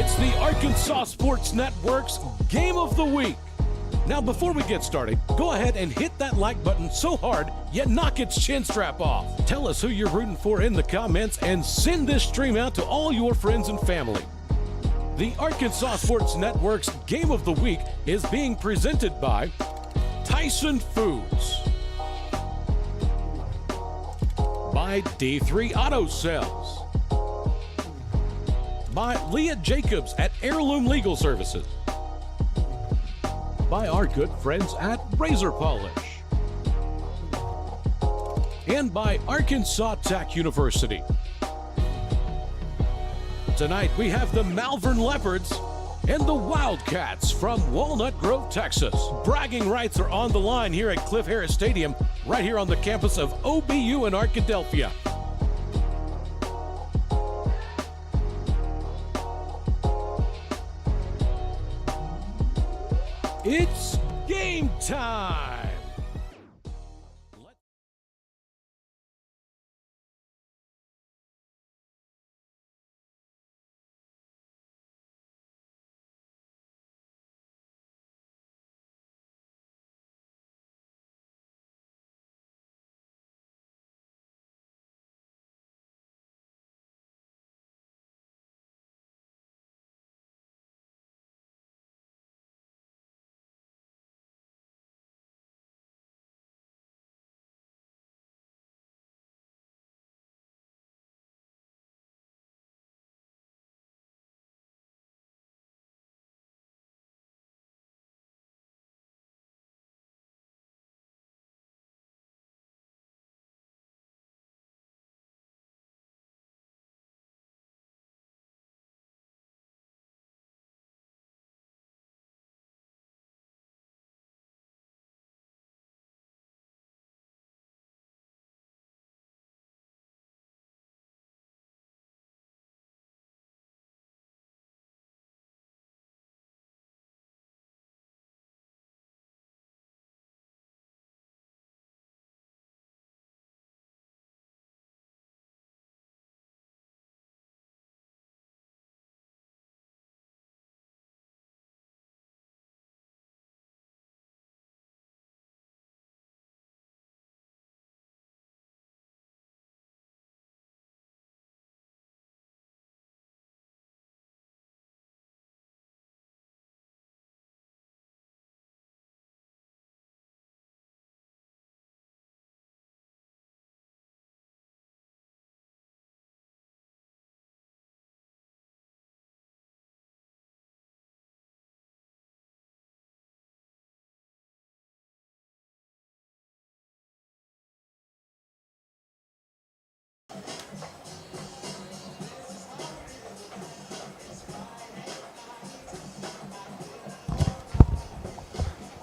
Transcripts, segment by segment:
It's the Arkansas Sports Network's Game of the Week. Now, before we get started, go ahead and hit that like button so hard you knock its chin strap off. Tell us who you're rooting for in the comments and send this stream out to all your friends and family. The Arkansas Sports Network's Game of the Week is being presented by Tyson Foods, by D3 Auto Sales, by Leah Jacobs at Heirloom Legal Services, by our good friends at Razor Polish, and by Arkansas Tech University. Tonight we have the Malvern Leopards and the Wildcats from Walnut Grove, Texas. Bragging rights are on the line here at Cliff Harris Stadium, right here on the campus of OBU in Arkadelphia. It's game time!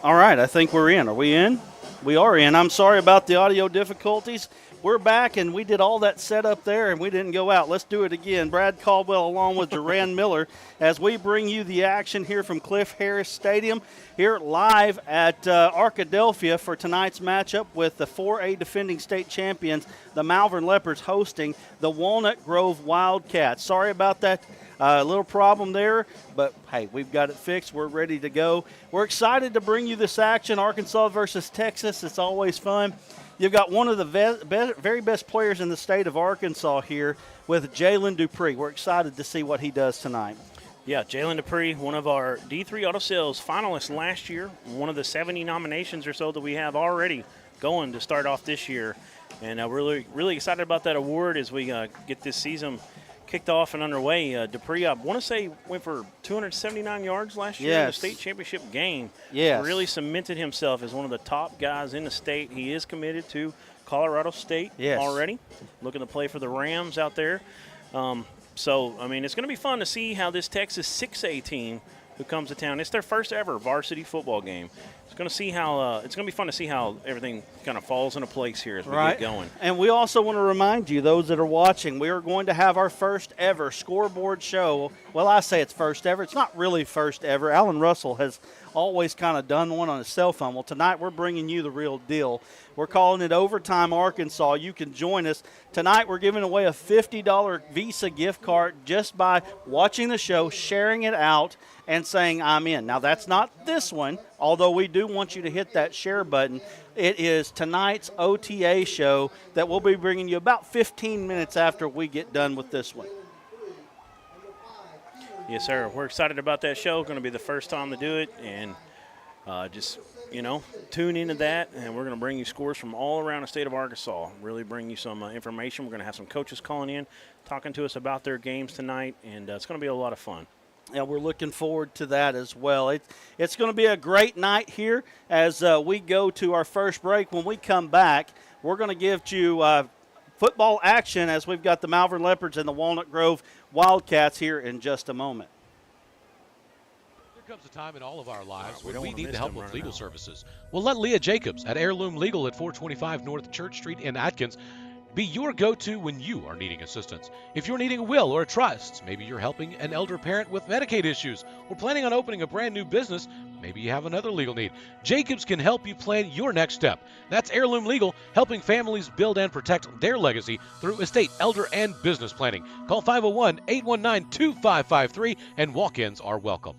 All right, I think we're in. Are we in? We are in. I'm sorry about the audio difficulties. We're back, and we did all that setup there, and we didn't go out. Let's do it again. Brad Caldwell along with Duran Miller as we bring you the action here from Cliff Harris Stadium here live at Arkadelphia for tonight's matchup with the 4A defending state champions, the Malvern Leopards, hosting the Walnut Grove Wildcats. Sorry about that. A little problem there, but, hey, we've got it fixed. We're ready to go. We're excited to bring you this action, Arkansas versus Texas. It's always fun. You've got one of the very best players in the state of Arkansas here with Jalen Dupree. We're excited to see what he does tonight. Yeah, Jalen Dupree, one of our D3 Auto Sales finalists last year, one of the 70 nominations or so that we have already going to start off this year. And we're really excited about that award as we get this season kicked off and underway. Dupree, I want to say, went for 279 yards last year in the state championship game. Yes. Really cemented himself as one of the top guys in the state. He is committed to Colorado State already, looking to play for the Rams out there. So, I mean, it's going to be fun to see how this Texas 6A team who comes to town, it's their first ever varsity football game. It's going to see how it's going to be fun to see how everything kind of falls into place here as we get going. And we also want to remind you, those that are watching, we are going to have our first ever scoreboard show. Well, I say it's first ever. It's not really first ever. Alan Russell has always kind of done one on his cell phone. Well, tonight we're bringing you the real deal. We're calling it Overtime Arkansas. You can join us. Tonight we're giving away a $50 Visa gift card just by watching the show, sharing it out, and saying I'm in. Now, that's not this one, although we do want you to hit that share button. It is tonight's OTA show that we'll be bringing you about 15 minutes after we get done with this one. Yes, sir. We're excited about that show. Going to be the first time to do it, and just, tune into that, and we're going to bring you scores from all around the state of Arkansas, really bring you some information. We're going to have some coaches calling in, talking to us about their games tonight, and it's going to be a lot of fun. Yeah, we're looking forward to that as well. It's going to be a great night here as we go to our first break. When we come back, we're going to give you football action as we've got the Malvern Leopards and the Walnut Grove Wildcats here in just a moment. There comes a time in all of our lives we when we need the help of legal out. services. Well, let Leah Jacobs at Heirloom Legal at 425 North Church Street in Atkins be your go-to when you are needing assistance. If you're needing a will or a trust, maybe you're helping an elder parent with Medicaid issues, or planning on opening a brand new business, maybe you have another legal need. Jacobs can help you plan your next step. That's Heirloom Legal, helping families build and protect their legacy through estate, elder, and business planning. Call 501-819-2553, and walk-ins are welcome.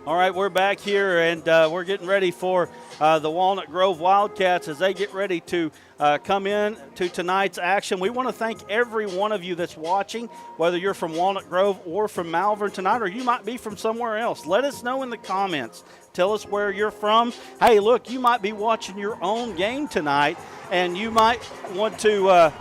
All right, we're back here, and we're getting ready for the Walnut Grove Wildcats as they get ready to come in to tonight's action. We want to thank every one of you that's watching, whether you're from Walnut Grove or from Malvern tonight, or you might be from somewhere else. Let us know in the comments. Tell us where you're from. Hey, look, you might be watching your own game tonight, and you might want to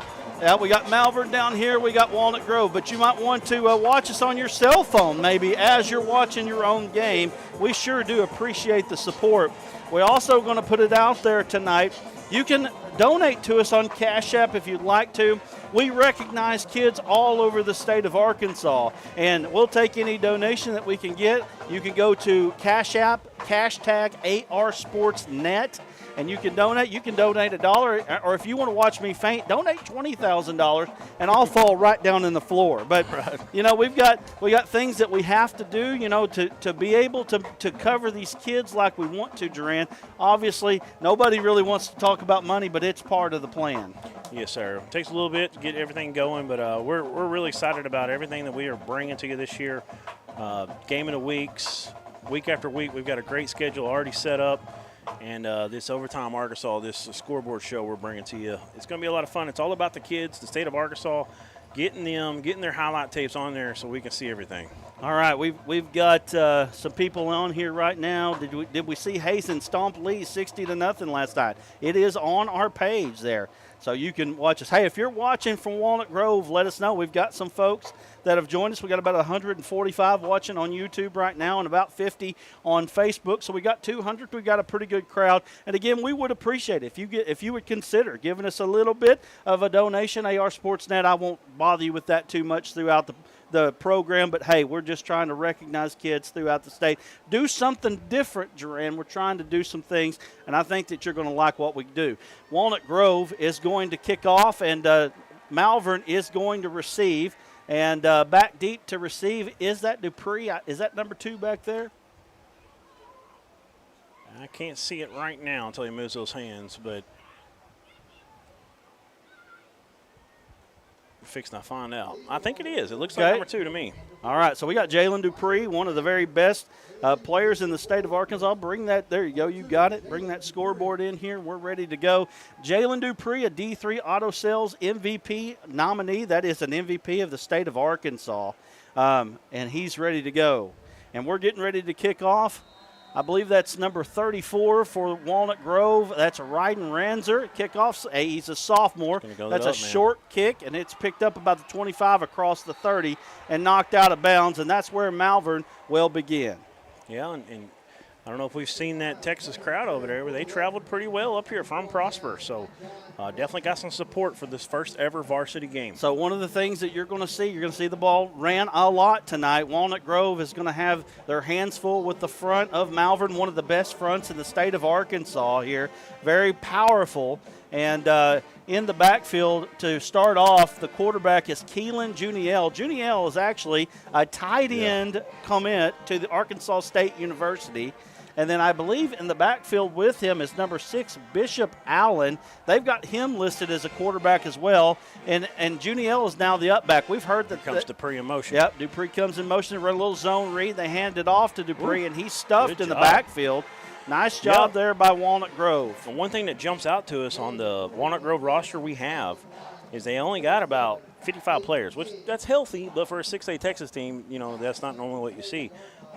we got Malvern down here, we got Walnut Grove, but you might want to watch us on your cell phone maybe as you're watching your own game. We sure do appreciate the support. We're also going to put it out there tonight. You can donate to us on Cash App if you'd like to. We recognize kids all over the state of Arkansas, and we'll take any donation that we can get. You can go to Cash App, hashtag ARSportsNet, and you can donate. You can donate $1, or if you want to watch me faint, donate $20,000, and I'll fall right down in the floor. But we've got things that we have to do, to be able to cover these kids like we want to, Duran. Obviously, nobody really wants to talk about money, but it's part of the plan. Yes, sir. It takes a little bit to get everything going, but we're really excited about everything that we are bringing to you this year. Game of the weeks, week after week, we've got a great schedule already set up. And this Overtime Arkansas, this scoreboard show we're bringing to you, it's going to be a lot of fun. It's all about the kids, the state of Arkansas, getting their highlight tapes on there so we can see everything. All right, we've got some people on here right now. Did we see Hazen stomp Lee 60-0 last night? It is on our page there, so you can watch us. Hey, if you're watching from Walnut Grove, let us know. We've got some folks that have joined us. We got about 145 watching on YouTube right now, and about 50 on Facebook. So we got 200. We got a pretty good crowd. And again, we would appreciate it if you would consider giving us a little bit of a donation. AR Sportsnet, I won't bother you with that too much throughout the program, but hey, we're just trying to recognize kids throughout the state. Do something different, Duran. We're trying to do some things, and I think that you're going to like what we do. Walnut Grove is going to kick off, and Malvern is going to receive. And back deep to receive, is that Dupree? Is that number 2 back there? I can't see it right now until he moves those hands, but we're fixing to find out. I think it is. It looks like number 2 to me. All right, so we got Jalen Dupree, one of the very best players in the state of Arkansas. Bring that, there you go, you got it. Bring that scoreboard in here. We're ready to go. Jalen Dupree, a D3 Auto Sales MVP nominee. That is an MVP of the state of Arkansas, and he's ready to go. And we're getting ready to kick off. I believe that's number 34 for Walnut Grove. That's a Ryden Ranzer. Kickoff. He's a sophomore. That's a short kick, and it's picked up about the 25 across the 30 and knocked out of bounds, and that's where Malvern will begin. Yeah, and I don't know if we've seen that Texas crowd over there, but they traveled pretty well up here from Prosper. So definitely got some support for this first ever varsity game. So one of the things that you're going to see the ball ran a lot tonight. Walnut Grove is going to have their hands full with the front of Malvern, one of the best fronts in the state of Arkansas here. Very powerful. And in the backfield to start off, the quarterback is Keelan Juniel. Juniel is actually a tight end commit to the Arkansas State University. And then I believe in the backfield with him is number 6, Bishop Allen. They've got him listed as a quarterback as well. And Juniel is now the up back. We've heard that. Here comes Dupree in motion. Yep, Dupree comes in motion. They run a little zone read. They hand it off to Dupree, and he's stuffed in the backfield. Nice job there by Walnut Grove. And one thing that jumps out to us on the Walnut Grove roster we have is they only got about 55 players, which that's healthy, but for a 6A Texas team, that's not normally what you see.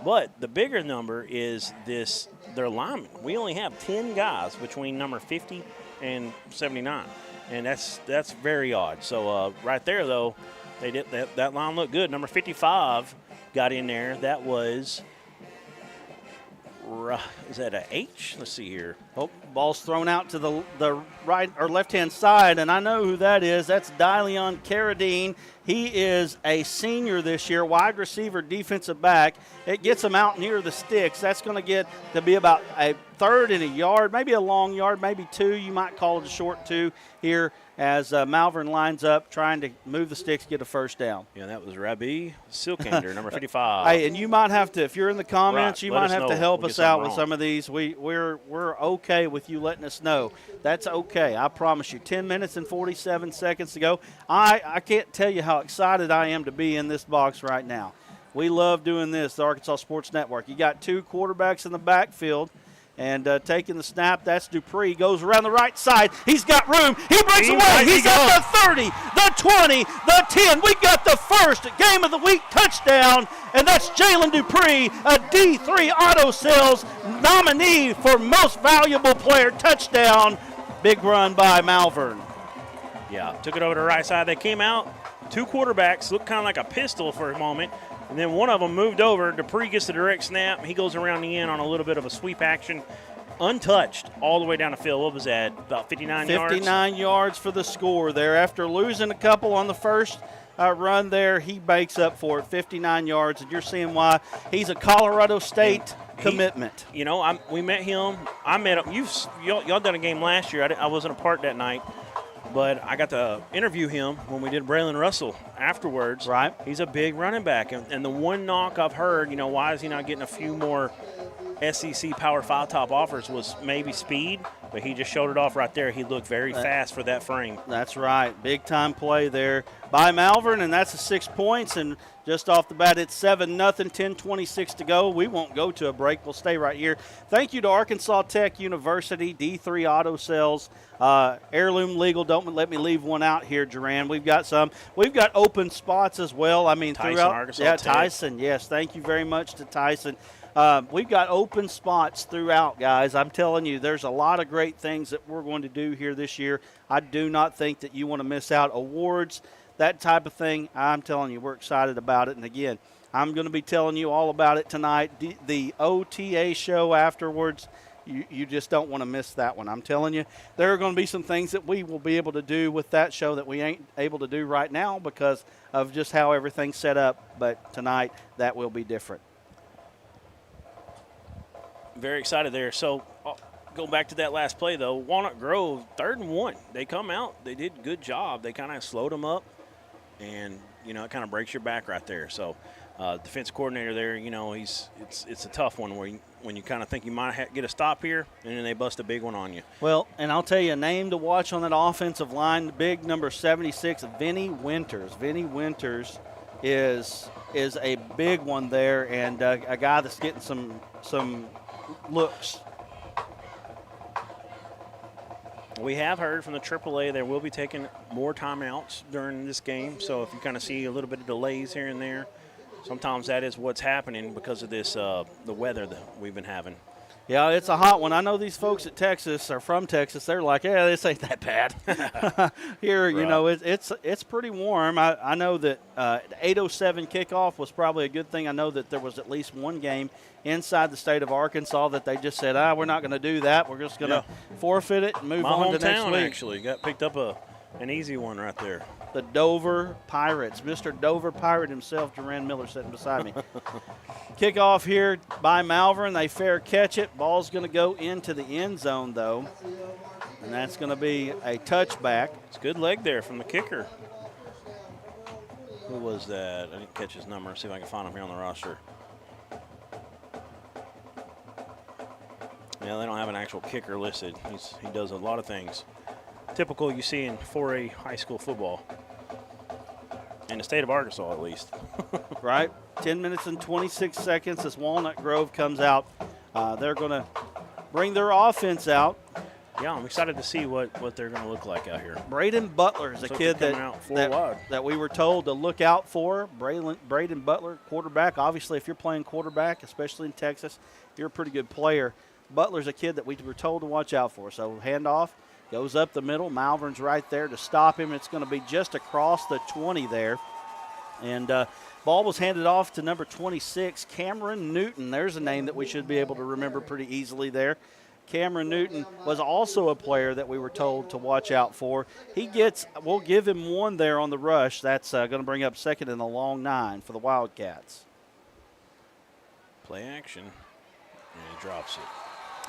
But the bigger number is their linemen. We only have 10 guys between number 50 and 79, and that's very odd. So right there, though, they did that line looked good. Number 55 got in there. That was is that a H? Let's see here. Oh, ball's thrown out to the right or left-hand side, and I know who that is. That's Dyleon Carradine. He is a senior this year, wide receiver, defensive back. It gets him out near the sticks. That's going to get to be about a third and a yard, maybe a long yard, maybe 2. You might call it a short 2 here as Malvern lines up trying to move the sticks, get a first down. Yeah, that was Rabbi Silkander, number 55. Hey, and you might have to, if you're in the comments, you might have to help us out with wrong. some of these. We're okay with you letting us know. That's okay. I promise you. 10 minutes and 47 seconds to go. I can't tell you how excited I am to be in this box right now. We love doing this, the Arkansas Sports Network. You got 2 quarterbacks in the backfield. And taking the snap, that's Dupree. Goes around the right side. He's got room. He breaks away. He's at the 30, the 20, the 10. We got the first game of the week touchdown, and that's Jalen Dupree, a D3 Auto Sales nominee for Most Valuable Player touchdown. Big run by Malvern. Yeah, took it over to the right side. They came out. 2 quarterbacks, looked kind of like a pistol for a moment. And then one of them moved over. Dupree gets the direct snap. He goes around the end on a little bit of a sweep action. Untouched all the way down the field. What was that, about 59 yards? 59 yards for the score there. After losing a couple on the first run there, he bakes up for it, 59 yards. And you're seeing why he's a Colorado State commitment. We met him. I met him. Y'all done a game last year. I wasn't a part that night. But I got to interview him when we did Braylon Russell afterwards. Right. He's a big running back. And the one knock I've heard, why is he not getting a few more SEC Power 5 top offers was maybe speed, but he just showed it off right there. He looked very fast for that frame. That's right. Big-time play there by Malvern, and that's a 6 points. And just off the bat, it's 7-0, 10:26 to go. We won't go to a break. We'll stay right here. Thank you to Arkansas Tech University, D3 Auto Sales, Heirloom Legal. Don't let me leave one out here, Duran. We've got some. We've got open spots as well. I mean, Tyson, throughout. Arkansas Yeah, Tech. Tyson. Yes, thank you very much to Tyson. We've got open spots throughout, guys. I'm telling you, there's a lot of great things that we're going to do here this year. I do not think that you want to miss out. Awards, that type of thing, I'm telling you, we're excited about it. And, again, I'm going to be telling you all about it tonight. The OTA show afterwards, you just don't want to miss that one. I'm telling you, there are going to be some things that we will be able to do with that show that we ain't able to do right now because of just how everything's set up. But tonight, that will be different. Very excited there. So, go back to that last play, though. Walnut Grove, 3rd and 1. They come out. They did a good job. They kind of slowed them up, and, it kind of breaks your back right there. So, defense coordinator there, it's a tough one when you kind of think you might get a stop here, and then they bust a big one on you. Well, and I'll tell you a name to watch on that offensive line, the big number 76, Vinny Winters. Vinny Winters is a big one there, and a guy that's getting some looks. We have heard from the AAA they will be taking more timeouts during this game. So if you kind of see a little bit of delays here and there, sometimes that is what's happening because of this the weather that we've been having. Yeah, it's a hot one. I know these folks at Texas are from Texas. They're like, yeah, this ain't that bad. Here, you know, it's pretty warm. I know that 8:07 kickoff was probably a good thing. I know that there was at least one game inside the state of Arkansas that they just said, we're not going to do that. We're just going to forfeit it and move on to next week. My hometown actually got picked up an easy one right there. The Dover Pirates. Mr. Dover Pirate himself, Duran Miller, sitting beside me. Kickoff here by Malvern. They fair catch it. Ball's going to go into the end zone, though, and that's going to be a touchback. It's a good leg there from the kicker. Who was that? I didn't catch his number. See if I can find him here on the roster. Yeah, they don't have an actual kicker listed. He does a lot of things. Typical you see in 4A high school football. In the state of Arkansas, at least. Right. 10 minutes and 26 seconds as Walnut Grove comes out. They're going to bring their offense out. Yeah, I'm excited to see what they're going to look like out here. Braden Butler is a kid that we were told to look out for. Braden Butler, quarterback. Obviously, if you're playing quarterback, especially in Texas, you're a pretty good player. Butler's a kid that we were told to watch out for. So handoff. Goes up the middle. Malvern's right there to stop him. It's going to be just across the 20 there. And ball was handed off to number 26, Cameron Newton. There's a name that we should be able to remember pretty easily there. Cameron Newton was also a player that we were told to watch out for. We'll give him one there on the rush. That's going to bring up second in the long 9 for the Wildcats. Play action. And he drops it.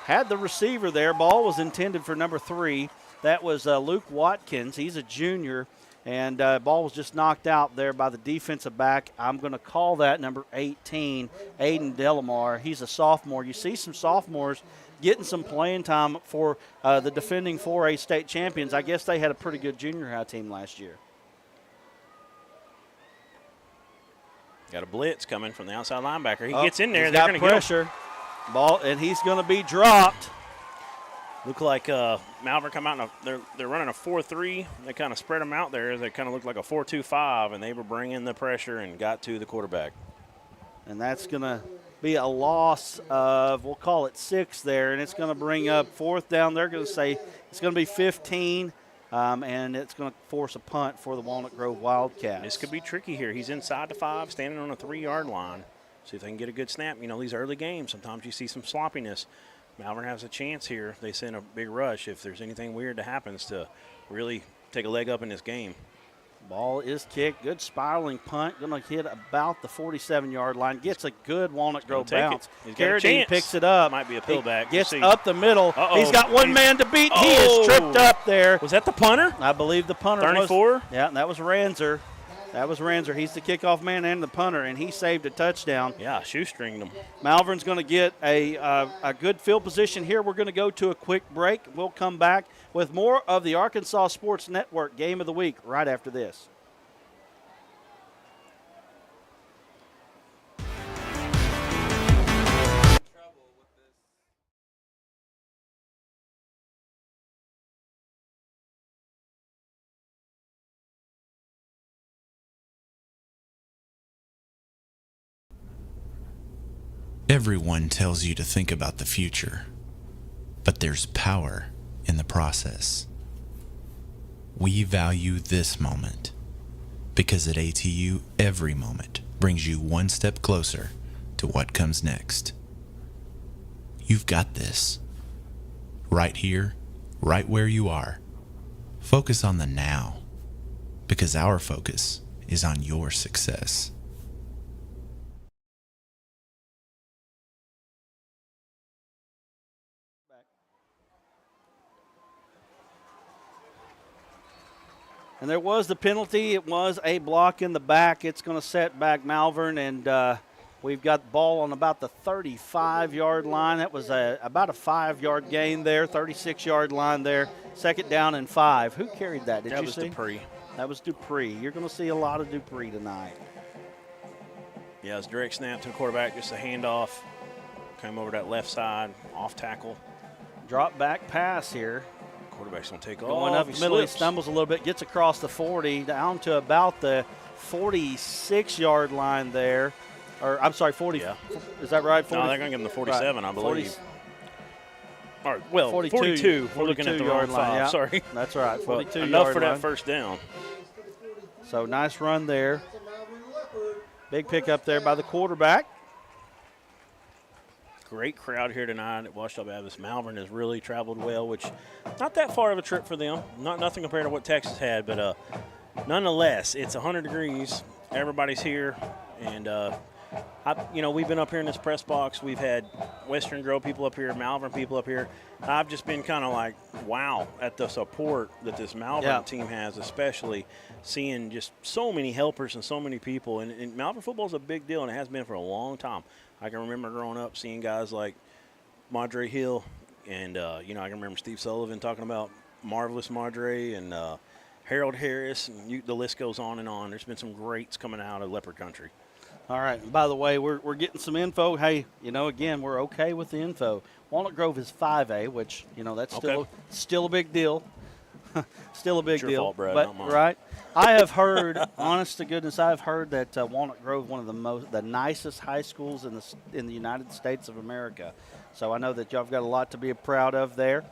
Had the receiver there. Ball was intended for number 3. That was Luke Watkins. He's a junior, and ball was just knocked out there by the defensive back. I'm going to call that number 18, Aiden Delamar. He's a sophomore. You see some sophomores getting some playing time for the defending 4A state champions. I guess they had a pretty good junior high team last year. Got a blitz coming from the outside linebacker. He gets in there. He's They're got going to pressure. Ball, and he's going to be dropped. Look like Malvern come out, and they're running a 4-3. They kind of spread them out there. They kind of look like a 4-2-5, and they were bringing the pressure and got to the quarterback. And that's going to be a loss of, we'll call it 6 there, and it's going to bring up 4th down. They're going to say it's going to be 15, and it's going to force a punt for the Walnut Grove Wildcats. This could be tricky here. He's inside the 5, standing on a 3-yard line. See if they can get a good snap. You know, these early games, sometimes you see some sloppiness. Malvern has a chance here if they send a big rush, if there's anything weird that happens, to really take a leg up in this game. Ball is kicked. Good spiraling punt. Going to hit about the 47-yard line. Gets a good Walnut Grove bounce. Carradine picks it up. Might be a pillback. Gets up the middle. He's got one man to beat. He is tripped up there. Was that the punter? I believe the punter 34? Yeah, that was Ranzer. He's the kickoff man and the punter, and he saved a touchdown. Yeah, shoestringed him. Malvern's going to get a good field position here. We're going to go to a quick break. We'll come back with more of the Arkansas Sports Network Game of the Week right after this. Everyone tells you to think about the future, but there's power in the process. We value this moment because at ATU, every moment brings you one step closer to what comes next. You've got this. Right here, right where you are. Focus on the now, because our focus is on your success. And there was the penalty. It was a block in the back. It's going to set back Malvern, and we've got the ball on about the 35-yard line. That was about a 5-yard gain there, 36-yard line there. 2nd down and 5. Who carried that? Did you see? That was Dupree. That was Dupree. You're going to see a lot of Dupree tonight. Yeah, it's direct snap to the quarterback, just a handoff. Came over that left side, off tackle. Drop back pass here. Quarterback's going to take Going up the middle, he stumbles a little bit, gets across the 40, down to about the 46-yard line there. Or, I'm sorry, 40. Yeah. Is that right? 40? No, they're going to give him the 47, right. I believe. Or, well, 42. We're looking at the wrong 5. Yeah. Sorry. That's right. 42 yard enough for line. that first down. So nice run there. Big pickup there by the quarterback. Great crowd here tonight at Ouachita Baptist. Malvern has really traveled well, which not that far of a trip for them. Nothing compared to what Texas had, but nonetheless, it's 100 degrees. Everybody's here, and we've been up here in this press box. We've had Western Grove people up here, Malvern people up here. I've just been kind of like, wow, at the support that this Malvern team has, especially seeing just so many helpers and so many people. And Malvern football is a big deal, and it has been for a long time. I can remember growing up seeing guys like Madre Hill, and I can remember Steve Sullivan talking about Marvelous Madre and Harold Harris, and the list goes on and on. There's been some greats coming out of Leopard Country. All right. And by the way, we're getting some info. Hey, again, we're okay with the info. Walnut Grove is 5A, which that's still a big deal. Still a big Your deal. fault, Brad, but not mine. right, I have heard, honest to goodness, I've heard that Walnut Grove, one of the nicest high schools in the United States of America. So I know that y'all have got a lot to be proud of there.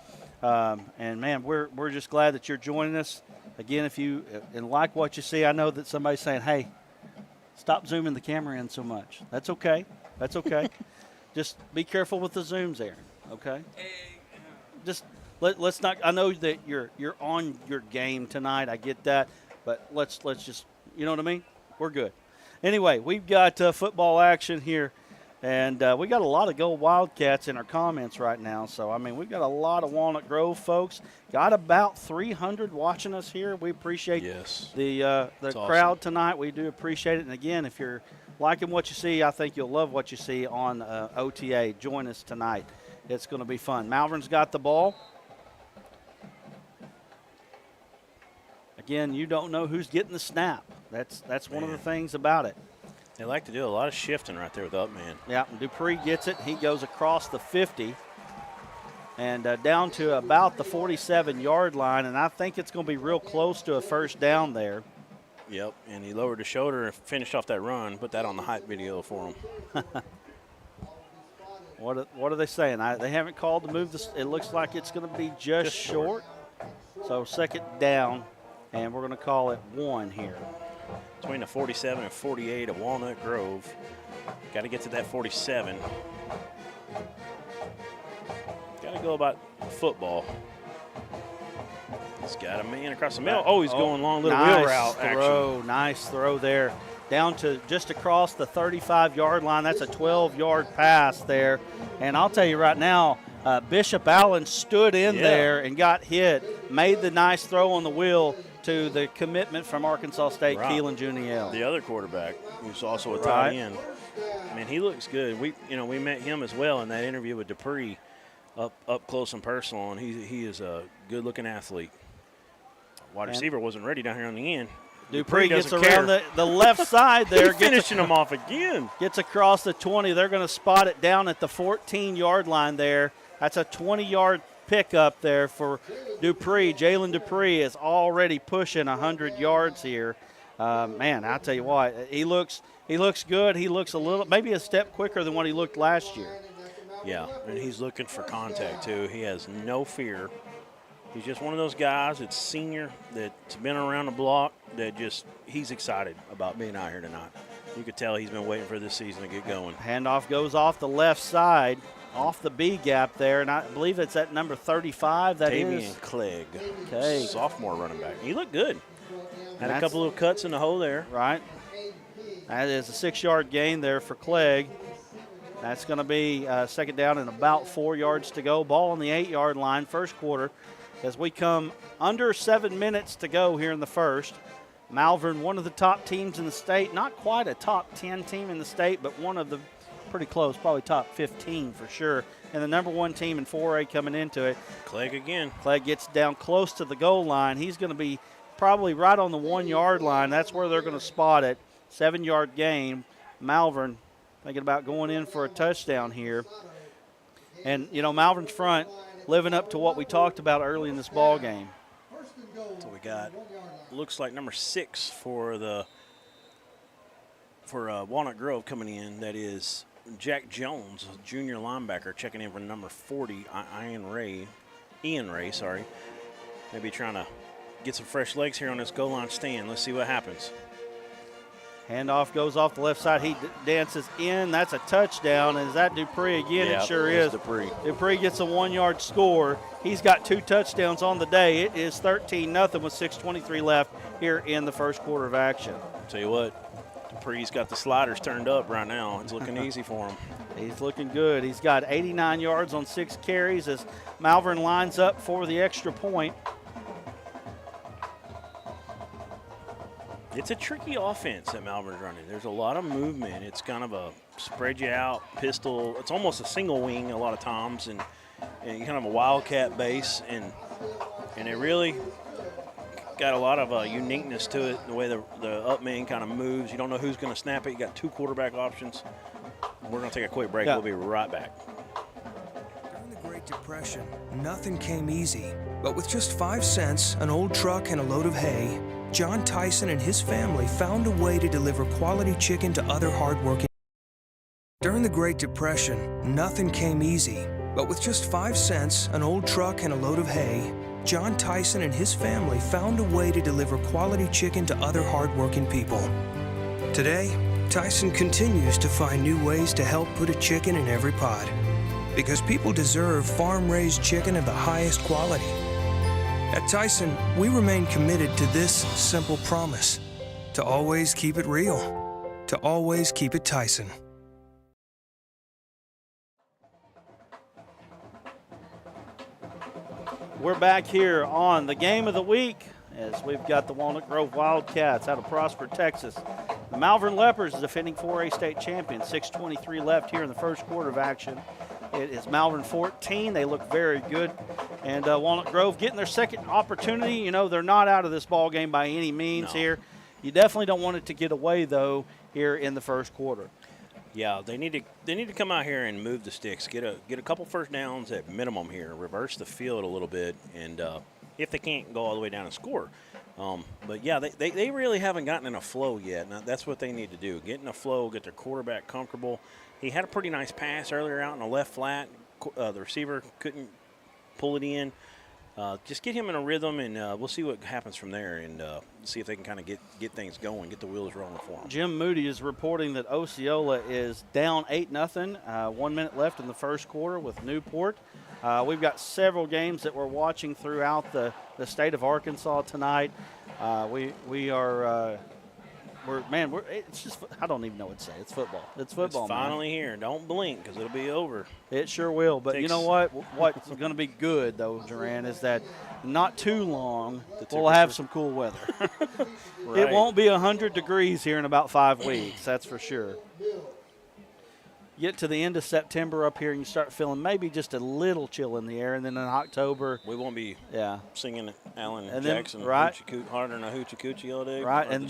And man, we're just glad that you're joining us. Again, if you like what you see, I know that somebody's saying, hey, stop zooming the camera in so much. That's okay. That's okay. Just be careful with the zooms there, okay? Just let's not. I know that you're on your game tonight. I get that, but let's just, you know what I mean? We're good. Anyway, we've got football action here, and we got a lot of Go Wildcats in our comments right now. So I mean, we've got a lot of Walnut Grove folks. Got about 300 watching us here. We appreciate the crowd awesome tonight. We do appreciate it. And again, if you're liking what you see, I think you'll love what you see on OTA. Join us tonight. It's going to be fun. Malvern's got the ball. Again, you don't know who's getting the snap. That's one of the things about it. They like to do a lot of shifting right there with Upman. Yeah, Dupree gets it. He goes across the 50 and down to about the 47-yard line, and I think it's going to be real close to a first down there. Yep, and he lowered the shoulder and finished off that run. Put that on the hype video for him. What are they saying? They haven't called to move this. It looks like it's going to be just short. So second down, and we're going to call it 1 here. Between the 47 and 48 of Walnut Grove. Got to get to that 47. Got to go about football. He's got a man across the middle. Oh, he's going long little wheel route action. Nice throw there. Down to just across the 35-yard line. That's a 12-yard pass there. And I'll tell you right now, Bishop Allen stood in there and got hit, made the nice throw on the wheel to the commitment from Arkansas State, Keelan Juniel. The other quarterback, who's also a tight end. Man, he looks good. We met him as well in that interview with Dupree up close and personal, and he is a good-looking athlete. Wide receiver wasn't ready down here on the end. Dupree gets around the left side there. Finishing him off again. Gets across the 20. They're going to spot it down at the 14-yard line there. That's a 20-yard pickup there for Dupree. Jalen Dupree is already pushing 100 yards here. Man, I'll tell you what, he looks good. He looks maybe a step quicker than what he looked last year. Yeah, and he's looking for contact too. He has no fear. He's just one of those guys that's senior, that's been around the block, he's excited about being out here tonight. You could tell he's been waiting for this season to get going. Handoff goes off the left side, off the B gap there, and I believe it's at number 35. Tavian Clegg, sophomore running back. He looked good. Had a couple little cuts in the hole there. Right. That is a 6-yard gain there for Clegg. That's going to be second down and about 4 yards to go. Ball on the 8-yard line, first quarter. As we come under 7 minutes to go here in the first. Malvern, one of the top teams in the state. Not quite a top 10 team in the state, but one of the pretty close, probably top 15 for sure. And the number 1 team in 4A coming into it. Clegg again. Clegg gets down close to the goal line. He's going to be probably right on the 1-yard line. That's where they're going to spot it. 7-yard gain. Malvern thinking about going in for a touchdown here. And, Malvern's front living up to what we talked about early in this ball game. So we got, looks like number 6 for Walnut Grove coming in. That is Jack Jones, junior linebacker, checking in for number 40, Ian Ray, sorry. Maybe trying to get some fresh legs here on this goal line stand. Let's see what happens. Handoff goes off the left side. He dances in. That's a touchdown. And is that Dupree again? Yeah, it sure is. Dupree. Dupree gets a 1-yard score. He's got 2 touchdowns on the day. It is 13-0 with 6:23 left here in the first quarter of action. Tell you what, Dupree's got the sliders turned up right now. It's looking easy for him. He's looking good. He's got 89 yards on 6 carries as Malvern lines up for the extra point. It's a tricky offense that Malvern's running. There's a lot of movement. It's kind of a spread you out pistol. It's almost a single wing a lot of times, and kind of a Wildcat base, and it really got a lot of uniqueness to it, the way the up man kind of moves. You don't know who's going to snap it. You got 2 quarterback options. We're going to take a quick break. Yeah. We'll be right back. During the Great Depression, nothing came easy. But with just 5 cents, an old truck, and a load of hay, John Tyson and his family found a way to deliver quality chicken to other hardworking. During the Great Depression, nothing came easy. But with just 5 cents, an old truck, and a load of hay, John Tyson and his family found a way to deliver quality chicken to other hardworking people. Today, Tyson continues to find new ways to help put a chicken in every pot. Because people deserve farm-raised chicken of the highest quality. At Tyson, we remain committed to this simple promise: to always keep it real, to always keep it Tyson. We're back here on the game of the week as we've got the Walnut Grove Wildcats out of Prosper, Texas. The Malvern Leopards, defending 4A state champions. 6:23 left here in the first quarter of action. It is Malvern 14. They look very good. And Walnut Grove getting their second opportunity. You know, they're not out of this ball game by any means here. You definitely don't want it to get away, though, here in the first quarter. Yeah, they need to come out here and move the sticks, get a couple first downs at minimum here, reverse the field a little bit, and if they can't go all the way down and score. But yeah, they really haven't gotten in a flow yet. Now, that's what they need to do: get in a flow, get their quarterback comfortable. He had a pretty nice pass earlier out in the left flat. The receiver couldn't pull it in. Just get him in a rhythm, and we'll see what happens from there, and see if they can kind of get things going, get the wheels rolling for them. Jim Moody is reporting that Osceola is down 8-0. 1 minute left in the first quarter with Newport. We've got several games that we're watching throughout the state of Arkansas tonight. It's just, I don't even know what to say. It's football. It's football, It's finally here. Don't blink, because it'll be over. It sure will. But you know what? What's going to be good, though, Duran, is that not too long we'll have some cool weather. Right. It won't be 100 degrees here in about 5 weeks, that's for sure. Get to the end of September up here and you start feeling maybe just a little chill in the air, and then in October we won't be singing Alan and Jackson then, right, harder than a hoochie coochie all day. Right, and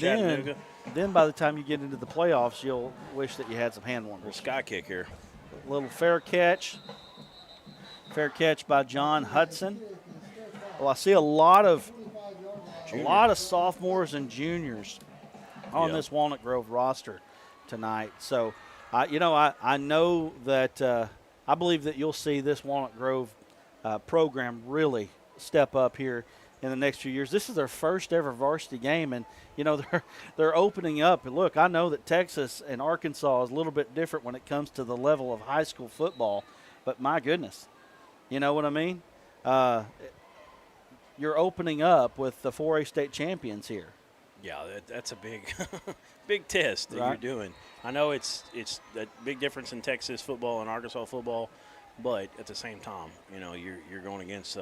then by the time you get into the playoffs, you'll wish that you had some hand warmers. Sky kick here. A little fair catch by John Hudson. Well, I see a lot of sophomores and juniors on this Walnut Grove roster tonight. So, I know that I believe that you'll see this Walnut Grove program really step up here in the next few years. This is their first ever varsity game, and they're opening up. And look, I know that Texas and Arkansas is a little bit different when it comes to the level of high school football, but my goodness, you know what I mean? You're opening up with the 4A state champions here. Yeah, that's a big test that you're doing. I know it's a big difference in Texas football and Arkansas football, but at the same time, you're going against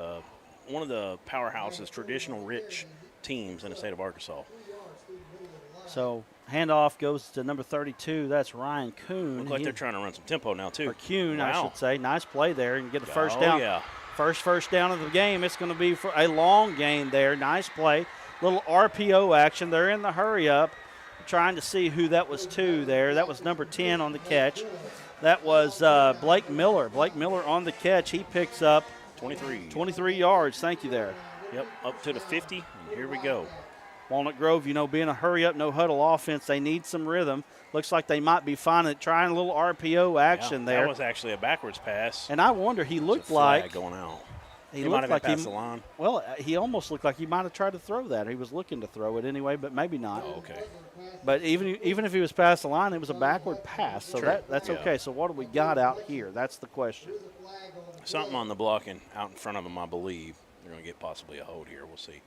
one of the powerhouses, traditional rich teams in the state of Arkansas. So handoff goes to number 32. That's Ryan Kuhn. Looks like they're trying to run some tempo now too. Or Kuhn, wow. I should say. Nice play there and get the first down. Yeah. First down of the game. It's going to be for a long gain there. Nice play. Little RPO action. They're in the hurry up, trying to see who that was to there. That was number 10 on the catch. That was Blake Miller. Blake Miller on the catch. He picks up 23 yards. Thank you there. Yep, up to the 50. And here we go. Walnut Grove, being a hurry-up, no-huddle offense, they need some rhythm. Looks like they might be finding trying a little RPO action there. That was actually a backwards pass. And I wonder, he looked flag like going out. He might looked have like been past the line. Well, he almost looked like he might have tried to throw that. He was looking to throw it anyway, but maybe not. Oh, okay. But even if he was past the line, it was a backward pass, so True. that's Yeah. okay. So what do we got out here? That's the question. Something on the blocking out in front of them, I believe. They're going to get possibly a hold here. We'll see.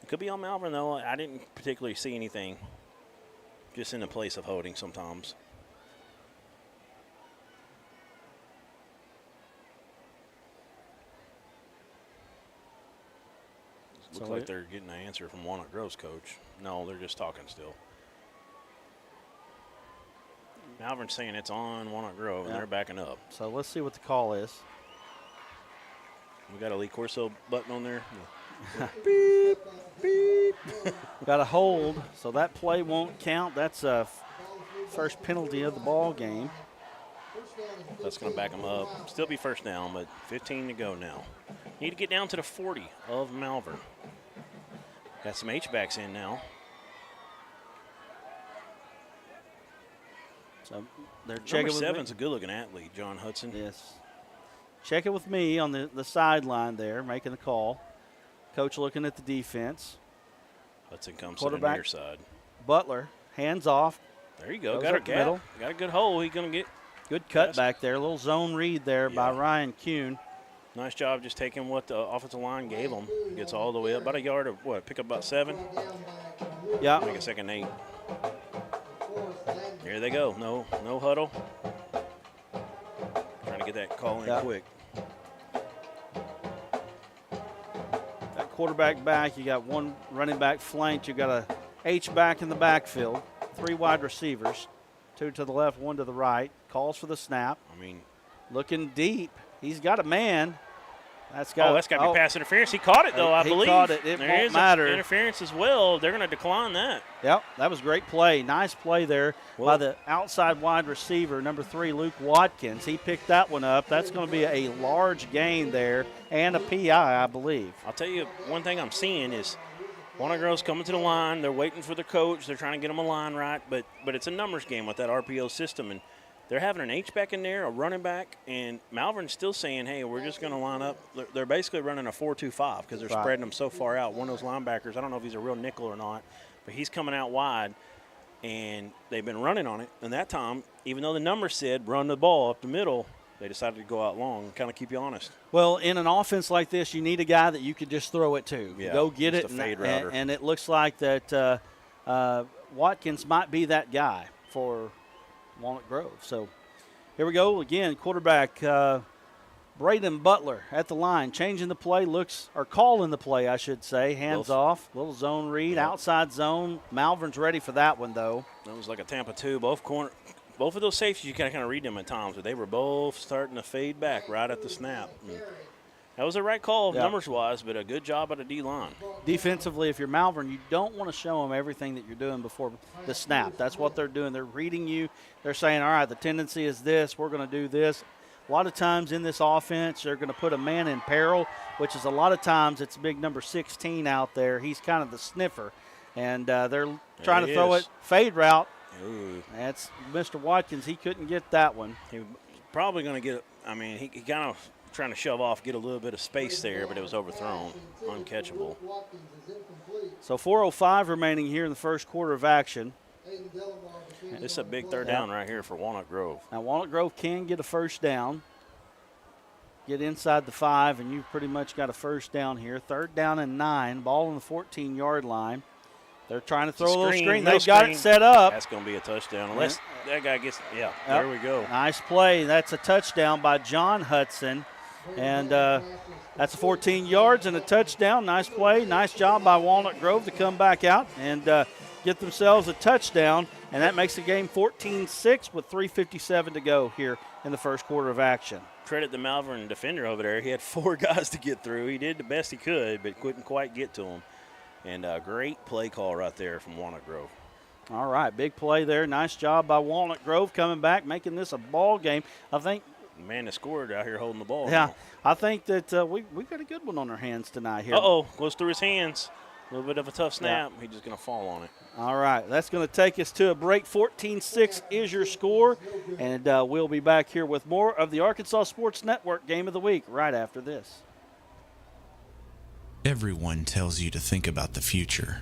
It could be on Malvern, though. I didn't particularly see anything just in the place of holding sometimes. Looks like they're getting an answer from Walnut Grove's coach. No, they're just talking still. Malvern's saying it's on Walnut Grove, and they're backing up. So let's see what the call is. We got a Lee Corso button on there. Beep, beep. Got a hold, so that play won't count. That's a first penalty of the ball game. That's going to back them up. Still be first down, but 15 to go now. Need to get down to the 40 of Malvern. Got some H-backs in now. So they're checking Number with 7's me. a good-looking athlete, John Hudson. Yes. Checking with me on the sideline there, making the call. Coach looking at the defense. Hudson comes to the near side. Butler, hands off. There you go. Goes Got a up the gap. middle. Got a good hole. He's going to get. Good cut back there. A little zone read there by Ryan Kuhn. Nice job just taking what the offensive line gave him. Gets all the way up. About a yard of what? Pick up about 7? Yeah. Make a second 8. Here they go. No huddle. Trying to get that call in quick. Got quarterback back. You got one running back flanked. You got a H-back in the backfield. 3 wide receivers. 2 to the left, 1 to the right. Calls for the snap. I mean, looking deep. He's got a man. That's got to be pass interference. He caught it, though, I believe. He caught it. It won't matter. Interference as well. They're going to decline that. Yep, that was a great play. Nice play there by the outside wide receiver, number 3, Luke Watkins. He picked that one up. That's going to be a large gain there and a PI, I believe. I'll tell you, one thing I'm seeing is Walnut Grove's coming to the line. They're waiting for the coach. They're trying to get them a line right, but it's a numbers game with that RPO system, and they're having an H-back in there, a running back, and Malvern's still saying, hey, we're just going to line up. They're basically running a 4-2-5 because they're spreading them so far out. One of those linebackers, I don't know if he's a real nickel or not, but he's coming out wide, and they've been running on it. And that time, even though the numbers said run the ball up the middle, they decided to go out long and kind of keep you honest. Well, in an offense like this, you need a guy that you could just throw it to. Yeah, go get it, and it looks like that Watkins might be that guy for Walnut Grove. So here we go again. Quarterback Braden Butler at the line, changing the play, calling the play, I should say. Hands off, little zone read, outside zone. Malvern's ready for that one though. That was like a Tampa 2. Both of those safeties, you kind of read them at times, but they were both starting to fade back right at the snap. And that was the right call numbers-wise, but a good job at the D-line. Defensively, if you're Malvern, you don't want to show them everything that you're doing before the snap. That's what they're doing. They're reading you. They're saying, all right, the tendency is this. We're going to do this. A lot of times in this offense, they're going to put a man in peril, which is a lot of times it's big number 16 out there. He's kind of the sniffer, and they're trying to throw it fade route. Ooh. That's Mr. Watkins. He couldn't get that one. He was probably going to get – I mean, he kind of trying to shove off, get a little bit of space there, but it was overthrown, uncatchable. So 4:05 remaining here in the first quarter of action. This is a big third down right here for Walnut Grove. Now, Walnut Grove can get a first down, get inside the 5, and you've pretty much got a first down here. 3rd down and 9, ball on the 14-yard line. They're trying to throw a little screen. They've got it set up. That's going to be a touchdown unless that guy gets there we go. Nice play. That's a touchdown by John Hudson. And that's 14 yards and a touchdown. Nice play. Nice job by Walnut Grove to come back out and get themselves a touchdown. And that makes the game 14-6 with 3:57 to go here in the first quarter of action. Credit the Malvern defender over there. He had 4 guys to get through. He did the best he could, but couldn't quite get to him. And a great play call right there from Walnut Grove. All right, big play there. Nice job by Walnut Grove coming back, making this a ball game. I think the man that scored out here holding the ball. Yeah, now. I think that we got a good one on our hands tonight here. Uh-oh, goes through his hands. A little bit of a tough snap. He's just going to fall on it. All right, that's going to take us to a break. 14-6 is your score, and we'll be back here with more of the Arkansas Sports Network Game of the Week right after this. Everyone tells you to think about the future,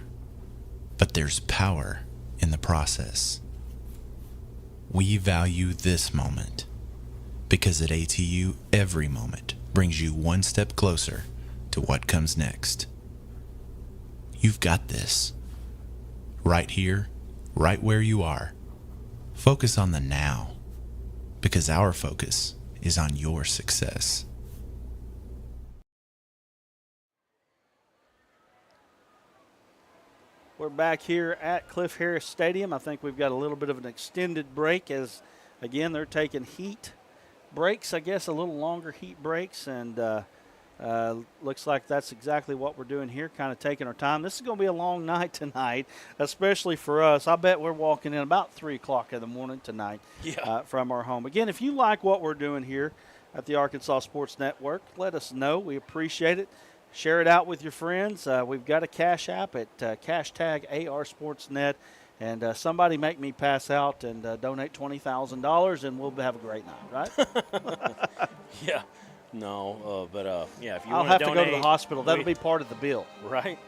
but there's power in the process. We value this moment because at ATU, every moment brings you one step closer to what comes next. You've got this. Right here, right where you are. Focus on the now, because our focus is on your success. We're back here at Cliff Harris Stadium. I think we've got a little bit of an extended break as, again, they're taking heat breaks, I guess, a little longer heat breaks, and looks like that's exactly what we're doing here, kind of taking our time. This is going to be a long night tonight, especially for us. I bet we're walking in about 3 o'clock in the morning tonight from our home. Again, if you like what we're doing here at the Arkansas Sports Network, let us know. We appreciate it. Share it out with your friends. We've got a Cash App at #ARSportsNet. And somebody make me pass out and donate $20,000, and we'll have a great night, right? Yeah. No, but yeah, if you I'll want have to to donate, go to the hospital. That'll be part of the bill. Right.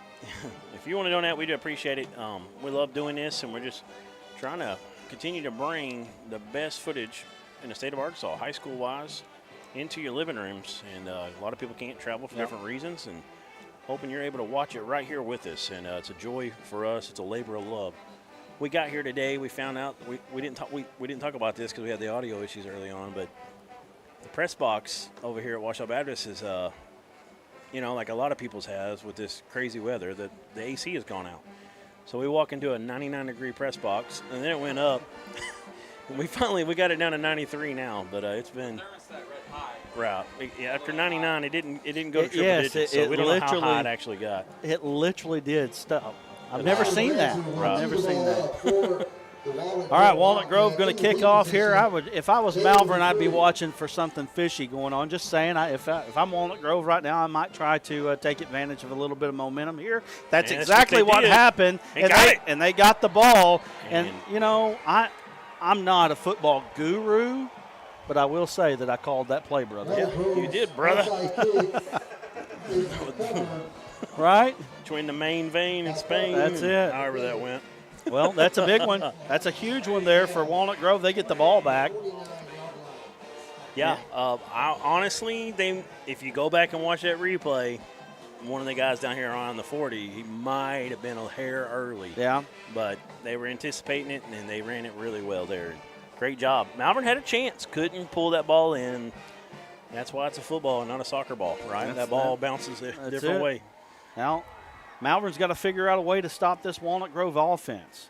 If you want to donate, we do appreciate it. We love doing this, and we're just trying to continue to bring the best footage in the state of Arkansas, high school-wise, into your living rooms. And a lot of people can't travel for different reasons, and hoping you're able to watch it right here with us. And it's a joy for us. It's a labor of love. We got here today. We found out we didn't talk about this because we had the audio issues early on, but the press box over here at Washoe Baptist is, like a lot of people's has with this crazy weather, that the AC has gone out. So we walk into a 99-degree press box, and then it went up. We got it down to 93 now, but it's been right. After 99, it didn't go to triple digits, so we don't know how high it actually got. It literally did stop. I've never seen that. I've never seen that. All right, Walnut Grove going to kick off here. If I was Malvern, I'd be watching for something fishy going on. Just saying, if I'm Walnut Grove right now, I might try to take advantage of a little bit of momentum here. That's exactly what happened, and they got the ball. And I'm not a football guru, but I will say that I called that play, brother. Yeah, you did, brother. Right? Between the main vein and Spain. That's it. However that went. Well, that's a big one. That's a huge one there for Walnut Grove. They get the ball back. Yeah. Honestly, if you go back and watch that replay, one of the guys down here around the 40, he might have been a hair early. Yeah. But they were anticipating it, and they ran it really well there. Great job. Malvern had a chance, couldn't pull that ball in. That's why it's a football and not a soccer ball, right? That ball bounces a different way. Now, Malvern's got to figure out a way to stop this Walnut Grove offense.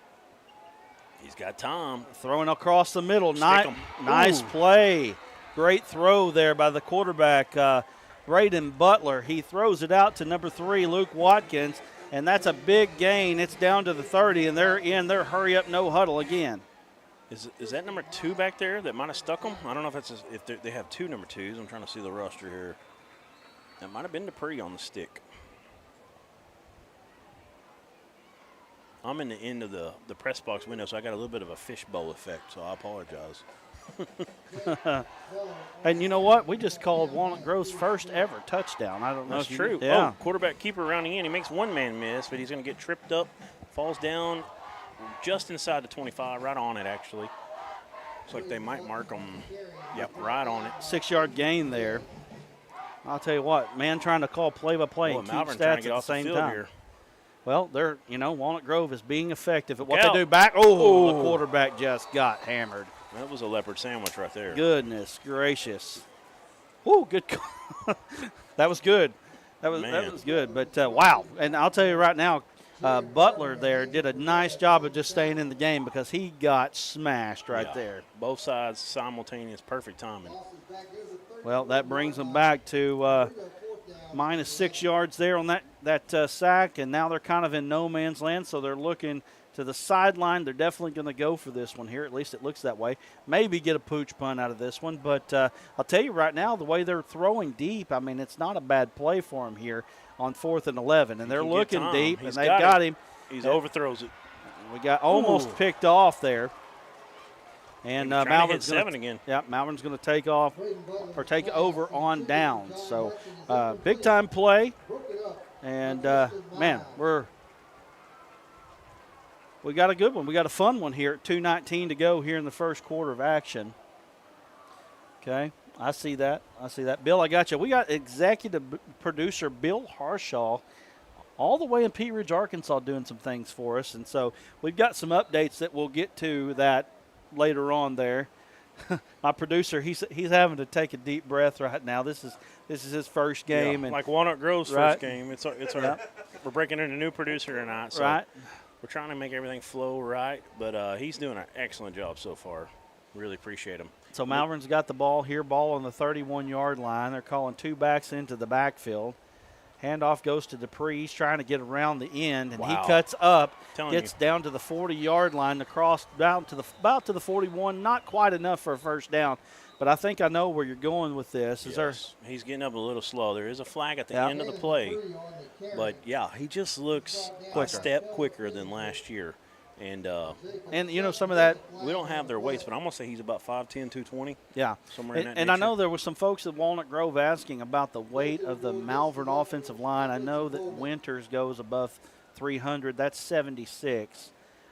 He's got time. Throwing across the middle. Nice play. Great throw there by the quarterback, Braden Butler. He throws it out to number 3, Luke Watkins, and that's a big gain. It's down to the 30, and they're in their hurry-up, no huddle again. Is that number 2 back there that might have stuck them? I don't know if they have 2 number 2s. I'm trying to see the roster here. That might have been Dupree on the stick. I'm in the end of the press box window, so I got a little bit of a fishbowl effect, so I apologize. And you know what? We just called Walnut Grove's first ever touchdown. I don't know. That's true. Yeah. Quarterback keeper rounding in. He makes one man miss, but he's going to get tripped up, falls down just inside the 25, right on it, actually. Looks like they might mark him, right on it. 6-yard gain there. I'll tell you what, man trying to call play-by-play and keep stats at the same time. Here. Well, Walnut Grove is being effective at what they do back. Oh, the quarterback just got hammered. That was a leopard sandwich right there. Goodness gracious. Woo, good. That was good. That was good. But, wow. And I'll tell you right now, Butler there did a nice job of just staying in the game because he got smashed right there. Both sides simultaneous, perfect timing. Well, that brings them back to minus 6 yards there on that sack, and now they're kind of in no man's land, so they're looking to the sideline. They're definitely going to go for this one here. At least it looks that way. Maybe get a pooch punt out of this one. But I'll tell you right now, the way they're throwing deep, I mean, it's not a bad play for them here on 4th and 11. And they're looking deep, and they've got him. He overthrows it. We got almost picked off there. And Malvern's seven again. Yeah, Malvern's going to take off or take over on downs. So big time play. And, man, we got a good one. We got a fun one here at 2:19 to go here in the first quarter of action. Okay, I see that. Bill, I got you. We got executive producer Bill Harshaw all the way in Pea Ridge, Arkansas, doing some things for us. And so we've got some updates that we'll get to that later on there. My producer, he's having to take a deep breath right now. This is his first game, and like Walnut Grove's first game. It's our we're breaking in a new producer tonight, so we're trying to make everything flow right. But he's doing an excellent job so far. Really appreciate him. So Malvern's got the ball here, ball on the 31-yard line. They're calling two backs into the backfield. Handoff goes to Dupree. He's trying to get around the end, and he cuts up, gets down to the 40-yard line, across down to about to the 41. Not quite enough for a first down, but I think I know where you're going with this. He's getting up a little slow. There is a flag at the end of the play, but he just looks a step quicker than last year. And you know, some of that. We don't have their weights, but I'm going to say he's about 5'10", 220. Yeah. Somewhere in that and I know there were some folks at Walnut Grove asking about the weight of the Malvern offensive line. I know that Winters goes above 300. That's 76.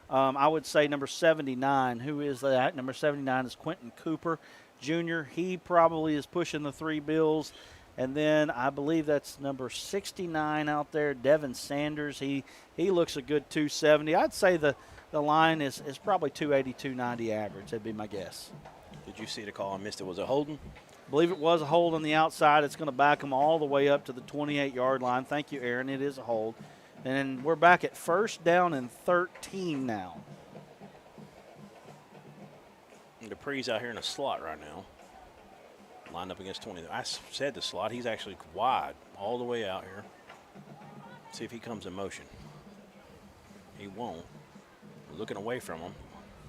I would say number 79. Who is that? Number 79 is Quentin Cooper Jr. He probably is pushing the 3 bills. And then I believe that's number 69 out there, Devin Sanders. He looks a good 270. I'd say the line is probably 280, 290 average. That'd be my guess. Did you see the call? I missed it. Was it holding? I believe it was a hold on the outside. It's going to back them all the way up to the 28-yard line. Thank you, Aaron. It is a hold. And we're back at first down and 13 now. Dupree's out here in a slot right now. Lined up against 20. I said the slot. He's actually wide all the way out here. See if he comes in motion. He won't. We're looking away from him.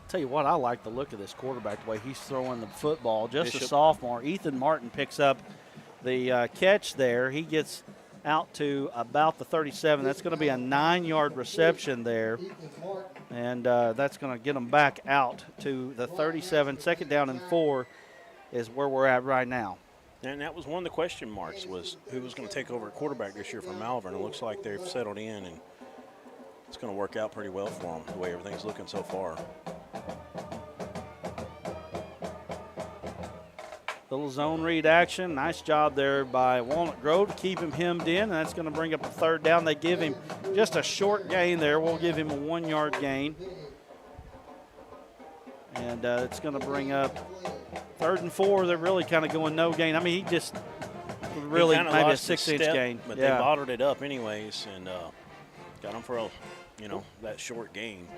Tell you what, I like the look of this quarterback, the way he's throwing the football. Just a sophomore. Ethan Martin picks up the catch there. He gets out to about the 37. That's going to be a 9-yard reception there. And that's going to get them back out to the 37. Second down and 4 is where we're at right now. And that was one of the question marks, was who was going to take over at quarterback this year for Malvern. It looks like they've settled in, and it's going to work out pretty well for them, the way everything's looking so far. Little zone read action. Nice job there by Walnut Grove to keep him hemmed in, and that's going to bring up a third down. They give him just a short gain there. We'll give him a 1-yard gain. And it's going to bring up 3rd and 4. They're really kind of going no gain. I mean, he just really maybe a 6-inch gain. But they bottled it up anyways and got him for that short gain.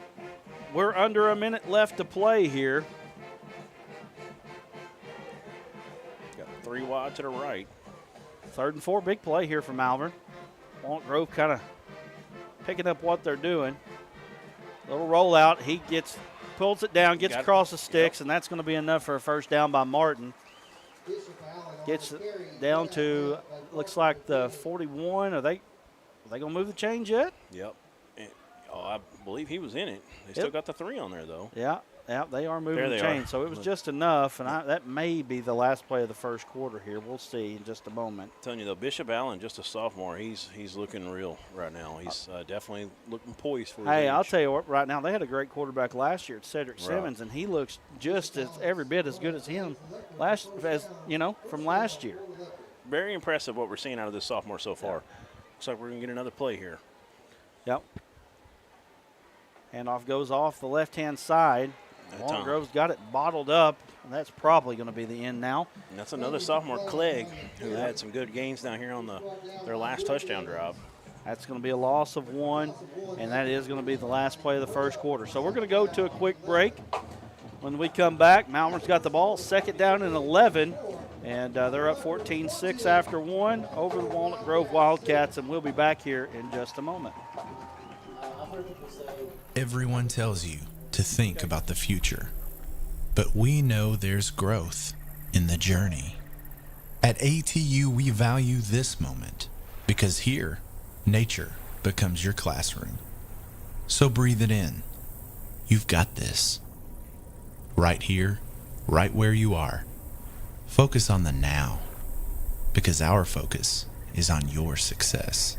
We're under a minute left to play here. Got 3 wide to the right. 3rd and 4, big play here for Malvern. Walnut Grove kind of picking up what they're doing. Little rollout. He pulls it down, gets across the sticks, and that's going to be enough for a first down by Martin. Gets it down to, looks like the 41. Are they going to move the chains yet? Yep. I believe he was in it. They still got the 3 on there, though. Yeah, they are moving the chains. So it was just enough, and that may be the last play of the first quarter here. We'll see in just a moment. I'm telling you, though, Bishop Allen, just a sophomore, he's looking real right now. He's definitely looking poised for his age. I'll tell you what, right now, they had a great quarterback last year, Cedric Simmons, and he looks just every bit as good as him from last year. Very impressive what we're seeing out of this sophomore so far. Looks like we're going to get another play here. Yep. Handoff goes off the left-hand side. Walnut Grove's got it bottled up, and that's probably going to be the end now. And that's another sophomore, Clegg, who had some good gains down here on their last touchdown drive. That's going to be a loss of 1, and that is going to be the last play of the first quarter. So we're going to go to a quick break. When we come back, Malvern's got the ball, 2nd down and 11, and they're up 14-6 after 1 over the Walnut Grove Wildcats, and we'll be back here in just a moment. Everyone tells you to think about the future, but we know there's growth in the journey. At ATU, we value this moment because here, nature becomes your classroom. So breathe it in. You've got this. Right here, right where you are. Focus on the now, because our focus is on your success.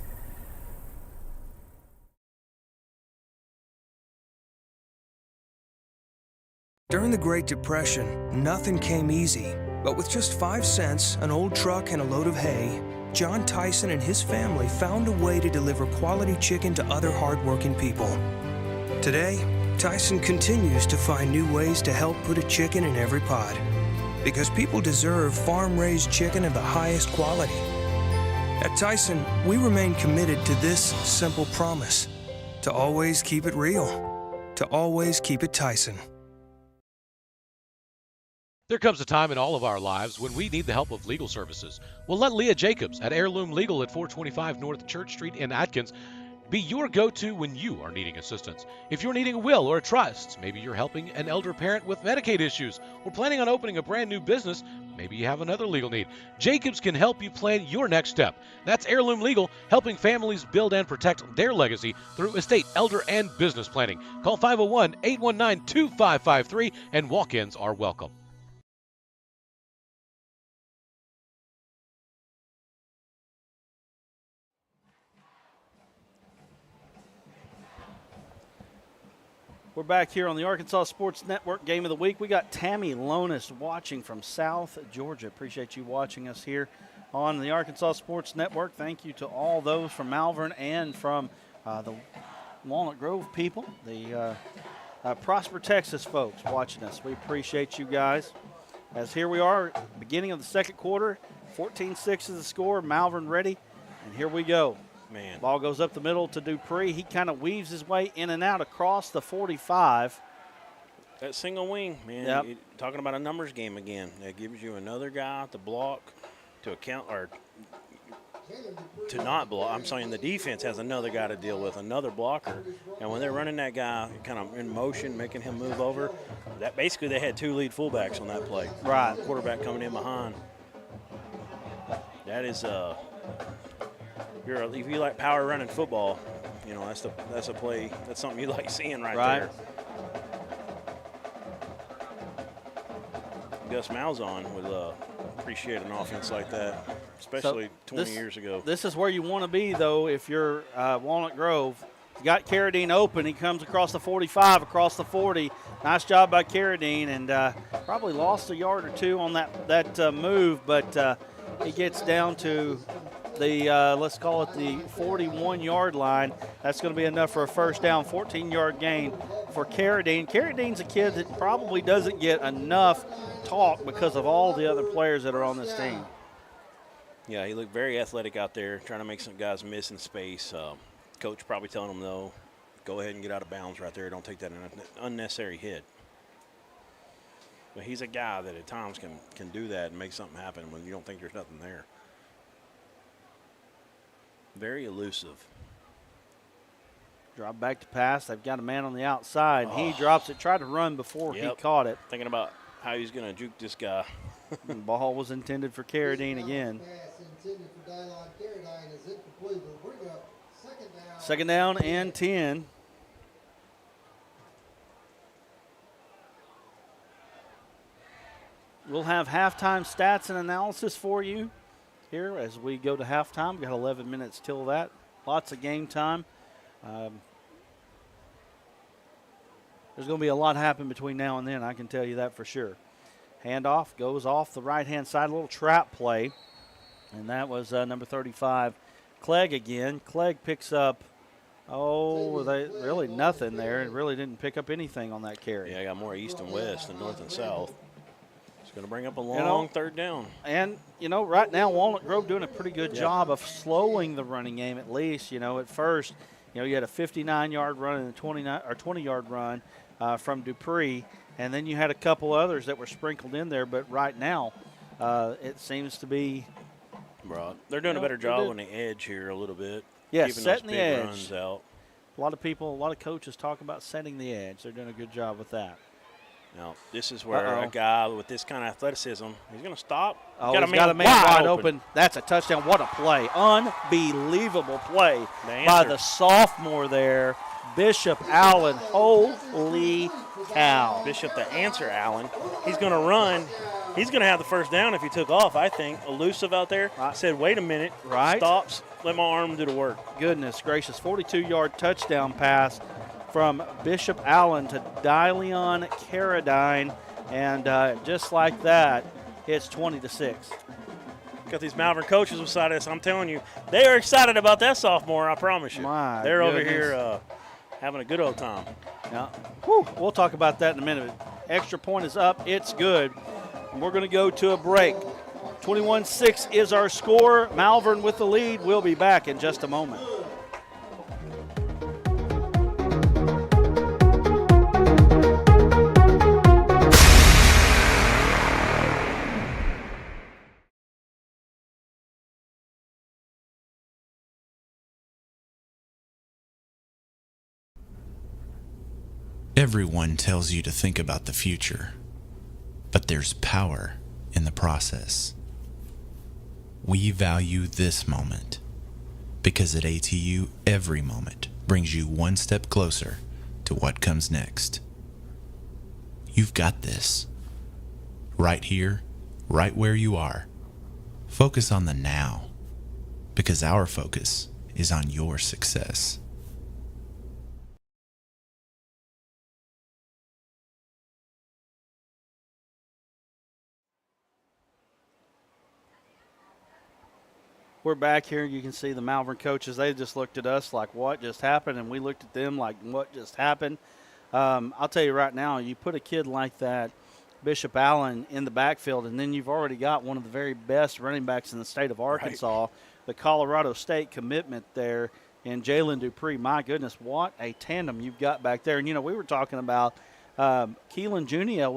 During the Great Depression, nothing came easy. But with just 5 cents, an old truck, and a load of hay, John Tyson and his family found a way to deliver quality chicken to other hardworking people. Today, Tyson continues to find new ways to help put a chicken in every pot. Because people deserve farm-raised chicken of the highest quality. At Tyson, we remain committed to this simple promise: to always keep it real, to always keep it Tyson. There comes a time in all of our lives when we need the help of legal services. Well, let Leah Jacobs at Heirloom Legal at 425 North Church Street in Atkins be your go-to when you are needing assistance. If you're needing a will or a trust, maybe you're helping an elder parent with Medicaid issues, or planning on opening a brand new business, maybe you have another legal need. Jacobs can help you plan your next step. That's Heirloom Legal, helping families build and protect their legacy through estate, elder, and business planning. Call 501-819-2553, and walk-ins are welcome. We're back here on the Arkansas Sports Network Game of the Week. We got Tammy Lonis watching from South Georgia. Appreciate you watching us here on the Arkansas Sports Network. Thank you to all those from Malvern and from the Walnut Grove people, the Prosper, Texas folks watching us. We appreciate you guys. As here we are, beginning of the second quarter, 14-6 is the score, Malvern ready, and here we go. Man. Ball goes up the middle to Dupree. He kind of weaves his way in and out across the 45. That single wing, man. Yep. Talking about a numbers game again. That gives you another guy to block, to account, or to not block. I'm saying the defense has another guy to deal with, another blocker. And when they're running that guy kind of in motion, making him move over, that basically they had two lead fullbacks on that play. Right. Quarterback coming in behind. That is if you like power running football, you know, that's a play. That's something you like seeing right there. Gus Malzahn would appreciate an offense like that, especially 20 years ago. This is where you want to be, though, if you're Walnut Grove. You got Carradine open. He comes across the 45, across the 40. Nice job by Carradine, and probably lost a yard or two on that move, but he gets down to the, let's call it the 41-yard line. That's going to be enough for a first down, 14-yard gain for Carradine. Carradine's a kid that probably doesn't get enough talk because of all the other players that are on this team. Yeah, he looked very athletic out there, trying to make some guys miss in space. Coach probably telling him, no, go ahead and get out of bounds right there. Don't take that unnecessary hit. But he's a guy that at times can do that and make something happen when you don't think there's nothing there. Very elusive. Drop back to pass. They've got a man on the outside. He drops it. Tried to run before he caught it. Thinking about how he's going to juke this guy. The ball was intended for Carradine again. Second down and 10. We'll have halftime stats and analysis for you here as we go to halftime. We've got 11 minutes till that. Lots of game time. There's going to be a lot happen between now and then, I can tell you that for sure. Handoff goes off the right-hand side, a little trap play. And that was number 35, Clegg again. Clegg picks up, really nothing there. It really didn't pick up anything on that carry. Yeah, I got more east and west than north and south. It's going to bring up a long third down. And, right now Walnut Grove doing a pretty good job of slowing the running game at least. At first, you had a 59-yard run and a 20-yard run from Dupree. And then you had a couple others that were sprinkled in there. But right now, it seems to be – They're doing a better job on the edge here a little bit. Yeah, keeping setting those the big edge. runs out. A lot of people, a lot of coaches talk about setting the edge. They're doing a good job with that. Now, this is where a guy with this kind of athleticism, he's going to stop. Oh, he's got a man wide open. That's a touchdown. What a play. Unbelievable play by the sophomore there, Bishop Allen. Holy cow. Bishop, the answer, Allen. He's going to run. He's going to have the first down if he took off, I think. Elusive out there. Said, wait a minute. Right. Stops. Let my arm do the work. Goodness gracious. 42-yard touchdown pass from Bishop Allen to Dyleon Carradine. And just like that, it's 20-6. Got these Malvern coaches beside us. I'm telling you, they are excited about that sophomore, I promise you. They're over here having a good old time. Yeah. Whew. We'll talk about that in a minute. Extra point is up. It's good. We're going to go to a break. 21-6 is our score. Malvern with the lead. We'll be back in just a moment. Everyone tells you to think about the future, but there's power in the process. We value this moment because at ATU, every moment brings you one step closer to what comes next. You've got this. Right here, right where you are. Focus on the now, because our focus is on your success. We're back here. You can see the Malvern coaches. They just looked at us like, what just happened? And we looked at them like, what just happened? I'll tell you right now, you put a kid like that, Bishop Allen, in the backfield, and then you've already got one of the very best running backs in the state of Arkansas, the Colorado State commitment there, and Jalen Dupree. My goodness, what a tandem you've got back there. And, you know, we were talking about Keelan Junia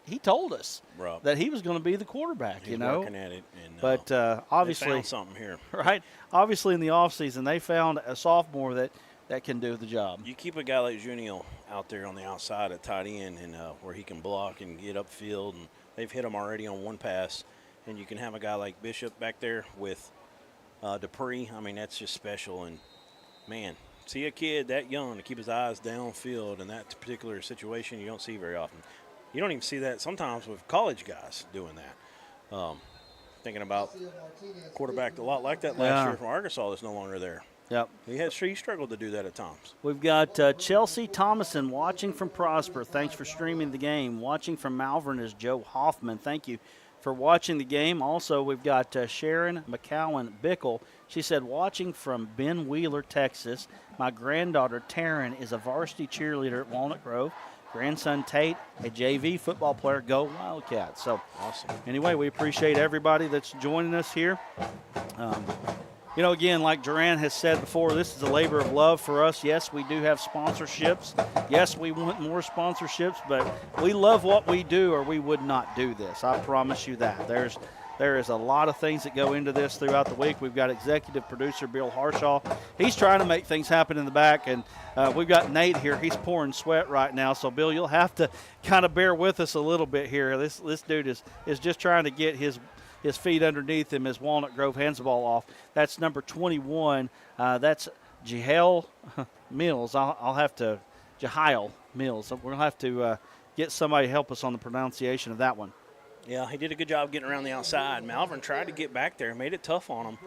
he told us that he was going to be the quarterback. He's working at it, but obviously they found something here, right? Obviously, in the offseason, they found a sophomore that can do the job. You keep a guy like Junio out there on the outside at tight end, and where he can block and get upfield, and they've hit him already on one pass. And you can have a guy like Bishop back there with Dupree. I mean, that's just special. And man, see a kid that young to keep his eyes downfield in that particular situation, you don't see very often. You don't even see that sometimes with college guys doing that. Thinking about a quarterback a lot like that last year from Arkansas that's no longer there. Yep. He struggled to do that at times. We've got Chelsea Thomason watching from Prosper. Thanks for streaming the game. Watching from Malvern is Joe Hoffman. Thank you for watching the game. Also, we've got Sharon McCowan Bickle. She said, watching from Ben Wheeler, Texas. My granddaughter, Taryn, is a varsity cheerleader at Walnut Grove. Grandson, Tate, a JV football player. Go Wildcats. So, awesome. Anyway, we appreciate everybody that's joining us here. You know, again, like Duran has said before, this is a labor of love for us. Yes, we do have sponsorships. Yes, we want more sponsorships, but we love what we do or we would not do this. I promise you that. There is a lot of things that go into this throughout the week. We've got executive producer Bill Harshaw. He's trying to make things happen in the back, and we've got Nate here. He's pouring sweat right now. So, Bill, you'll have to kind of bear with us a little bit here. This dude is just trying to get his feet underneath him as Walnut Grove hands the ball off. That's number 21. That's Jehiel Mills. I'll have to – Jehiel Mills. We're going to have to get somebody to help us on the pronunciation of that one. Yeah, he did a good job getting around the outside. Malvern tried to get back there, made it tough on him.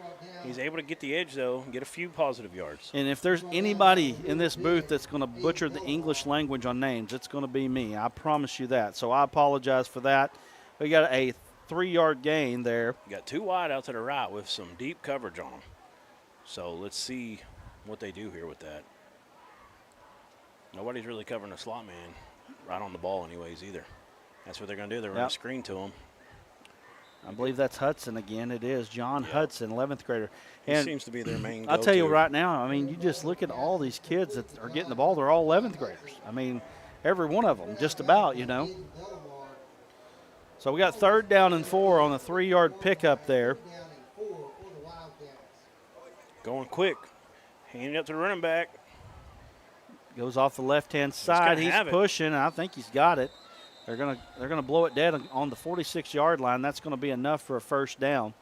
He's able to get the edge, though, and get a few positive yards. And if there's anybody in this booth that's going to butcher the English language on names, it's going to be me. I promise you that. So I apologize for that. We got a 3-yard gain there. You got two wide out to the right with some deep coverage on them. So let's see what they do here with that. Nobody's really covering a slot man right on the ball anyways either. That's what they're going to do. They're going to screen to him. I believe that's Hudson again. It is John Hudson, 11th grader. And he seems to be their main I'll tell you right now, I mean, you just look at all these kids that are getting the ball. They're all 11th graders. I mean, every one of them, just about, you know. So we got 3rd down and 4 on a 3-yard pickup there. Going quick. Handing it up to the running back. Goes off the left-hand side. He's pushing, and I think he's got it. They're gonna blow it dead on the 46-yard line. That's going to be enough for a first down.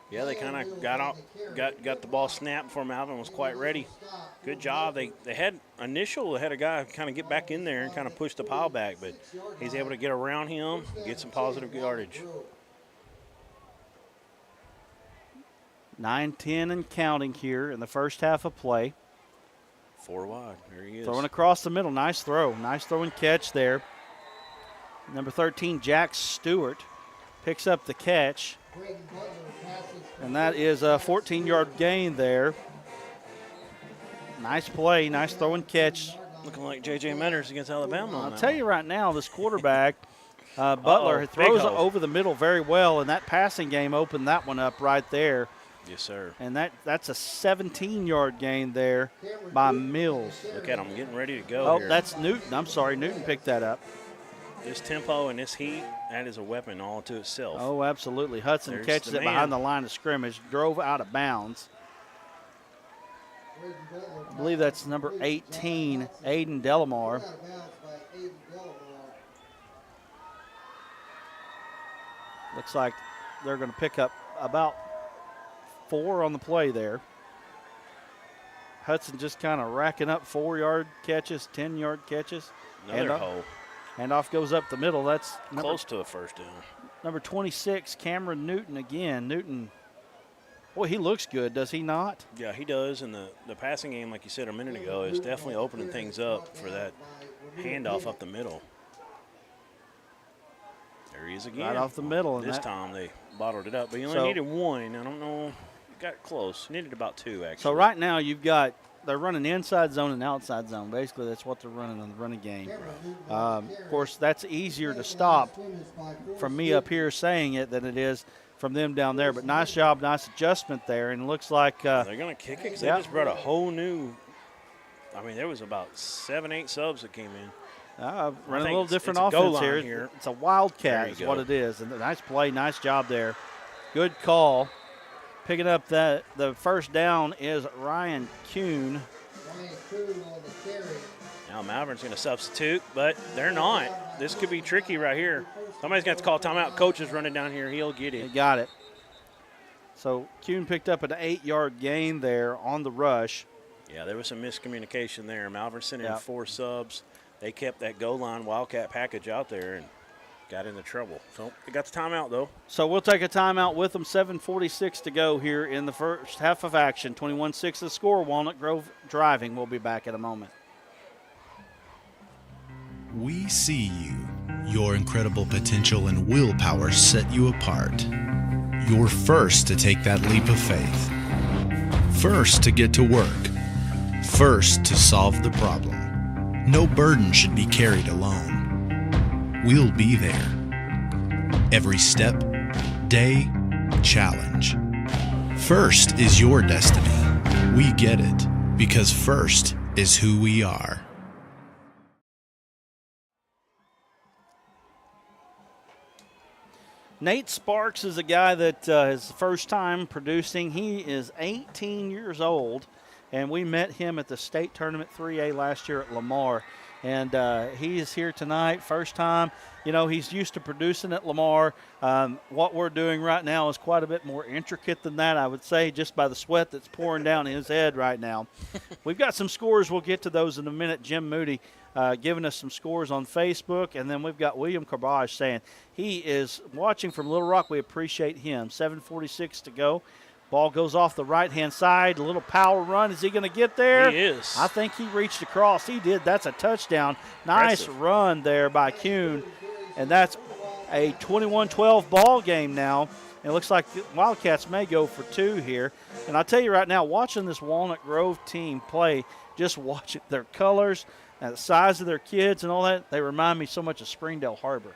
Yeah, they kind of got the ball snapped before Malvern was quite ready. Good job. They had a guy kind of get back in there and kind of push the pile back, but he's able to get around him, get some positive yardage. 9-10 and counting here in the first half of play. 4 wide. There he is. Throwing across the middle. Nice throw. Nice throw and catch there. Number 13, Jack Stewart, picks up the catch. And that is a 14-yard gain there. Nice play. Nice throw and catch. Looking like J.J. Metters against Alabama. I'll tell you right now, this quarterback, Butler, throws over the middle very well, and that passing game opened that one up right there. Yes, sir. And that's a 17-yard gain there by Mills. Look at him getting ready to go here. That's Newton. I'm sorry, Newton picked that up. This tempo and this heat, that is a weapon all to itself. Oh, absolutely. Hudson catches it behind the line of scrimmage, drove out of bounds. I believe that's number 18, Aiden Delamar. Looks like they're going to pick up about 4 on the play there. Hudson just kind of racking up 4-yard catches, 10-yard catches. Another hole. Handoff goes up the middle. That's close to a first down. Number 26, Cameron Newton again. Newton, boy, he looks good, does he not? Yeah, he does. And the passing game, like you said a minute ago, is definitely opening things up for that handoff up the middle. There he is again. Right off the middle. This time they bottled it up, but he only needed 1. I don't know. Got close. Needed about 2, actually. So right now they're running inside zone and outside zone. Basically, that's what they're running in the running game. Of course, that's easier to stop from me up here saying it than it is from them down there. But nice job, nice adjustment there. And it looks like they're going to kick it because they just brought a whole new – I mean, there was about 7, 8 subs that came in. Running a little different offense here. It's a Wildcat is what it is. And nice play, nice job there. Good call. Picking up the first down is Ryan Kuhn. Now Malvern's going to substitute, but they're not. This could be tricky right here. Somebody's got to call timeout. Coach is running down here. He'll get it. He got it. So Kuhn picked up an 8-yard gain there on the rush. Yeah, there was some miscommunication there. Malvern sent in 4 subs. They kept that goal line Wildcat package out there and got into trouble. So they got the timeout, though. So we'll take a timeout with them. 7:46 to go here in the first half of action. 21-6 the score. Walnut Grove driving. We'll be back in a moment. We see you. Your incredible potential and willpower set you apart. You're first to take that leap of faith. First to get to work. First to solve the problem. No burden should be carried alone. We'll be there. Every step, day, challenge. First is your destiny. We get it because first is who we are. Nate Sparks is a guy that is first time producing. He is 18 years old, and we met him at the state tournament 3A last year at Lamar. And he is here tonight, first time. You know, he's used to producing at Lamar. What we're doing right now is quite a bit more intricate than that, I would say, just by the sweat that's pouring down his head right now. We've got some scores. We'll get to those in a minute. Jim Moody giving us some scores on Facebook. And then we've got William Carbage saying he is watching from Little Rock. We appreciate him. 7:46 to go. Ball goes off the right-hand side. A little power run. Is he going to get there? He is. I think he reached across. He did. That's a touchdown. Nice run there by Kuhn. And that's a 21-12 ball game now. It looks like the Wildcats may go for 2 here. And I'll tell you right now, watching this Walnut Grove team play, just watching their colors and the size of their kids and all that, they remind me so much of Springdale Harbor.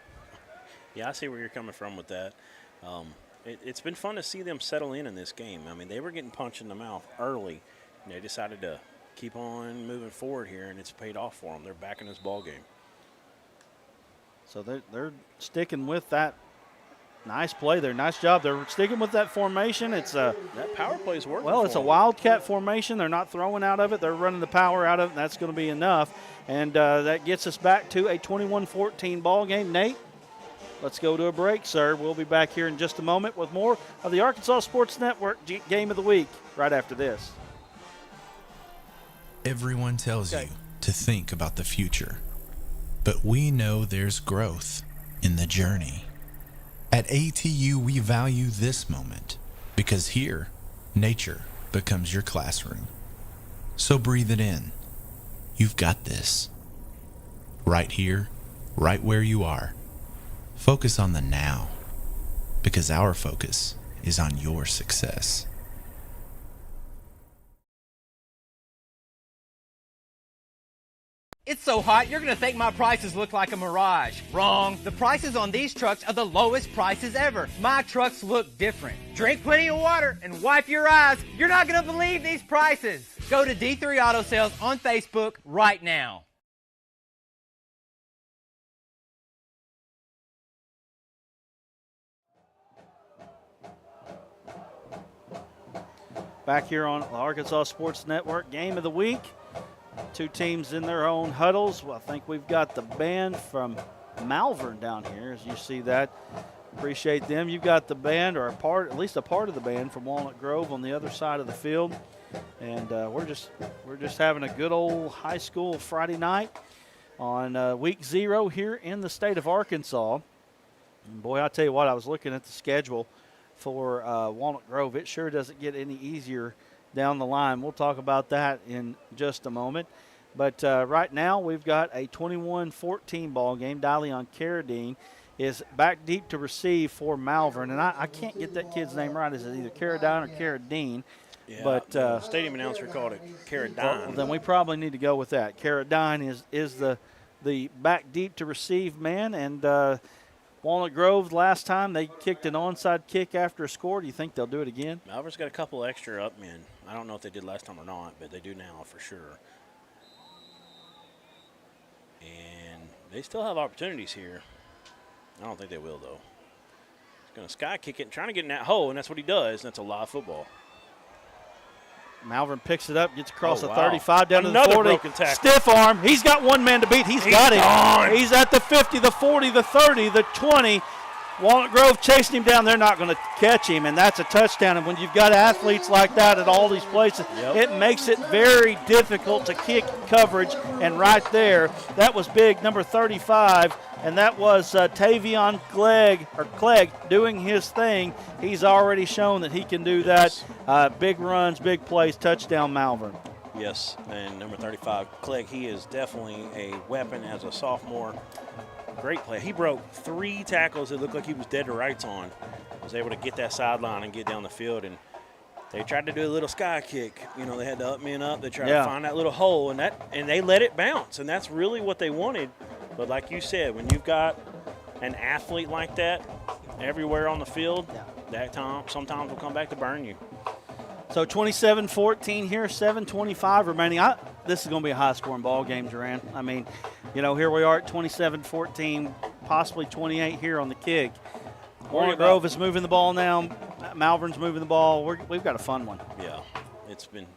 Yeah, I see where you're coming from with that. It's been fun to see them settle in this game. I mean, they were getting punched in the mouth early, and they decided to keep on moving forward here, and it's paid off for them. They're back in this ball game. So they're sticking with that Nice play there. Nice job. They're sticking with that formation. It's a That power play is working. Well, it's a Wildcat formation. They're not throwing out of it. They're running the power out of it, and that's going to be enough. And that gets us back to a 21-14 ball game. Nate, let's go to a break, sir. We'll be back here in just a moment with more of the Arkansas Sports Network Game of the Week right after this. Everyone tells you to think about the future, but we know there's growth in the journey. At ATU, we value this moment because here, nature becomes your classroom. So breathe it in. You've got this. Right here, right where you are. Focus on the now, because our focus is on your success. It's so hot, you're going to think my prices look like a mirage. Wrong. The prices on these trucks are the lowest prices ever. My trucks look different. Drink plenty of water and wipe your eyes. You're not going to believe these prices. Go to D3 Auto Sales on Facebook right now. Back here on the Arkansas Sports Network Game of the Week. Two teams in their own huddles. Well, I think we've got the band from Malvern down here, as you see that. Appreciate them. You've got the band, or at least a part of the band from Walnut Grove on the other side of the field. And we're just having a good old high school Friday night on week 0 here in the state of Arkansas. And boy, I tell you what, I was looking at the schedule for Walnut Grove. It sure doesn't get any easier down the line. We'll talk about that in just a moment. But right now we've got a 21-14 ball game. Dalion Carradine is back deep to receive for Malvern. And I can't get that kid's name right. Is it either Carradine or Carradine? Yeah, but the stadium announcer called it Carradine. Well, then we probably need to go with that. Carradine is the back deep to receive man. And Walnut Grove, last time they kicked an onside kick after a score. Do you think they'll do it again? Malvern's got a couple extra up men. I don't know if they did last time or not, but they do now for sure. And they still have opportunities here. I don't think they will, though. He's going to sky kick it, trying to get in that hole, and that's what he does, and that's a live football. Malvern picks it up, gets across the wow. 35 down Another to the 40. broken tackle. Stiff arm. He's got one man to beat. He's got him. Gone. He's at the 50, the 40, the 30, the 20. Walnut Grove chasing him down. They're not going to catch him, and that's a touchdown. And when you've got athletes like that at all these places, it makes it very difficult to kick coverage. And right there, that was big, number 35, and that was Tavion Clegg doing his thing. He's already shown that he can do that. Big runs, big plays, touchdown Malvern. Yes, and number 35, Clegg, he is definitely a weapon as a sophomore. Great play. He broke 3 tackles. It looked like he was dead to rights on. Was able to get that sideline and get down the field. And they tried to do a little sky kick. You know, they had the up men up. They tried to find that little hole, and they let it bounce. And that's really what they wanted. But like you said, when you've got an athlete like that everywhere on the field, that time sometimes will come back to burn you. So 27-14 here, 7:25 remaining. This is going to be a high-scoring ball game, Duran. I mean, you know, here we are at 27-14, possibly 28 here on the kick. Walnut Grove is moving the ball now. Malvern's moving the ball. We've got a fun one. Yeah, it's been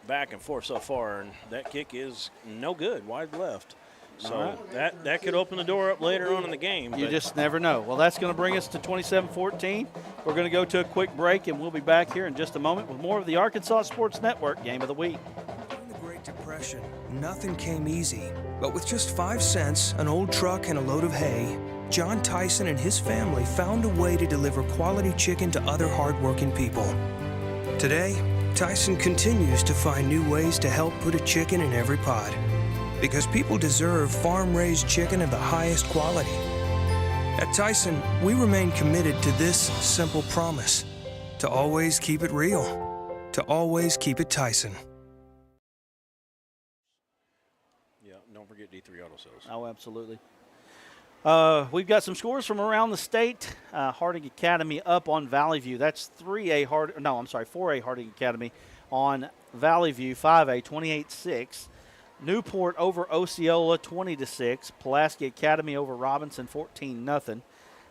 back and forth so far, and that kick is no good, wide left. So that could open the door up later on in the game. You just never know. Well, that's going to bring us to 27-14. We're going to go to a quick break, and we'll be back here in just a moment with more of the Arkansas Sports Network Game of the Week. During the Great Depression, nothing came easy. But with just 5 cents, an old truck, and a load of hay, John Tyson and his family found a way to deliver quality chicken to other hardworking people. Today, Tyson continues to find new ways to help put a chicken in every pot. Because people deserve farm-raised chicken of the highest quality. At Tyson, we remain committed to this simple promise: to always keep it real, to always keep it Tyson. Yeah, don't forget D3 Auto Sales. Oh, absolutely. We've got some scores from around the state. Harding Academy up on Valley View. That's 4A Harding Academy on Valley View, 5A, 28-6. Newport over Osceola, 20-6. Pulaski Academy over Robinson, 14-0.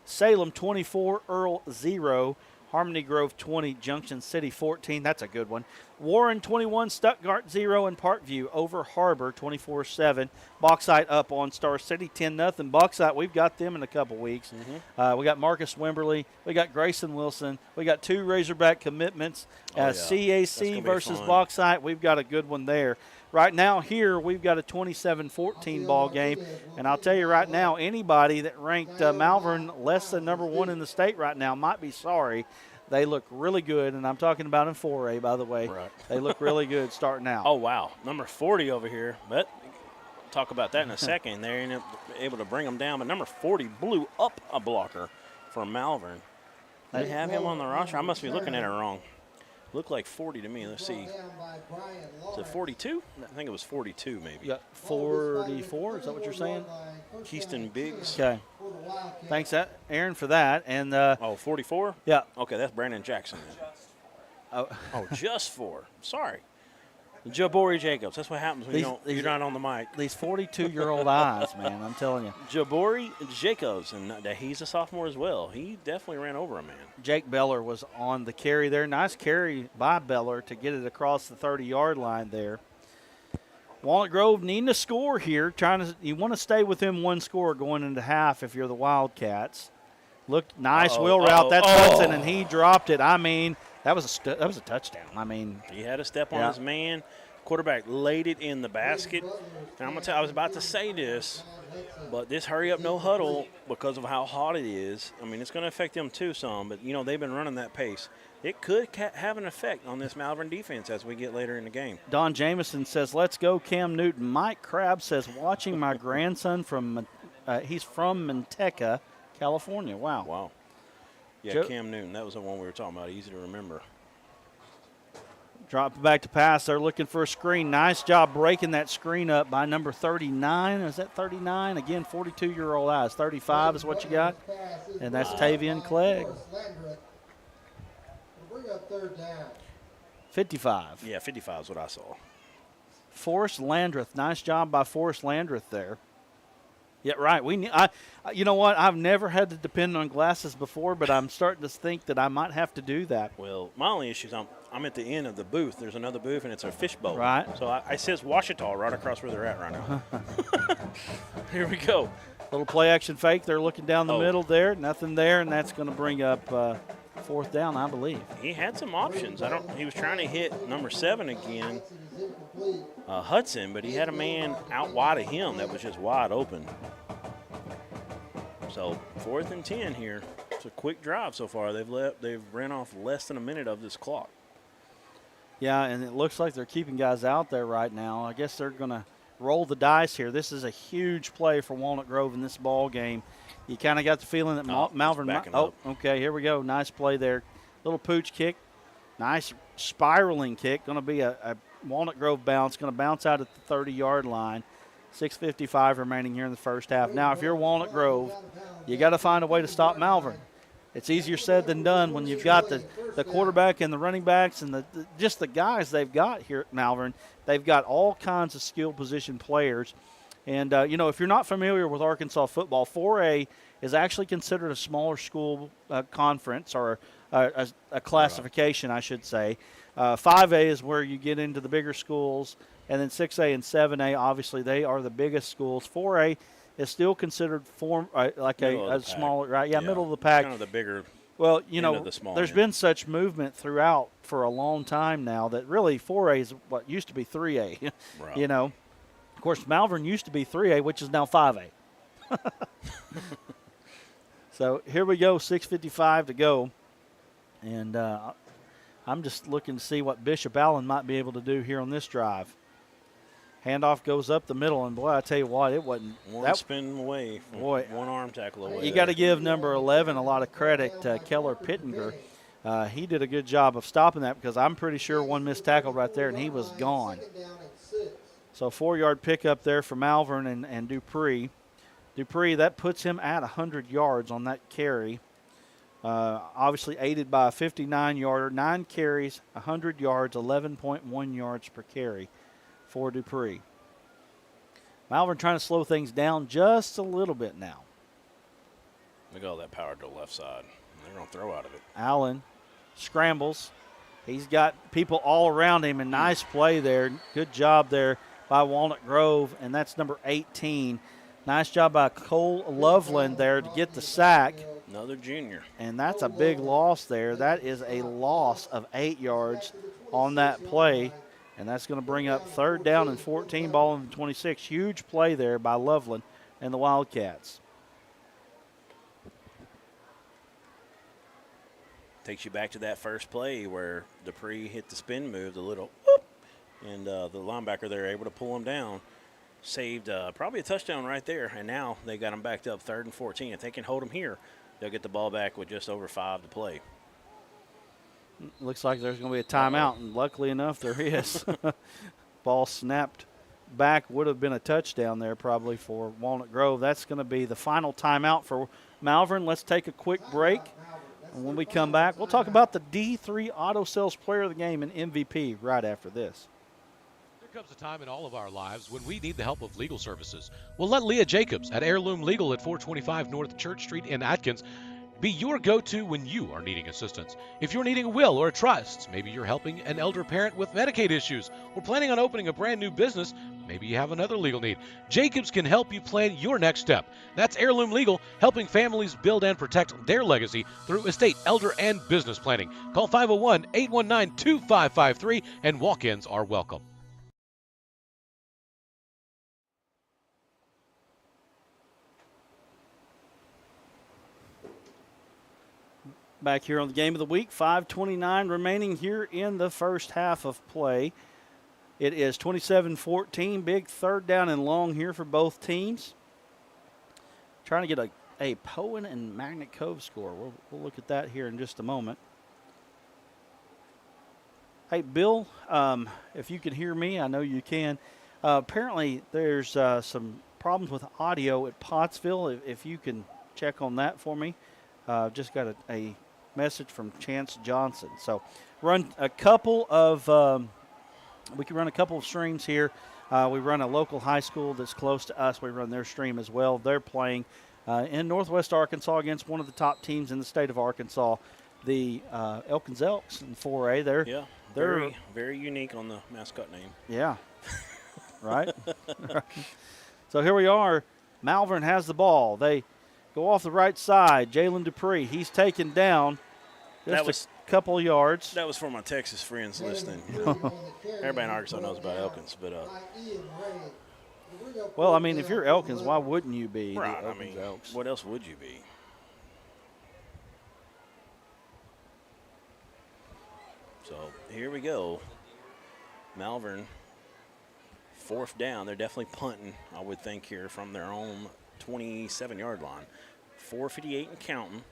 Salem 24, Earl 0. Harmony Grove 20, Junction City 14. That's a good one. Warren 21, Stuttgart 0, and Parkview over Harbor 24-7. Bauxite up on Star City 10-0. Bauxite, we've got them in a couple weeks. We got Marcus Wimberly. We got Grayson Wilson. We got 2 Razorback commitments. CAC versus Bauxite. We've got a good one there. Right now here we've got a 27-14 ball game. And I'll tell you right now, anybody that ranked Malvern less than number 1 in the state right now might be sorry. They look really good, and I'm talking about in 4A, by the way. Right. They look really good starting out. Oh, wow. Number 40 over here. But talk about that in a second. They're able to bring them down. But number 40 blew up a blocker for Malvern. They have him on the roster. I must be looking at it wrong. Looked like 40 to me. Let's see. Is it 42? I think it was 42 maybe. You got 44? Is that what you're saying? Keyston Biggs. Okay. Thanks, Aaron, for that. And 44? Yeah. Okay, that's Brandon Jackson then. Oh, just 4. Sorry. Jabori Jacobs. That's what happens when you're not on the mic. These 42-year-old eyes, man, I'm telling you. Jabori Jacobs, and he's a sophomore as well. He definitely ran over a man. Jake Beller was on the carry there. Nice carry by Beller to get it across the 30-yard line there. Walnut Grove needing to score here. You want to stay within 1 score going into half if you're the Wildcats. Look, nice wheel route. That's Hudson, and he dropped it. I mean, that was a touchdown. I mean, he had a step on his man. Quarterback laid it in the basket. And I'm going to tell you, I was about to say this, but this hurry up, no huddle, because of how hot it is, I mean, it's going to affect them too some, but, they've been running that pace. It could have an effect on this Malvern defense as we get later in the game. Don Jameson says, let's go, Cam Newton. Mike Crabb says, watching my grandson he's from Manteca, California. Wow. Wow. Yeah, Cam Newton, that was the one we were talking about, easy to remember. Drop back to pass. They're looking for a screen. Nice job breaking that screen up by number 39. Is that 39? Again, 42-year-old eyes. 35 is what you got. And that's Tavian Clegg. 55. Yeah, 55 is what I saw. Forrest Landreth. Nice job by Forrest Landreth there. Yeah, right. You know what? I've never had to depend on glasses before, but I'm starting to think that I might have to do that. Well, my only issue is I'm at the end of the booth. There's another booth, and it's a fishbowl. Right. So I says Washita right across where they're at right now. Here we go. Little play action fake. They're looking down the middle there. Nothing there, and that's going to bring up 4th down, I believe. He had some options. He was trying to hit number 7 again, Hudson, but he had a man out wide of him that was just wide open. So 4th and 10 here. It's a quick drive so far. They've ran off less than a minute of this clock. Yeah, and it looks like they're keeping guys out there right now. I guess they're going to roll the dice here. This is a huge play for Walnut Grove in this ball game. You kind of got the feeling that Malvern. Okay, here we go. Nice play there. Little pooch kick. Nice spiraling kick. Going to be a Walnut Grove bounce. Going to bounce out at the 30-yard line. 6:55 remaining here in the first half. Now, if you're Walnut Grove, you got to find a way to stop Malvern. It's easier said than done when you've got the quarterback and the running backs and just the guys they've got here at Malvern. They've got all kinds of skill position players. And, if you're not familiar with Arkansas football, 4A is actually considered a smaller school conference or a classification, I should say. 5A is where you get into the bigger schools. And then 6A and 7A, obviously, they are the biggest schools. 4A is still considered a smaller, right? Yeah, middle of the pack. Kind of the bigger. Well, there's been such movement throughout for a long time now that really 4A is what used to be 3A. Right. Of course, Malvern used to be 3A, which is now 5A. So here we go, 6:55 to go. And I'm just looking to see what Bishop Allen might be able to do here on this drive. Handoff goes up the middle, and boy, I tell you what, it wasn't. One spin away, one arm tackle away. You got to give number 11 a lot of credit, Keller Pittenger. He did a good job of stopping that because I'm pretty sure one missed tackle right there, and he was gone. So 4-yard pickup there for Malvern and Dupree. Dupree, that puts him at 100 yards on that carry. Obviously aided by a 59-yarder, 9 carries, 100 yards, 11.1 yards per carry for Dupree. Malvern trying to slow things down just a little bit now. Look at all that power to the left side. They're going to throw out of it. Allen scrambles. He's got people all around him, and nice play there. Good job there by Walnut Grove, and that's number 18. Nice job by Cole Loveland there to get the sack. Another junior. And that's a big loss there. That is a loss of 8 yards on that play, and that's going to bring up 3rd down and 14, ball in the 26. Huge play there by Loveland and the Wildcats. Takes you back to that first play where Dupree hit the spin move, the little whoop, and the linebacker there able to pull him down. Saved probably a touchdown right there, and now they got him backed up 3rd and 14. If they can hold him here, they'll get the ball back with just over 5 to play. Looks like there's going to be a timeout, and luckily enough there is. Ball snapped back, would have been a touchdown there probably for Walnut Grove. That's going to be the final timeout for Malvern. Let's take a quick break. And when we come back, we'll talk about the D3 Auto Sales Player of the Game and MVP right after this. There comes a time in all of our lives when we need the help of legal services. Well, let Leah Jacobs at Heirloom Legal at 425 North Church Street in Atkins be your go-to when you are needing assistance. If you're needing a will or a trust, maybe you're helping an elder parent with Medicaid issues, or planning on opening a brand new business, maybe you have another legal need. Jacobs can help you plan your next step. That's Heirloom Legal, helping families build and protect their legacy through estate, elder, and business planning. Call 501-819-2553, and walk-ins are welcome. Back here on the game of the week, 5:29 remaining here in the first half of play. It is 27-14, big 3rd down and long here for both teams. Trying to get a Poen and Magnet Cove score. We'll look at that here in just a moment. Hey, Bill, if you can hear me, I know you can. Apparently there's some problems with audio at Pottsville. If you can check on that for me. Just got a message from Chance Johnson. So run a couple of we can run a couple of streams here. We run a local high school that's close to us. We run their stream as well. They're playing in Northwest Arkansas against one of the top teams in the state of Arkansas, the Elkins Elks in 4A. They're very, very unique on the mascot name. Yeah, right. So here we are. Malvern has the ball. They go off the right side. Jalen Dupree, he's taken down just a couple yards. That was for my Texas friends listening. Everybody in Arkansas knows about Elkins, but well, I mean, if you're Elkins, why wouldn't you be? Right. I mean, Elks? What else would you be? So here we go. Malvern, 4th down. They're definitely punting, I would think, here from their own 27-yard line. 4:58 and counting.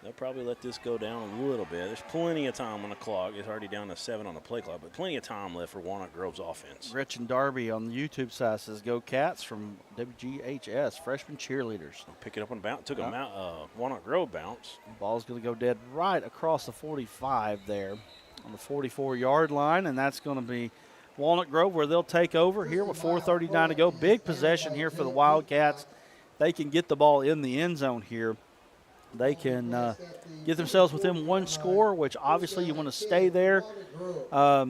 They'll probably let this go down a little bit. There's plenty of time on the clock. It's already down to 7 on the play clock, but plenty of time left for Walnut Grove's offense. Gretchen Darby on the YouTube side says, "Go Cats" from WGHS, freshman cheerleaders. Pick it up and bounce. Took a Walnut Grove bounce. Ball's going to go dead right across the 45 there on the 44-yard line, and that's going to be Walnut Grove where they'll take over here with 4:39 to go. Big possession here for the Wildcats. They can get the ball in the end zone here. They can get themselves within 1 score, which obviously you want to stay there. I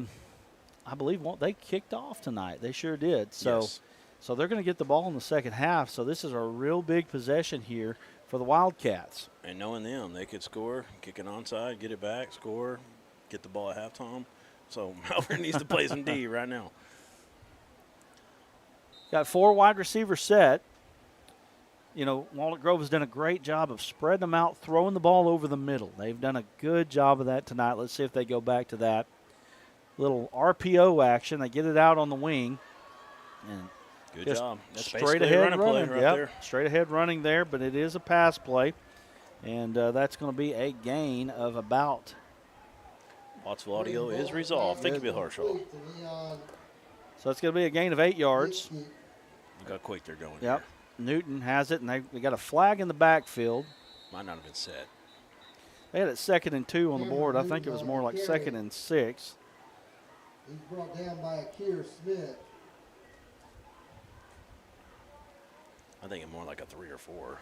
believe they kicked off tonight. They sure did. So, yes. So they're going to get the ball in the second half. So this is a real big possession here for the Wildcats. And knowing them, they could score, kick it onside, get it back, score, get the ball at halftime. So Malvern needs to play some D right now. Got 4 wide receivers set. You know, Walnut Grove has done a great job of spreading them out, throwing the ball over the middle. They've done a good job of that tonight. Let's see if they go back to that. Little RPO action. They get it out on the wing. And good job. That's straight ahead running. Right there. Straight ahead running there, but it is a pass play. And that's going to be a gain of about. Pottsville Audio is resolved. Thank you, Bill Harshaw. So it's going to be a gain of 8 yards. Look how quick they're going. Yep. Here. Newton has it, and they got a flag in the backfield. Might not have been set. They had it 2nd and 2 on the board. I think it was more like 2nd and 6. He's brought down by Keir Smith. I think it's more like a 3 or 4.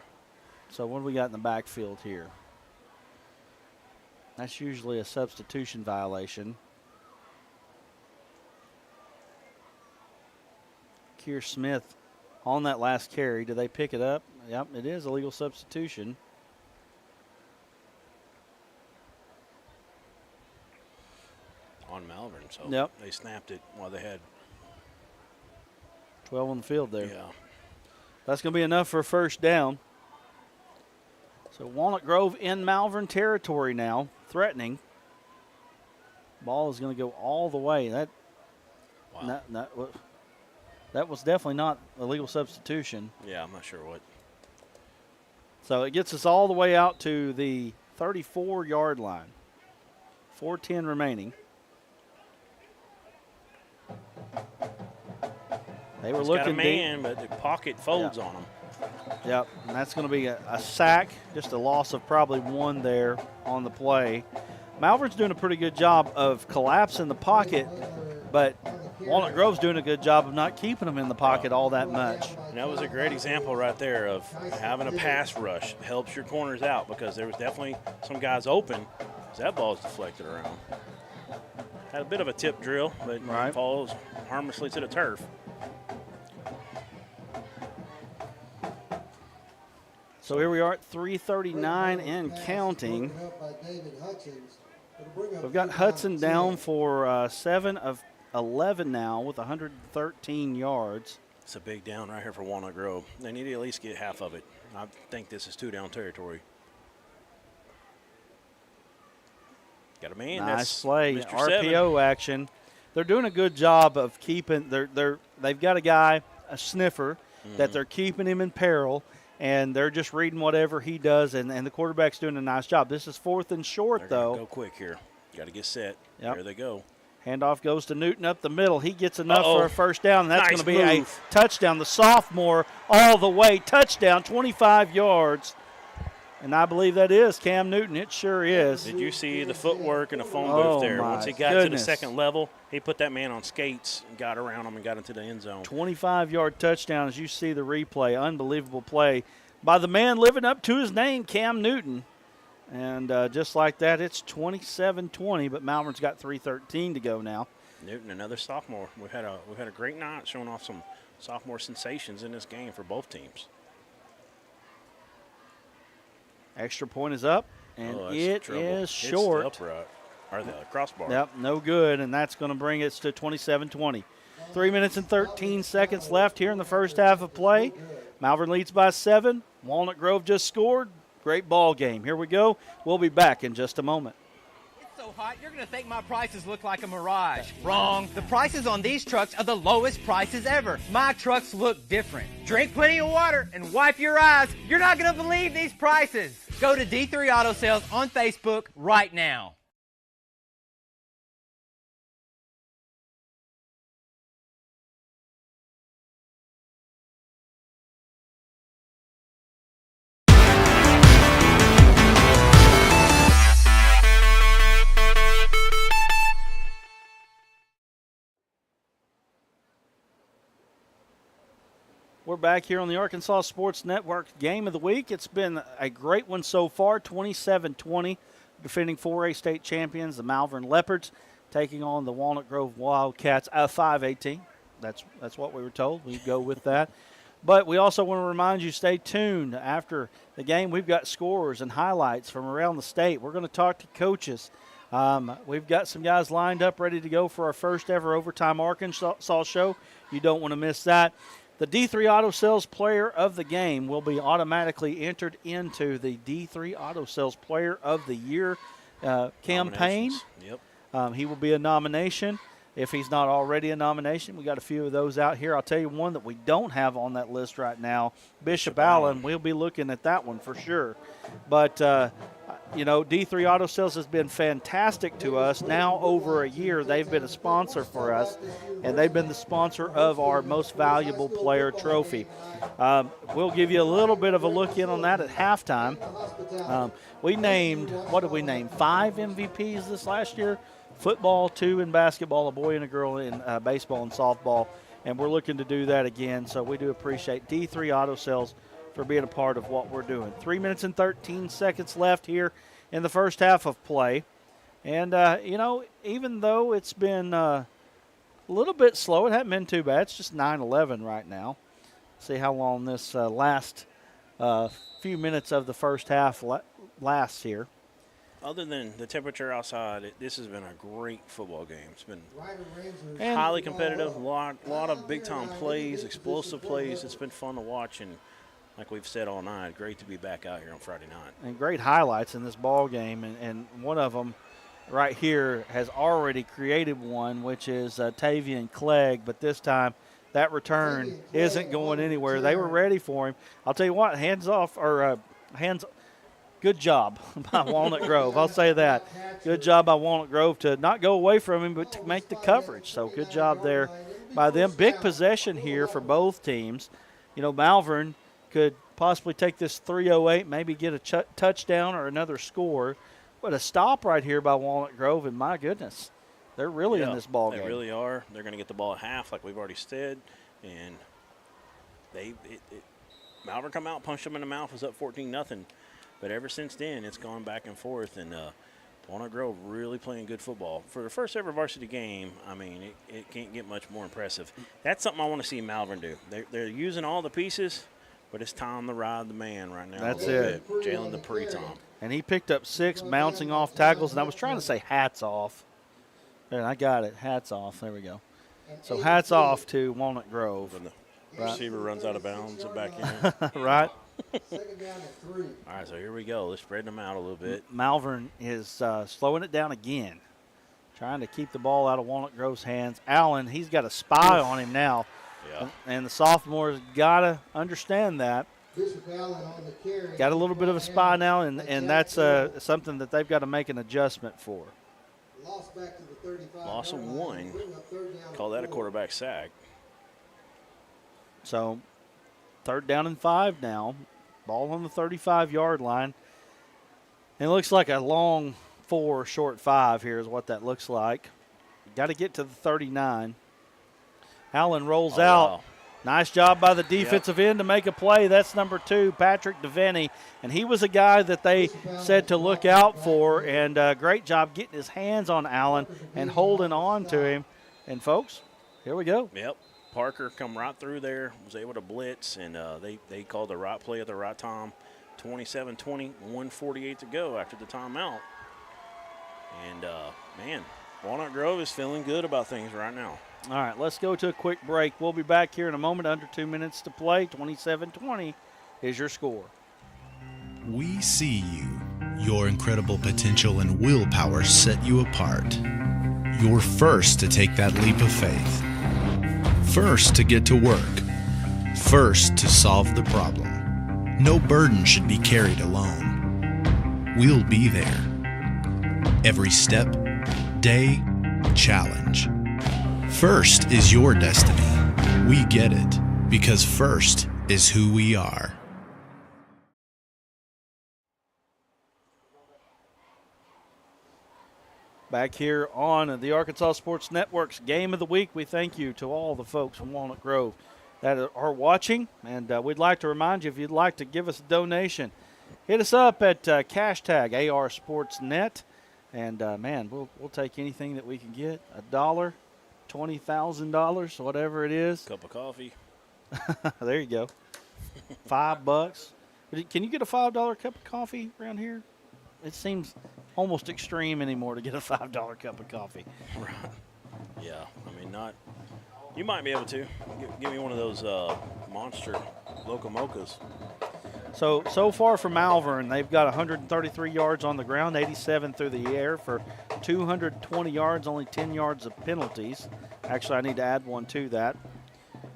So what do we got in the backfield here? That's usually a substitution violation. Keir Smith on that last carry. Did they pick it up? Yep, it is a legal substitution. On Malvern, so Yep. they snapped it while they had 12 on the field there. Yeah. That's going to be enough for a first down. So Walnut Grove in Malvern territory now, threatening. Ball is going to go all the way. That was definitely not a legal substitution. Yeah, I'm not sure what. So it gets us all the way out to the 34-yard line. 4:10 remaining. They were He's looking got a man, but the pocket folds on him. Yep, and that's going to be a sack, just a loss of probably one there on the play. Malvern's doing a pretty good job of collapsing the pocket, but Walnut Grove's doing a good job of not keeping them in the pocket all that much. And that was a great example right there of having a pass rush. Helps your corners out because there was definitely some guys open as that ball is deflected around. Had a bit of a tip drill, but Right. falls harmlessly to the turf. So here we are at 3:39 and counting. We've got Hudson down for 7 of 11 now with 113 yards. It's a big down right here for Walnut Grove. They need to at least get half of it. I think this is 2-down territory. Got a man. Nice That's play, Mr. RPO action. They're doing a good job of keeping. They've got a guy, a sniffer, that they're keeping him in peril, and they're just reading whatever he does, and the quarterback's doing a nice job. This is 4th and short, They're though. gonna go quick here. Got to get set. Yep. There they go. Handoff goes to Newton up the middle. He gets enough Uh-oh. for a first down, and that's Nice going to be move. a touchdown. The sophomore all the way, touchdown, 25 yards. And I believe that is Cam Newton. It sure is. Did you see the footwork and the phone Oh, booth there? my Once he got goodness. to the second level, he put that man on skates and got around him and got into the end zone. 25-yard touchdown as you see the replay. Unbelievable play by the man living up to his name, Cam Newton. And just like that, it's 27-20, but Malvern's got 3:13 to go now. Newton, another sophomore. We've had a great night showing off some sophomore sensations in this game for both teams. Extra point is up, and Oh, that's it trouble. is It's short. the upright, or the crossbar. Yep, no good, and that's going to bring us to 27-20. 3 minutes and 13 seconds left here in the first half of play. Malvern leads by 7. Walnut Grove just scored. Great ball game. Here we go. We'll be back in just a moment. It's so hot, you're going to think my prices look like a mirage. Wrong. The prices on these trucks are the lowest prices ever. My trucks look different. Drink plenty of water and wipe your eyes. You're not going to believe these prices. Go to D3 Auto Sales on Facebook right now. We're back here on the Arkansas Sports Network Game of the Week. It's been a great one so far, 27-20. Defending 4A state champions, the Malvern Leopards, taking on the Walnut Grove Wildcats, 5-18. That's what we were told. We go with that. But we also want to remind you, stay tuned. After the game, we've got scores and highlights from around the state. We're going to talk to coaches. We've got some guys lined up ready to go for our first ever Overtime Arkansas show. You don't want to miss that. The D3 Auto Sales Player of the Game will be automatically entered into the D3 Auto Sales Player of the Year campaign. Yep. He will be a nomination. If he's not already a nomination, we got a few of those out here. I'll tell you one that we don't have on that list right now, Bishop Allen. We'll be looking at that one for sure. But, D3 Auto Sales has been fantastic to us. Now over a year, they've been a sponsor for us, and they've been the sponsor of our Most Valuable Player trophy. We'll give you a little bit of a look in on that at halftime. We named, what did we name, 5 MVPs this last year? Football, 2 in basketball, a boy and a girl in baseball and softball, and we're looking to do that again. So we do appreciate D3 Auto Sales for for being a part of what we're doing. 3 minutes and 13 seconds left here in the first half of play. And, even though it's been a little bit slow, it hasn't been too bad. It's just 9-11 right now. See how long this last few minutes of the first half lasts here. Other than the temperature outside, this has been a great football game. It's been And highly competitive, a lot of big-time plays, explosive plays. It's been fun to watch, and like we've said all night, great to be back out here on Friday night. And great highlights in this ball game, and one of them right here has already created one, which is Tavian Clegg, but this time that return isn't going anywhere. They were ready for him. I'll tell you what, good job by Walnut Grove. I'll say that. Good job by Walnut Grove to not go away from him, but to make the coverage. So good job there by them. Big possession here for both teams. Malvern could possibly take this 3:08, maybe get a touchdown or another score. But a stop right here by Walnut Grove, and my goodness, they're really in this ball game. They really are. They're going to get the ball at half, like we've already said, and Malvern come out, punched them in the mouth, was up 14-0. But ever since then, it's gone back and forth, and Walnut Grove really playing good football. For the first ever varsity game, I mean, it can't get much more impressive. That's something I want to see Malvern do. They're using all the pieces, but it's time to ride the man right now. That's it. Jalen Dupree, Tom. And he picked up 6 bouncing off tackles, and I was trying to say hats off. There, I got it. Hats off. There we go. So hats off to Walnut Grove. When the receiver runs out of bounds and back in. Right. Second down and 3. All right, so here we go. Let's spread them out a little bit. Malvern is slowing it down again, trying to keep the ball out of Walnut Grove's hands. Allen, he's got a spy on him now. Yeah. And the sophomore's got to understand that. Bishop Allen on the carry. Got a little bit of a spy now, and that's something that they've got to make an adjustment for. Lost back to the 35. Loss of 1. Bring up third down Call that a and 4. quarterback sack. So 3rd down and 5 now. Ball on the 35-yard line. And it looks like a long 4, short 5 here is what that looks like. Got to get to the 39. Allen rolls out. Wow. Nice job by the defensive end to make a play. That's number 2, Patrick Devaney. And he was a guy that they said to look out for. And great job getting his hands on Allen and holding on to him. And, folks, here we go. Yep. Parker come right through there, was able to blitz, and they called the right play at the right time. 27-20, 1:48 to go after the timeout. And, man, Walnut Grove is feeling good about things right now. All right, let's go to a quick break. We'll be back here in a moment. Under 2 minutes to play. 27-20 is your score. We see you. Your incredible potential and willpower set you apart. You're first to take that leap of faith. First to get to work. First to solve the problem. No burden should be carried alone. We'll be there. Every step, day, challenge. First is your destiny. We get it because first is who we are. Back here on the Arkansas Sports Network's Game of the Week, we thank you to all the folks from Walnut Grove that are watching. And we'd like to remind you, if you'd like to give us a donation, hit us up at hashtag ARSportsNet. And, man, we'll take anything that we can get. $1, $20,000, whatever it is. Cup of coffee. There you go. $5. Can you get a $5 cup of coffee around here? It seems almost extreme anymore to get a $5 cup of coffee. Right. Yeah, I mean, not. You might be able to. Give me one of those monster Locomochas. So far for Malvern, they've got 133 yards on the ground, 87 through the air for 220 yards, only 10 yards of penalties. Actually, I need to add one to that.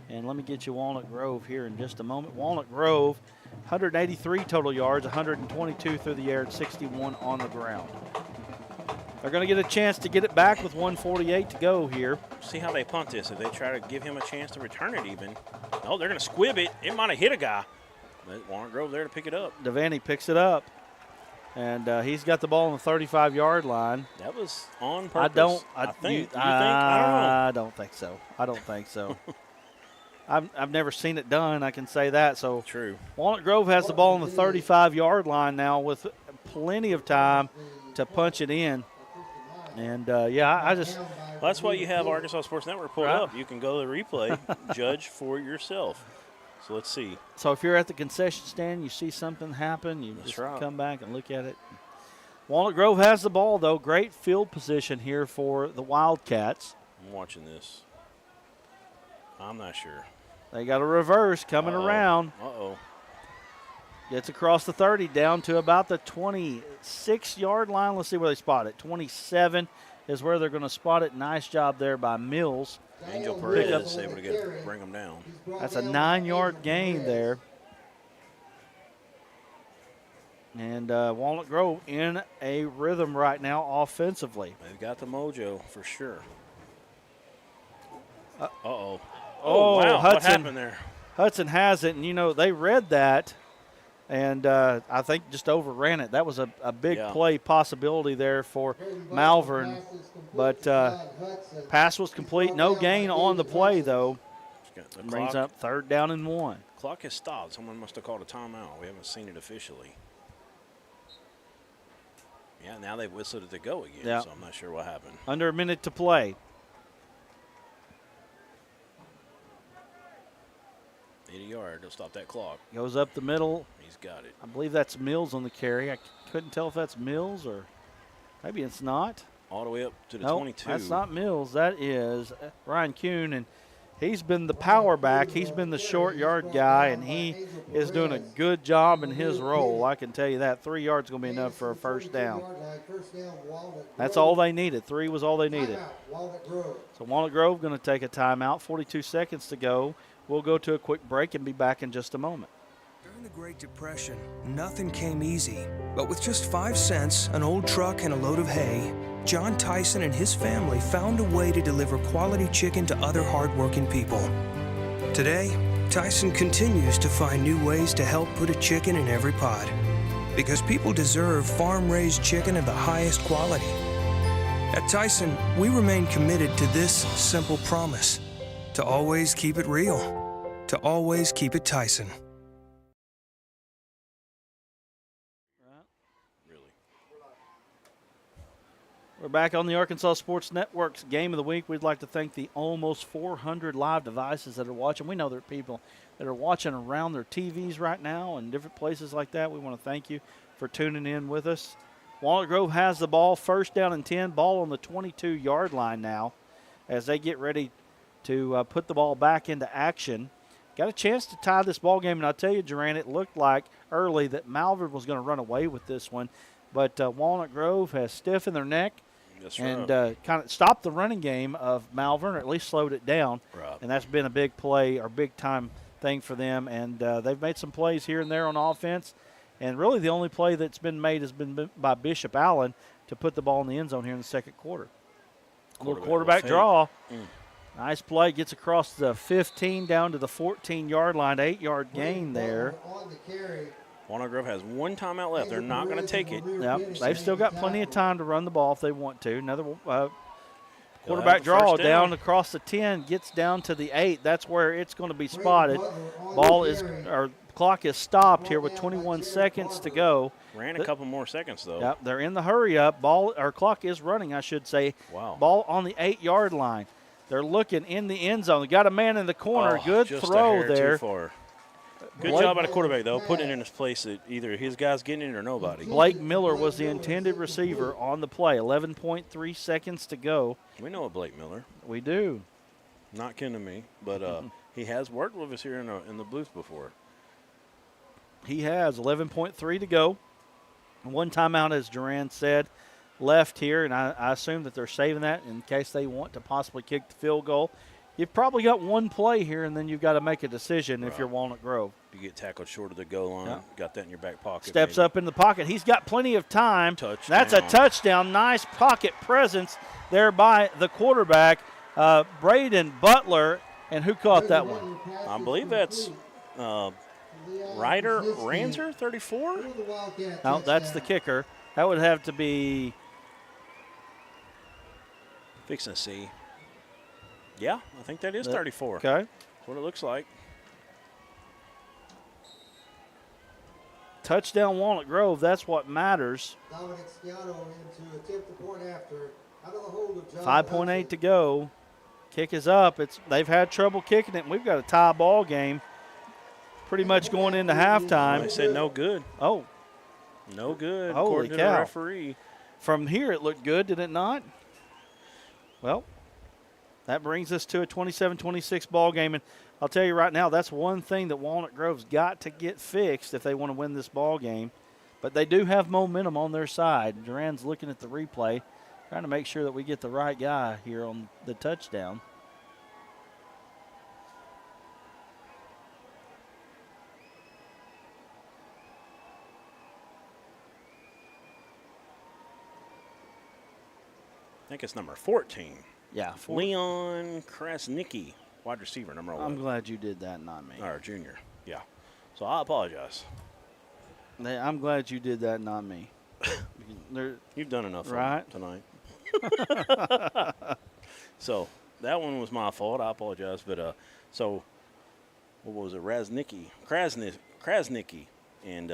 And let me get you Walnut Grove here in just a moment. Walnut Grove, 183 total yards, 122 through the air, and 61 on the ground. They're going to get a chance to get it back with 1:48 to go here. See how they punt this. If they try to give him a chance to return it even. Oh, they're going to squib it. It might have hit a guy. But Walnut Grove there to pick it up. Devaney picks it up. And he's got the ball on the 35-yard line. That was on purpose. I don't. I think. I don't know. I I don't think so. I've never seen it done. I can say that. So True. Walnut Grove has the ball on the 35-yard line now with plenty of time to punch it in. And, I just Well, that's why you have Arkansas Sports Network pulled up. You can go to the replay, judge for yourself. So let's see. So if you're at the concession stand, you see something happen, you That's just right. come back and look at it. Walnut Grove has the ball, though. Great field position here for the Wildcats. I'm watching this. I'm not sure. They got a reverse coming around. Uh-oh. Gets across the 30 down to about the 26-yard line. Let's see where they spot it. 27 is where they're going to spot it. Nice job there by Mills. Angel Perez able to bring them down. That's a 9-yard gain there. And Walnut Grove in a rhythm right now offensively. They've got the mojo for sure. Uh-oh. Oh, wow. Hudson, what happened there? Hudson has it, and, they read that, and I think just overran it. That was a big play possibility there for Malvern, but pass was complete. No gain on the play, though. Brings up 3rd down and 1. Clock has stopped. Someone must have called a timeout. We haven't seen it officially. Yeah, now they've whistled it to go again, so I'm not sure what happened. Under a minute to play. 80-yard. They'll stop that clock. Goes up the middle. He's got it. I believe that's Mills on the carry. I couldn't tell if that's Mills or maybe it's not. All the way up to the Nope, 22. That's not Mills. That is Ryan Kuhn, and he's been the power back. He's been the short yard guy, and he is doing a good job in his role. I can tell you that. 3 yards is going to be enough for a first down. That's all they needed. 3 was all they needed. So Walnut Grove going to take a timeout. 42 seconds to go. We'll go to a quick break and be back in just a moment. During the Great Depression, nothing came easy. But with just 5 cents, an old truck, and a load of hay, John Tyson and his family found a way to deliver quality chicken to other hardworking people. Today, Tyson continues to find new ways to help put a chicken in every pot. Because people deserve farm-raised chicken of the highest quality. At Tyson, we remain committed to this simple promise: to always keep it real, to always keep it Tyson. We're back on the Arkansas Sports Network's Game of the Week. We'd like to thank the almost 400 live devices that are watching. We know there are people that are watching around their TVs right now and different places like that. We want to thank you for tuning in with us. Walnut Grove has the ball, 1st down and 10, ball on the 22-yard line now as they get ready to put the ball back into action. Got a chance to tie this ball game, and I'll tell you, Duran, it looked like early that Malvern was going to run away with this one, but Walnut Grove has stiffened their neck. That's and right. kind of stopped the running game of Malvern, or at least slowed it down. Right. And that's been a big play or big-time thing for them. And they've made some plays here and there on offense. And really the only play that's been made has been by Bishop Allen to put the ball in the end zone here in the 2nd quarter. A little quarterback draw. Nice play. Gets across the 15 down to the 14-yard line. 8-yard gain there. Walnut Grove has 1 timeout left. They're not going to take it. Yep, they've still got plenty of time to run the ball if they want to. Another quarterback draw down across the 10, gets down to the 8. That's where it's going to be spotted. Clock is stopped here with 21 seconds to go. Ran a couple more seconds, though. Yep, they're in the hurry up. Clock is running, I should say. Wow. Ball on the 8-yard line. They're looking in the end zone. They got a man in the corner. Good just throw a hair there. Too far. Good job by the quarterback, though, putting it in his place that either his guy's getting it or nobody. Blake Miller was the intended receiver on the play. 11.3 seconds to go. We know a Blake Miller. We do. Not kin to me, but he has worked with us here in the booth before. He has 11.3 to go. 1 timeout, as Duran said, left here, and I assume that they're saving that in case they want to possibly kick the field goal. You've probably got 1 play here, and then you've got to make a decision if you're Walnut Grove. You get tackled short of the goal line, got that in your back pocket. Steps up in the pocket. He's got plenty of time. Touchdown. That's a touchdown. Nice pocket presence there by the quarterback, Braden Butler. And who caught that one? I believe that's Ryder Ranzer, 34? No, that's the kicker. That would have to be Fixing to see. Yeah, I think that is 34. Okay. That's what it looks like. Touchdown Walnut Grove, that's what matters. Dominic Sciano into attempt the point after. Out of the hold of John 5.8 Hudson. to go. Kick is up. They've had trouble kicking it, and we've got a tie ball game pretty much going into They halftime. said no good. Oh, No good, Holy according to the cow. referee. from here it looked good, did it not? Well, that brings us to a 27-26 ball game, and I'll tell you right now, that's one thing that Walnut Grove's got to get fixed if they want to win this ball game. But they do have momentum on their side. Duran's looking at the replay, trying to make sure that we get the right guy here on the touchdown. I think it's number 14. Yeah, Leon Krasnicki, wide receiver, number 11. I'm glad you did that, not me. Or junior, yeah. So I apologize. I'm glad you did that, not me. You've done enough for Right. tonight. So that one was my fault. I apologize. But so what was it? Krasnicki. And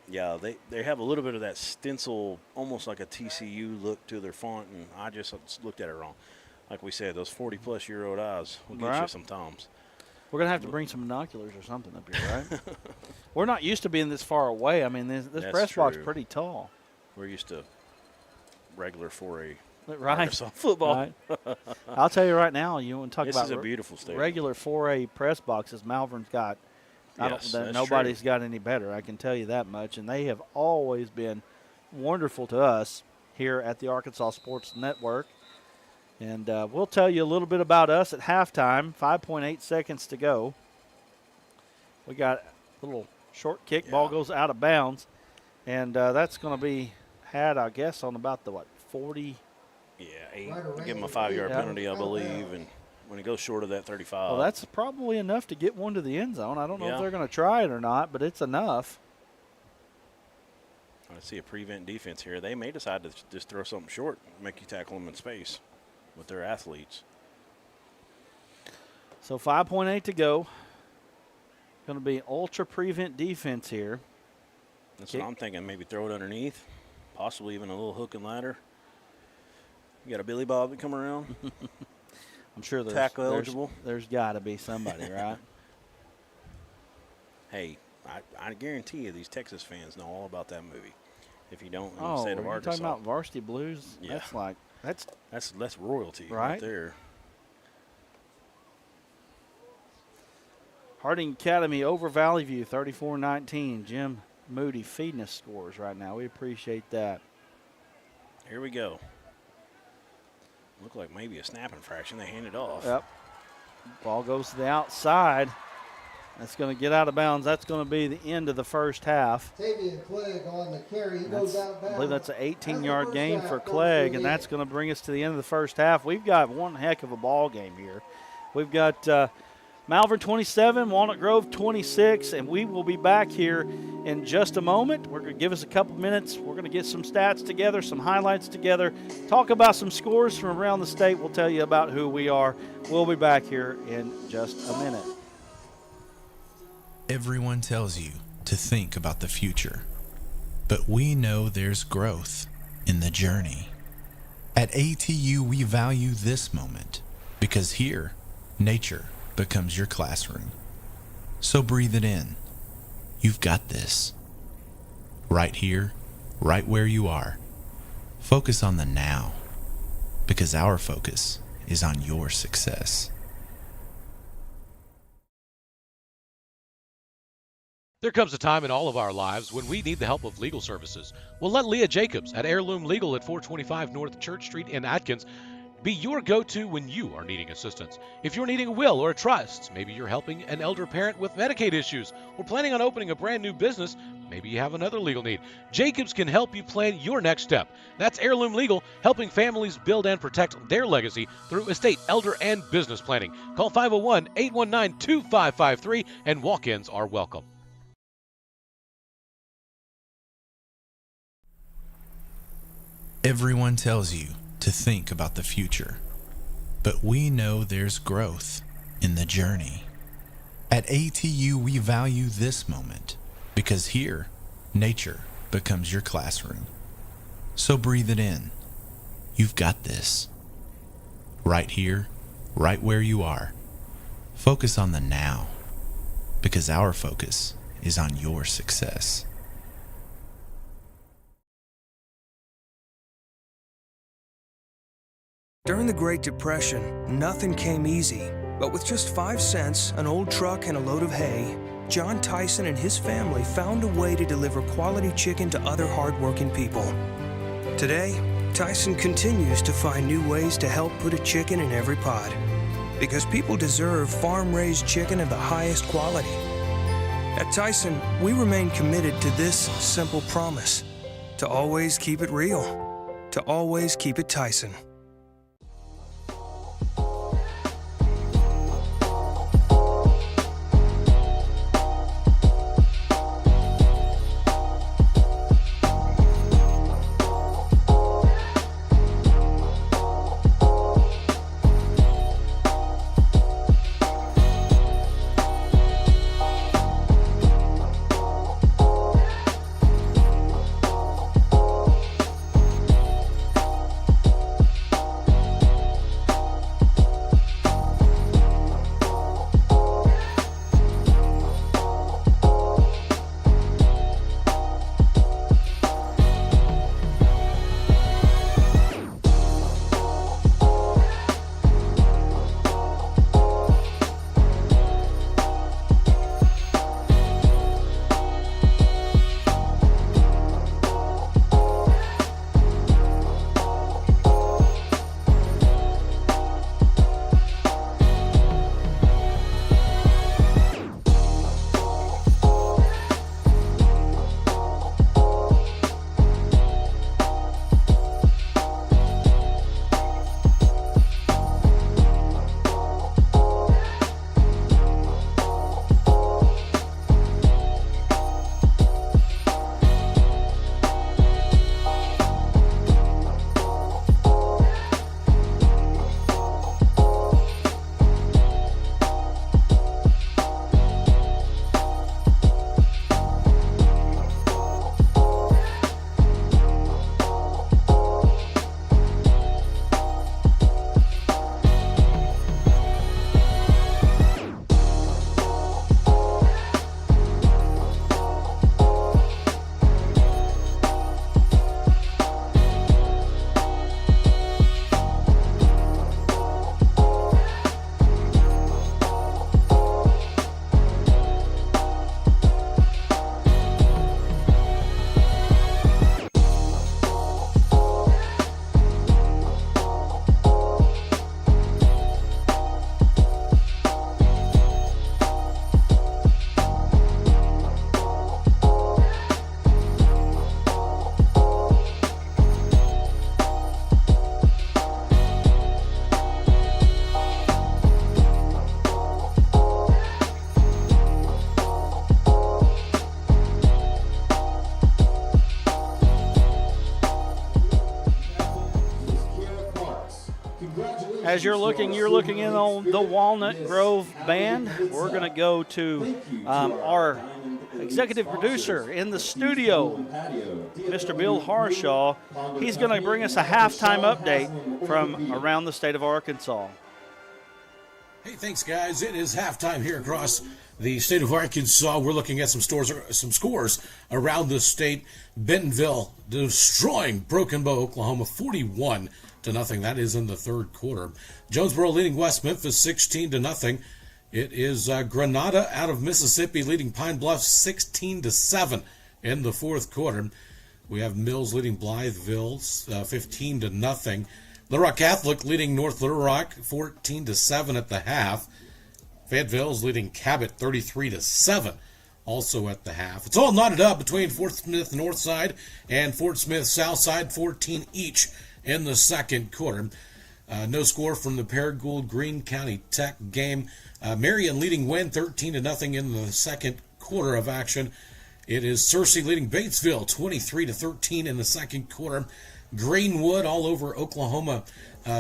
yeah, they have a little bit of that stencil, almost like a TCU look to their font, and I just looked at it wrong. Like we said, those 40-plus-year-old eyes will get you Right. sometimes. We're going to have to bring some binoculars or something up here, right? We're not used to being this far away. I mean, this That's press box is true. pretty tall. We're used to regular 4A Right. Arkansas football. Right. I'll tell you right now, you want to talk This about is a beautiful stadium. regular 4A press boxes Malvern's got. Yes, that's Nobody's true. got any better, I can tell you that much. And they have always been wonderful to us here at the Arkansas Sports Network. And we'll tell you a little bit about us at halftime. 5.8 seconds to go. We got a little short kick. Ball goes out of bounds. And that's going to be had, I guess, on about the, 40. Yeah, 8. Right around Give him a the 5-yard Yeah. penalty, I believe. And when it goes short of that 35. Well, that's probably enough to get one to the end zone. I don't know Yeah. if they're going to try it or not, but it's enough. I see a prevent defense here. They may decide to just throw something short, make you tackle them in space with their athletes. So 5.8 to go. Going to be ultra prevent defense here. That's Kick. what I'm thinking. Maybe throw it underneath, possibly even a little hook and ladder. You got a Billy Bob that come around. I'm sure Tackle eligible. There's got to be somebody, right? Hey, I guarantee you these Texas fans know all about that movie. If you don't, in the Oh, state of you're Arkansas, talking about Varsity Blues? Yeah. that's royalty right Right. there. Harding Academy over Valley View, 34-19. Jim Moody feeding us scores right now. We appreciate that. Here we go. Look like maybe a snap infraction. They hand it off. Yep. Ball goes to the outside. That's going to get out of bounds. That's going to be the end of the first half. Tavian Clegg on the carry. He goes out of I bounds. believe that's an That's the 18-yard first gain half. for Goes Clegg, to and the that's end. going to bring us to the end of the first half. We've got one heck of a ball game here. We've got Malvern 27, Walnut Grove 26, and we will be back here in just a moment. We're going to give us a couple minutes. We're going to get some stats together, some highlights together, talk about some scores from around the state. We'll tell you about who we are. We'll be back here in just a minute. Everyone tells you to think about the future, but we know there's growth in the journey. At ATU, we value this moment because here, nature becomes your classroom. So breathe it in. You've got this. Right here, right where you are. Focus on the now, because our focus is on your success. There comes a time in all of our lives when we need the help of legal services. Well, let Leah Jacobs at Heirloom Legal at 425 North Church Street in Atkins be your go-to when you are needing assistance. If you're needing a will or a trust, maybe you're helping an elder parent with Medicaid issues, or planning on opening a brand new business, maybe you have another legal need. Jacobs can help you plan your next step. That's Heirloom Legal, helping families build and protect their legacy through estate, elder, and business planning. Call 501-819-2553, and walk-ins are welcome. Everyone tells you to think about the future, but we know there's growth in the journey. At ATU, we value this moment because here, nature becomes your classroom. So breathe it in. You've got this. Right here, right where you are. Focus on the now, because our focus is on your success. During the Great Depression, nothing came easy. But with just 5 cents, an old truck, and a load of hay, John Tyson and his family found a way to deliver quality chicken to other hardworking people. Today, Tyson continues to find new ways to help put a chicken in every pot. Because people deserve farm-raised chicken of the highest quality. At Tyson, we remain committed to this simple promise: to always keep it real, to always keep it Tyson. As you're looking in on the Walnut Grove Band. We're going to go to our executive producer in the studio, Mr. Bill Harshaw. He's going to bring us a halftime update from around the state of Arkansas. Hey, thanks, guys. It is halftime here across the state of Arkansas. We're looking at some scores around the state. Bentonville destroying Broken Bow, Oklahoma, 41-0. That is in the third quarter. Jonesboro leading West Memphis 16-0. It is Grenada out of Mississippi leading Pine Bluff 16-7 in the fourth quarter. We have Mills leading Blytheville 15-0. Little Rock Catholic leading North Little Rock 14-7 at the half. Fayetteville's leading Cabot 33-7 also at the half. It's all knotted up between Fort Smith North Side and Fort Smith South Side, 14 each in the second quarter. No score from the Paragould Greene County Tech game. Marion leading Wynn 13-0 in the second quarter of action. It is Searcy leading Batesville 23-13 in the second quarter. Greenwood all over Oklahoma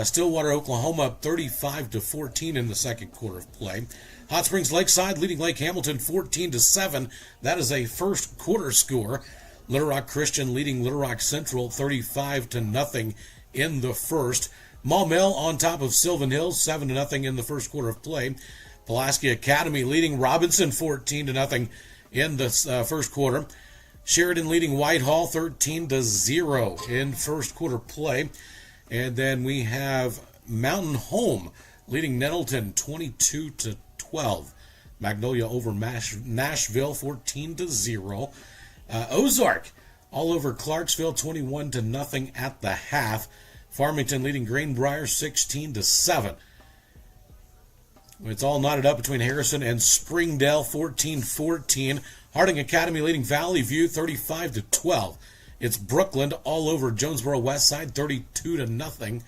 Stillwater, Oklahoma up 35-14 in the second quarter of play. Hot Springs Lakeside leading Lake Hamilton 14-7. That is a first quarter score. Little Rock Christian leading Little Rock Central 35-0 in the first. Maumelle on top of Sylvan Hills 7-0 in the first quarter of play. Pulaski Academy leading Robinson 14-0 in the first quarter. Sheridan leading Whitehall 13-0 in first quarter play. And then we have Mountain Home leading Nettleton 22-12. Magnolia over Nashville 14-0. Ozark all over Clarksville 21-0 at the half. Farmington leading Greenbrier 16-7. It's all knotted up between Harrison and Springdale 14-14. Harding Academy leading Valley View 35-12. It's Brookland all over Jonesboro Westside 32-0.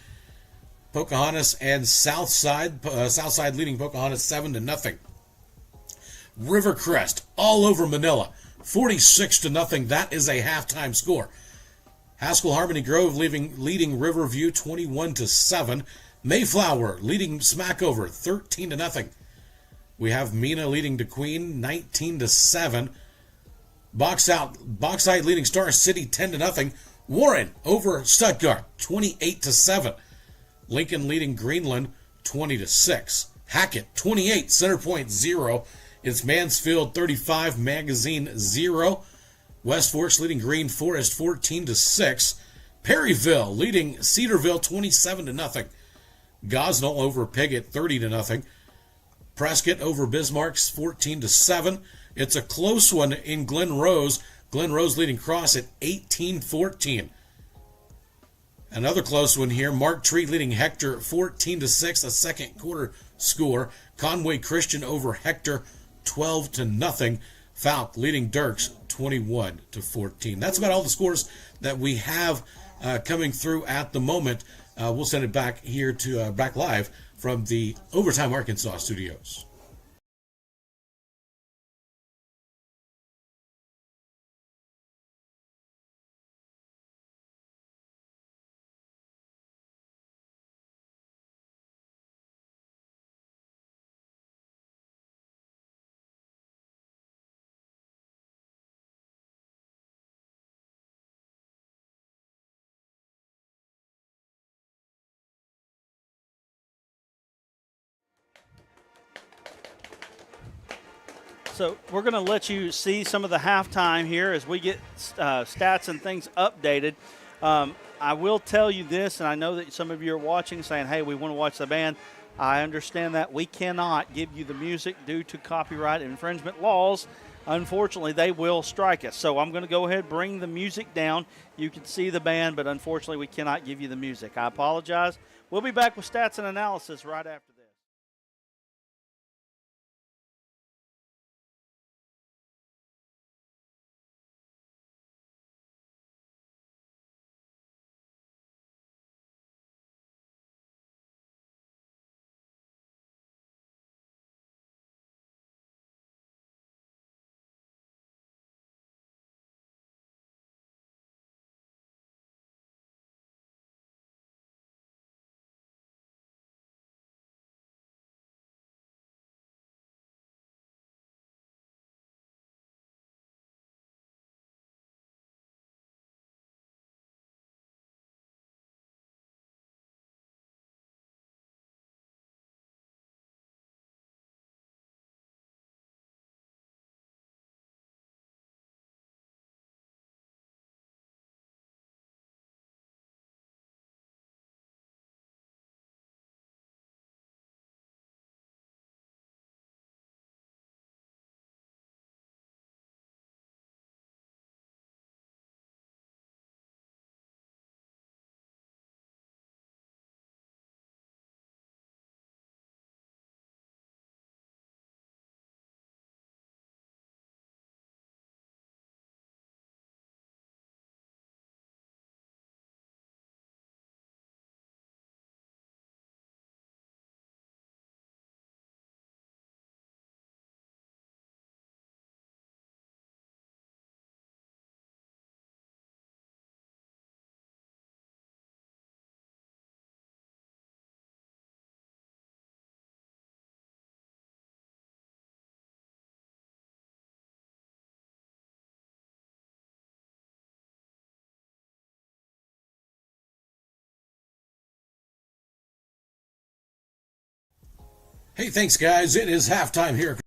Pocahontas and Southside. Southside leading Pocahontas 7-0. Rivercrest all over Manila 46-0. That is a halftime score. Haskell Harmony Grove leading Riverview 21-7. Mayflower leading Smackover 13-0. We have Mena leading DeQueen 19-7. Bauxite leading Star City 10-0. Warren over Stuttgart 28-7. Lincoln leading Greenland 20-6. Hackett 28, Centerpoint 0. It's Mansfield 35, Magazine 0. West Forks leading Green Forest 14-6. Perryville leading Cedarville 27-0. Gosnell over Piggott 30-0. Prescott over Bismarck 14-7. It's a close one in Glen Rose. Glen Rose leading Cross at 18-14. Another close one here. Mark Tree leading Hector 14-6, a second quarter score. Conway Christian over Hector 12-0. Falk leading Dirks 21-14. That's about all the scores that we have coming through at the moment. We'll send it back here to back live from the Overtime Arkansas studios. So we're going to let you see some of the halftime here as we get stats and things updated. I will tell you this, and I know that some of you are watching saying, hey, we want to watch the band. I understand that. We cannot give you the music due to copyright infringement laws. Unfortunately, they will strike us. So I'm going to go ahead and bring the music down. You can see the band, but unfortunately, we cannot give you the music. I apologize. We'll be back with stats and analysis right after. Hey, thanks, guys. It is halftime here.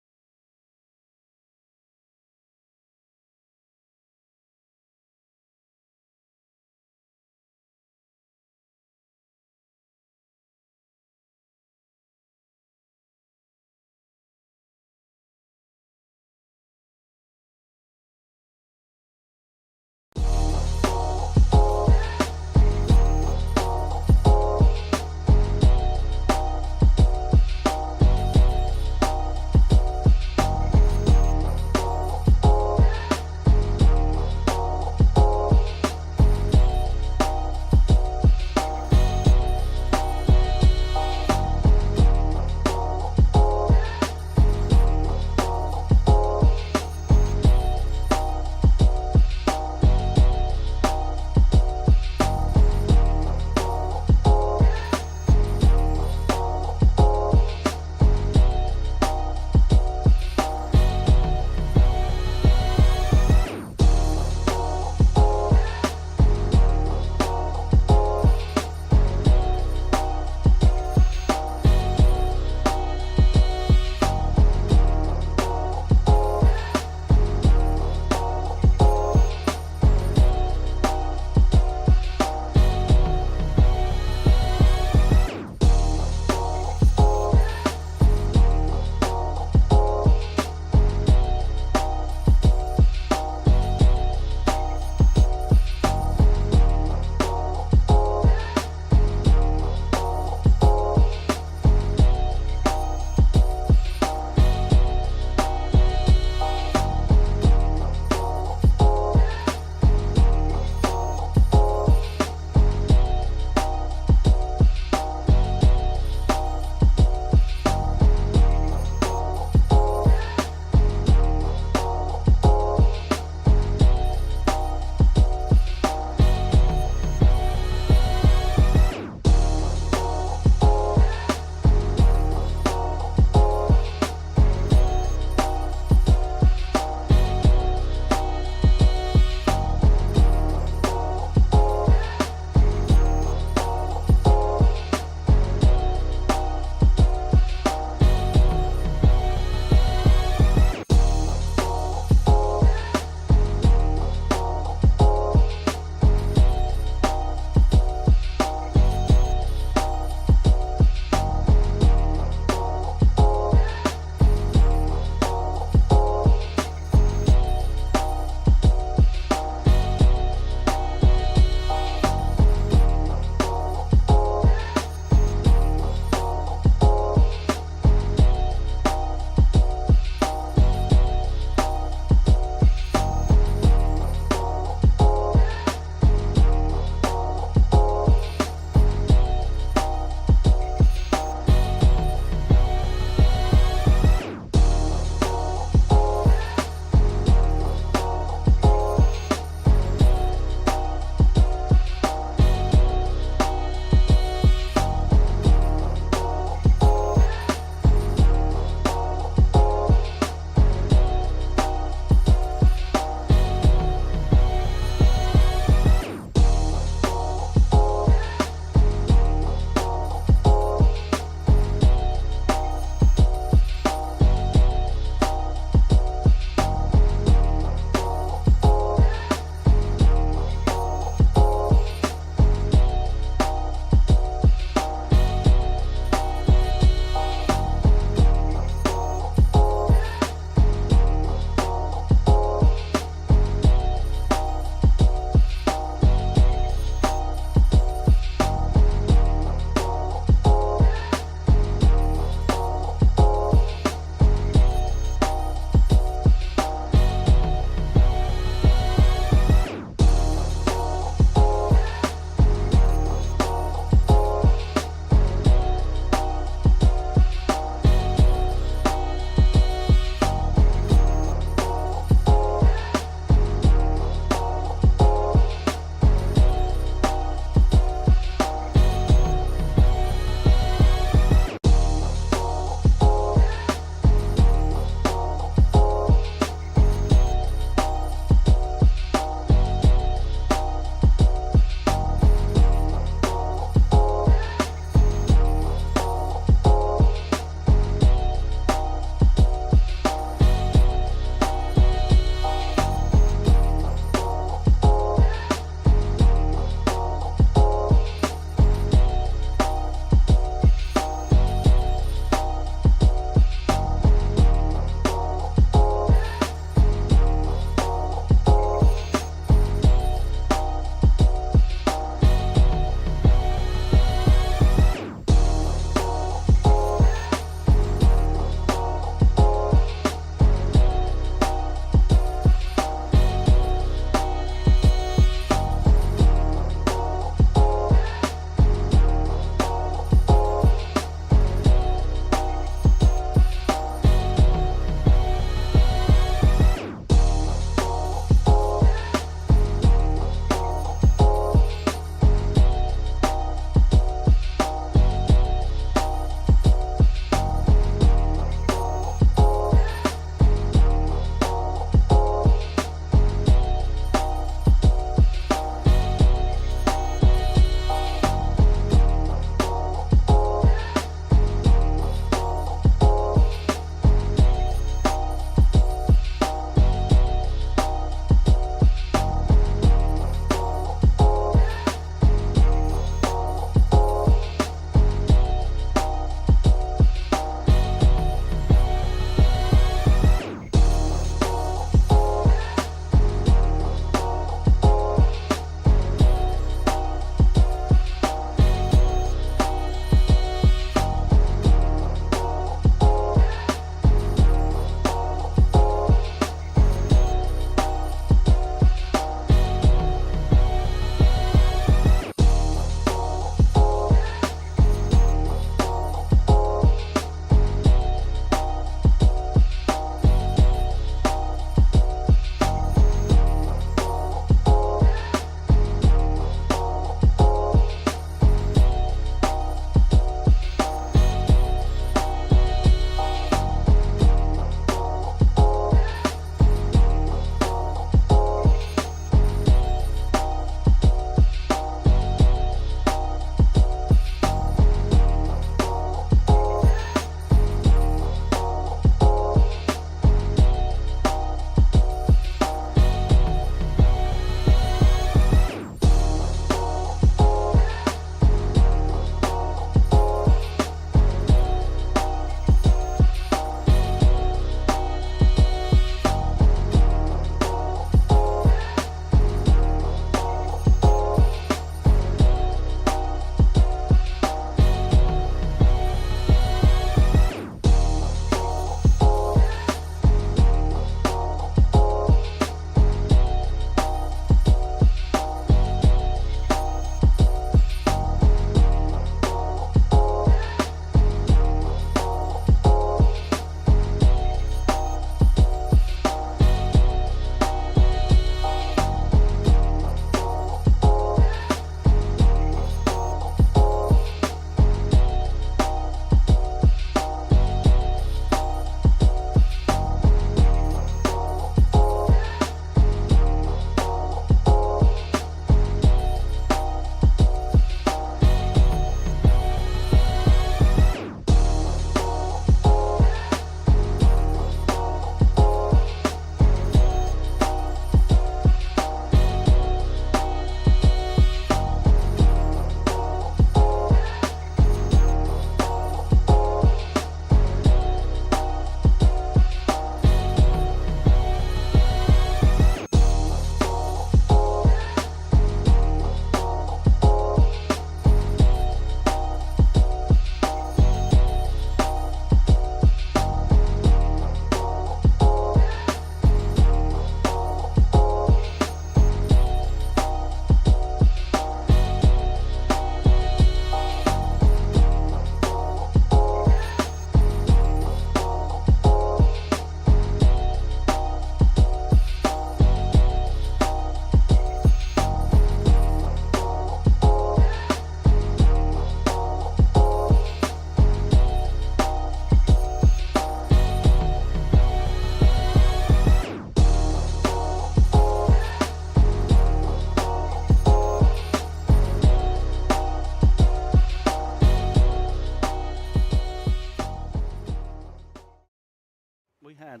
had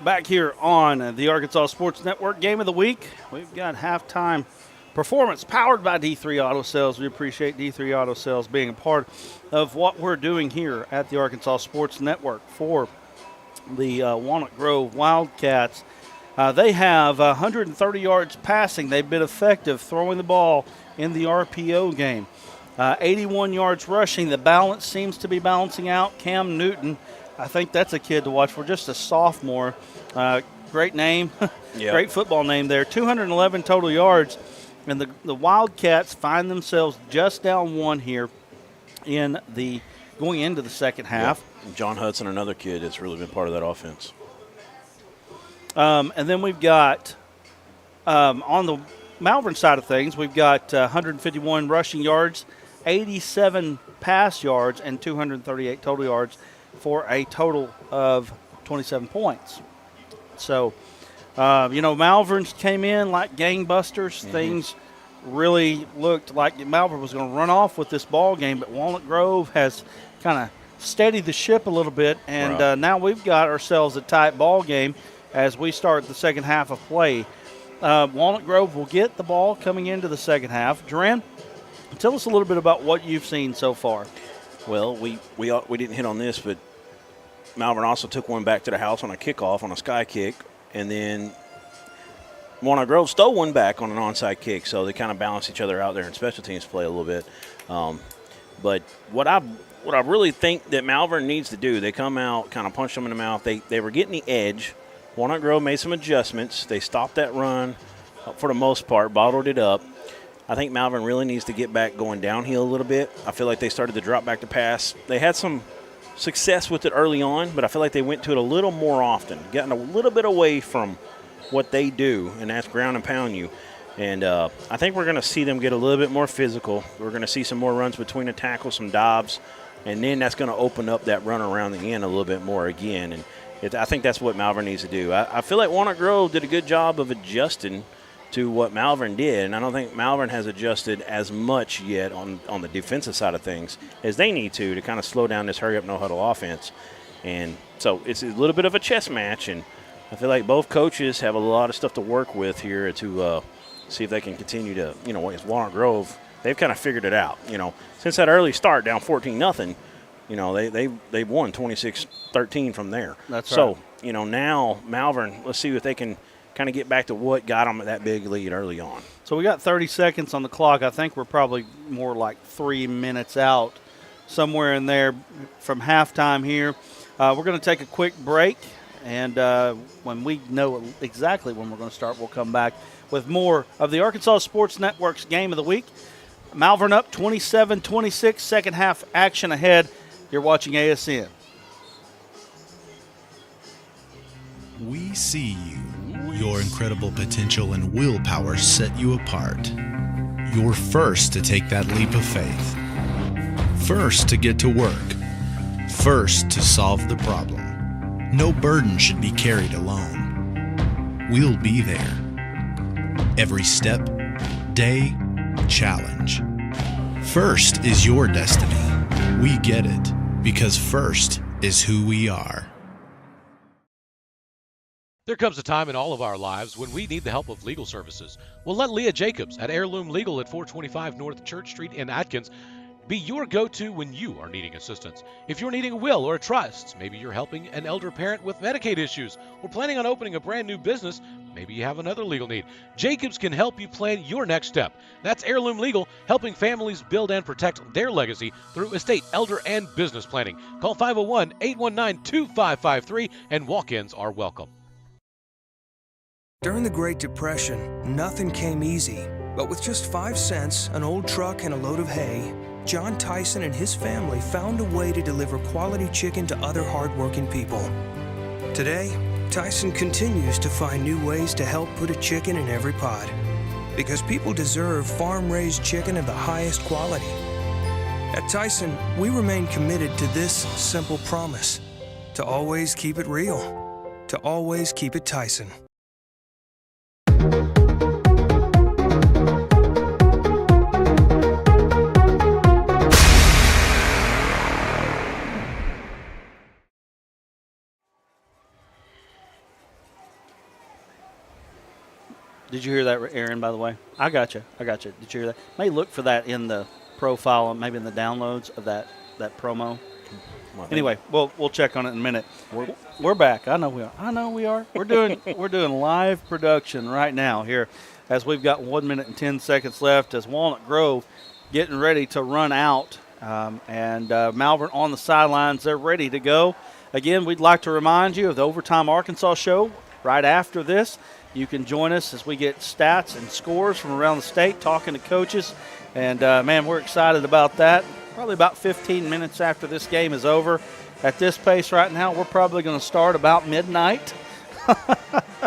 back here on the Arkansas Sports Network Game of the Week. We've got halftime performance powered by D3 Auto Sales. We appreciate D3 Auto Sales being a part of what we're doing here at the Arkansas Sports Network for the Walnut Grove Wildcats. They have 130 yards passing. They've been effective throwing the ball in the RPO game. 81 yards rushing. The balance seems to be balancing out. Cam Newton, I think that's a kid to watch for, just a sophomore. Great name, Great football name there. 211 total yards. And the Wildcats find themselves just down one here going into the second half. Yeah. John Hudson, another kid that's really been part of that offense. And then we've got, on the Malvern side of things, we've got 151 rushing yards, 87 pass yards, and 238 total yards for a total of 27 points. So, Malvern came in like gangbusters. Mm-hmm. Things really looked like Malvern was going to run off with this ball game, but Walnut Grove has kind of steadied the ship a little bit, and now we've got ourselves a tight ball game as we start the second half of play. Walnut Grove will get the ball coming into the second half. Duran, tell us a little bit about what you've seen so far. Well, we didn't hit on this, but Malvern also took one back to the house on a kickoff, on a sky kick, and then Walnut Grove stole one back on an onside kick, so they kind of balance each other out there in special teams play a little bit. But what I really think that Malvern needs to do, they come out, kind of punch them in the mouth. They were getting the edge. Walnut Grove made some adjustments. They stopped that run for the most part, bottled it up. I think Malvern really needs to get back going downhill a little bit. I feel like they started to drop back to pass. They had some success with it early on, but I feel like they went to it a little more often, getting a little bit away from what they do, and that's ground and pound you. And I think we're going to see them get a little bit more physical. We're going to see some more runs between the tackles, some dives, and then that's going to open up that run around the end a little bit more again. And I think that's what Malvern needs to do. I feel like Walnut Grove did a good job of adjusting to what Malvern did, and I don't think Malvern has adjusted as much yet on the defensive side of things as they need to kind of slow down this hurry-up, no-huddle offense. And so it's a little bit of a chess match, and I feel like both coaches have a lot of stuff to work with here to see if they can continue to, against Walnut Grove, they've kind of figured it out. Since that early start down 14-0, they've won 26-13 from there. That's right. So, now Malvern, let's see if they can kind of get back to what got them that big lead early on. So we got 30 seconds on the clock. I think we're probably more like 3 minutes out, somewhere in there from halftime here. We're going to take a quick break, and when we know exactly when we're going to start, we'll come back with more of the Arkansas Sports Network's Game of the Week. Malvern up 27-26, second half action ahead. You're watching ASN. We see you. Your incredible potential and willpower set you apart. You're first to take that leap of faith. First to get to work. First to solve the problem. No burden should be carried alone. We'll be there. Every step, day, challenge. First is your destiny. We get it because first is who we are. There comes a time in all of our lives when we need the help of legal services. Well, let Leah Jacobs at Heirloom Legal at 425 North Church Street in Atkins be your go-to when you are needing assistance. If you're needing a will or a trust, maybe you're helping an elder parent with Medicaid issues, or planning on opening a brand new business, maybe you have another legal need. Jacobs can help you plan your next step. That's Heirloom Legal, helping families build and protect their legacy through estate, elder, and business planning. Call 501-819-2553, and walk-ins are welcome. During the Great Depression, nothing came easy. But with just 5 cents, an old truck, and a load of hay, John Tyson and his family found a way to deliver quality chicken to other hardworking people. Today, Tyson continues to find new ways to help put a chicken in every pot. Because people deserve farm-raised chicken of the highest quality. At Tyson, we remain committed to this simple promise: to always keep it real, to always keep it Tyson. Did you hear that, Aaron, by the way? I got you. Did you hear that? May look for that in the profile and maybe in the downloads of that promo. Anyway, we'll check on it in a minute. We're back. I know we are. We're doing live production right now here as we've got 1 minute and 10 seconds left as Walnut Grove getting ready to run out. And Malvern on the sidelines. They're ready to go. Again, we'd like to remind you of the Overtime Arkansas show right after this. You can join us as we get stats and scores from around the state, talking to coaches. And, man, we're excited about that. Probably about 15 minutes after this game is over. At this pace right now, we're probably going to start about midnight.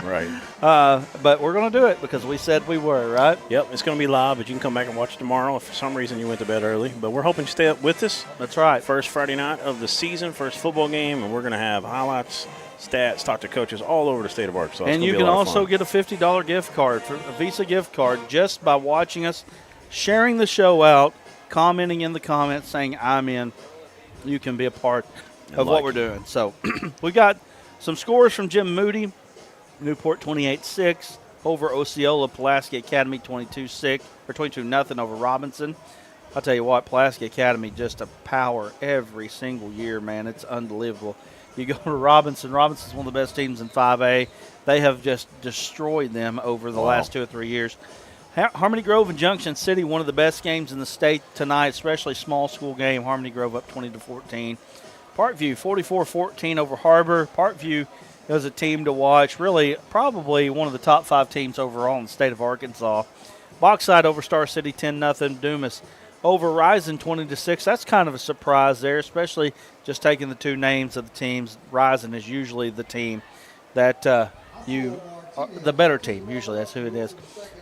Right. But we're going to do it because we said we were, right? Yep, it's going to be live, but you can come back and watch it tomorrow if for some reason you went to bed early. But we're hoping you stay up with us. That's right. First Friday night of the season, first football game, and we're going to have highlights, stats, talk to coaches all over the state of Arkansas. And you can also get a $50 gift card, a Visa gift card, just by watching us, sharing the show out, commenting in the comments, saying I'm in. You can be a part of what we're doing. So we got some scores from Jim Moody. Newport 28-6 over Osceola. Pulaski Academy 22-0 over Robinson. I'll tell you what, Pulaski Academy just a power every single year, man. It's unbelievable. You go to Robinson. Robinson's one of the best teams in 5A. They have just destroyed them over the last 2 or 3 years. Harmony Grove and Junction City, one of the best games in the state tonight, especially small school game. Harmony Grove up 20-14. Parkview 44-14 over Harbor. Parkview is a team to watch. Really, probably one of the top 5 teams overall in the state of Arkansas. Bauxite over Star City 10-0. Dumas over Rising 20-6. That's kind of a surprise there, especially just taking the 2 names of the teams. Rising is usually the team that the better team. Usually that's who it is.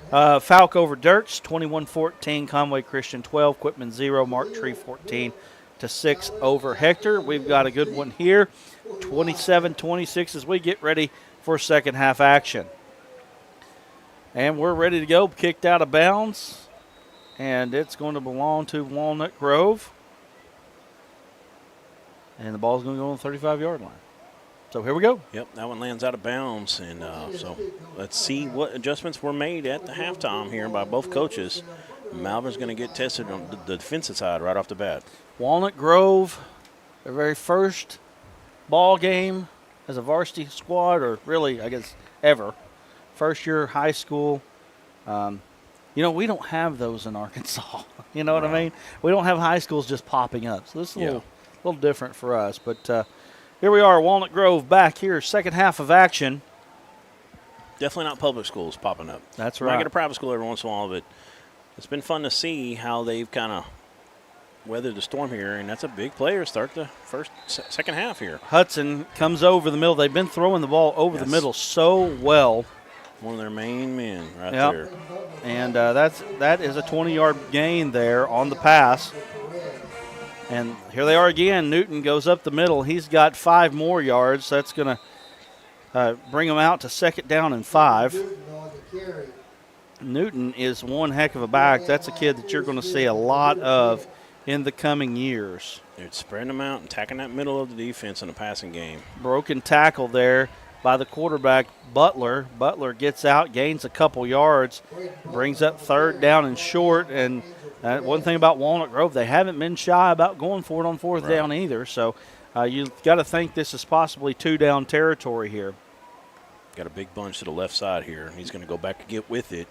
Falk over Dirks 21-14. Conway Christian 12. Quitman 0. Mark Tree 14-6 over Hector. We've got a good one here. 27-26 as we get ready for second half action. And we're ready to go. Kicked out of bounds. And it's going to belong to Walnut Grove. And the ball's going to go on the 35-yard line. So here we go. Yep, that one lands out of bounds. And so let's see what adjustments were made at the halftime here by both coaches. Malvern's going to get tested on the defensive side right off the bat. Walnut Grove, their very first ball game as a varsity squad, or really, I guess, ever. First year high school. We don't have those in Arkansas. You know what I mean? We don't have high schools just popping up. So this is a little different for us. But here we are, Walnut Grove back here, second half of action. Definitely not public schools popping up. That's right. right. I get a private school every once in a while, but it's been fun to see how they've kind of weathered the storm here, and that's a big player to start the second half here. Hudson comes over the middle. They've been throwing the ball over the middle so well. One of their main men right there. And that is a 20-yard gain there on the pass. And here they are again. Newton goes up the middle. He's got 5 more yards. That's going to bring him out to second down and 5. Newton is one heck of a back. That's a kid that you're going to see a lot of in the coming years. They're spreading them out and attacking that middle of the defense in the passing game. Broken tackle there by the quarterback, Butler. Butler gets out, gains a couple yards, brings up third down and short. And one thing about Walnut Grove, they haven't been shy about going for it on fourth down either. So you've got to think this is possibly 2-down territory here. Got a big bunch to the left side here. He's going to go back and get with it.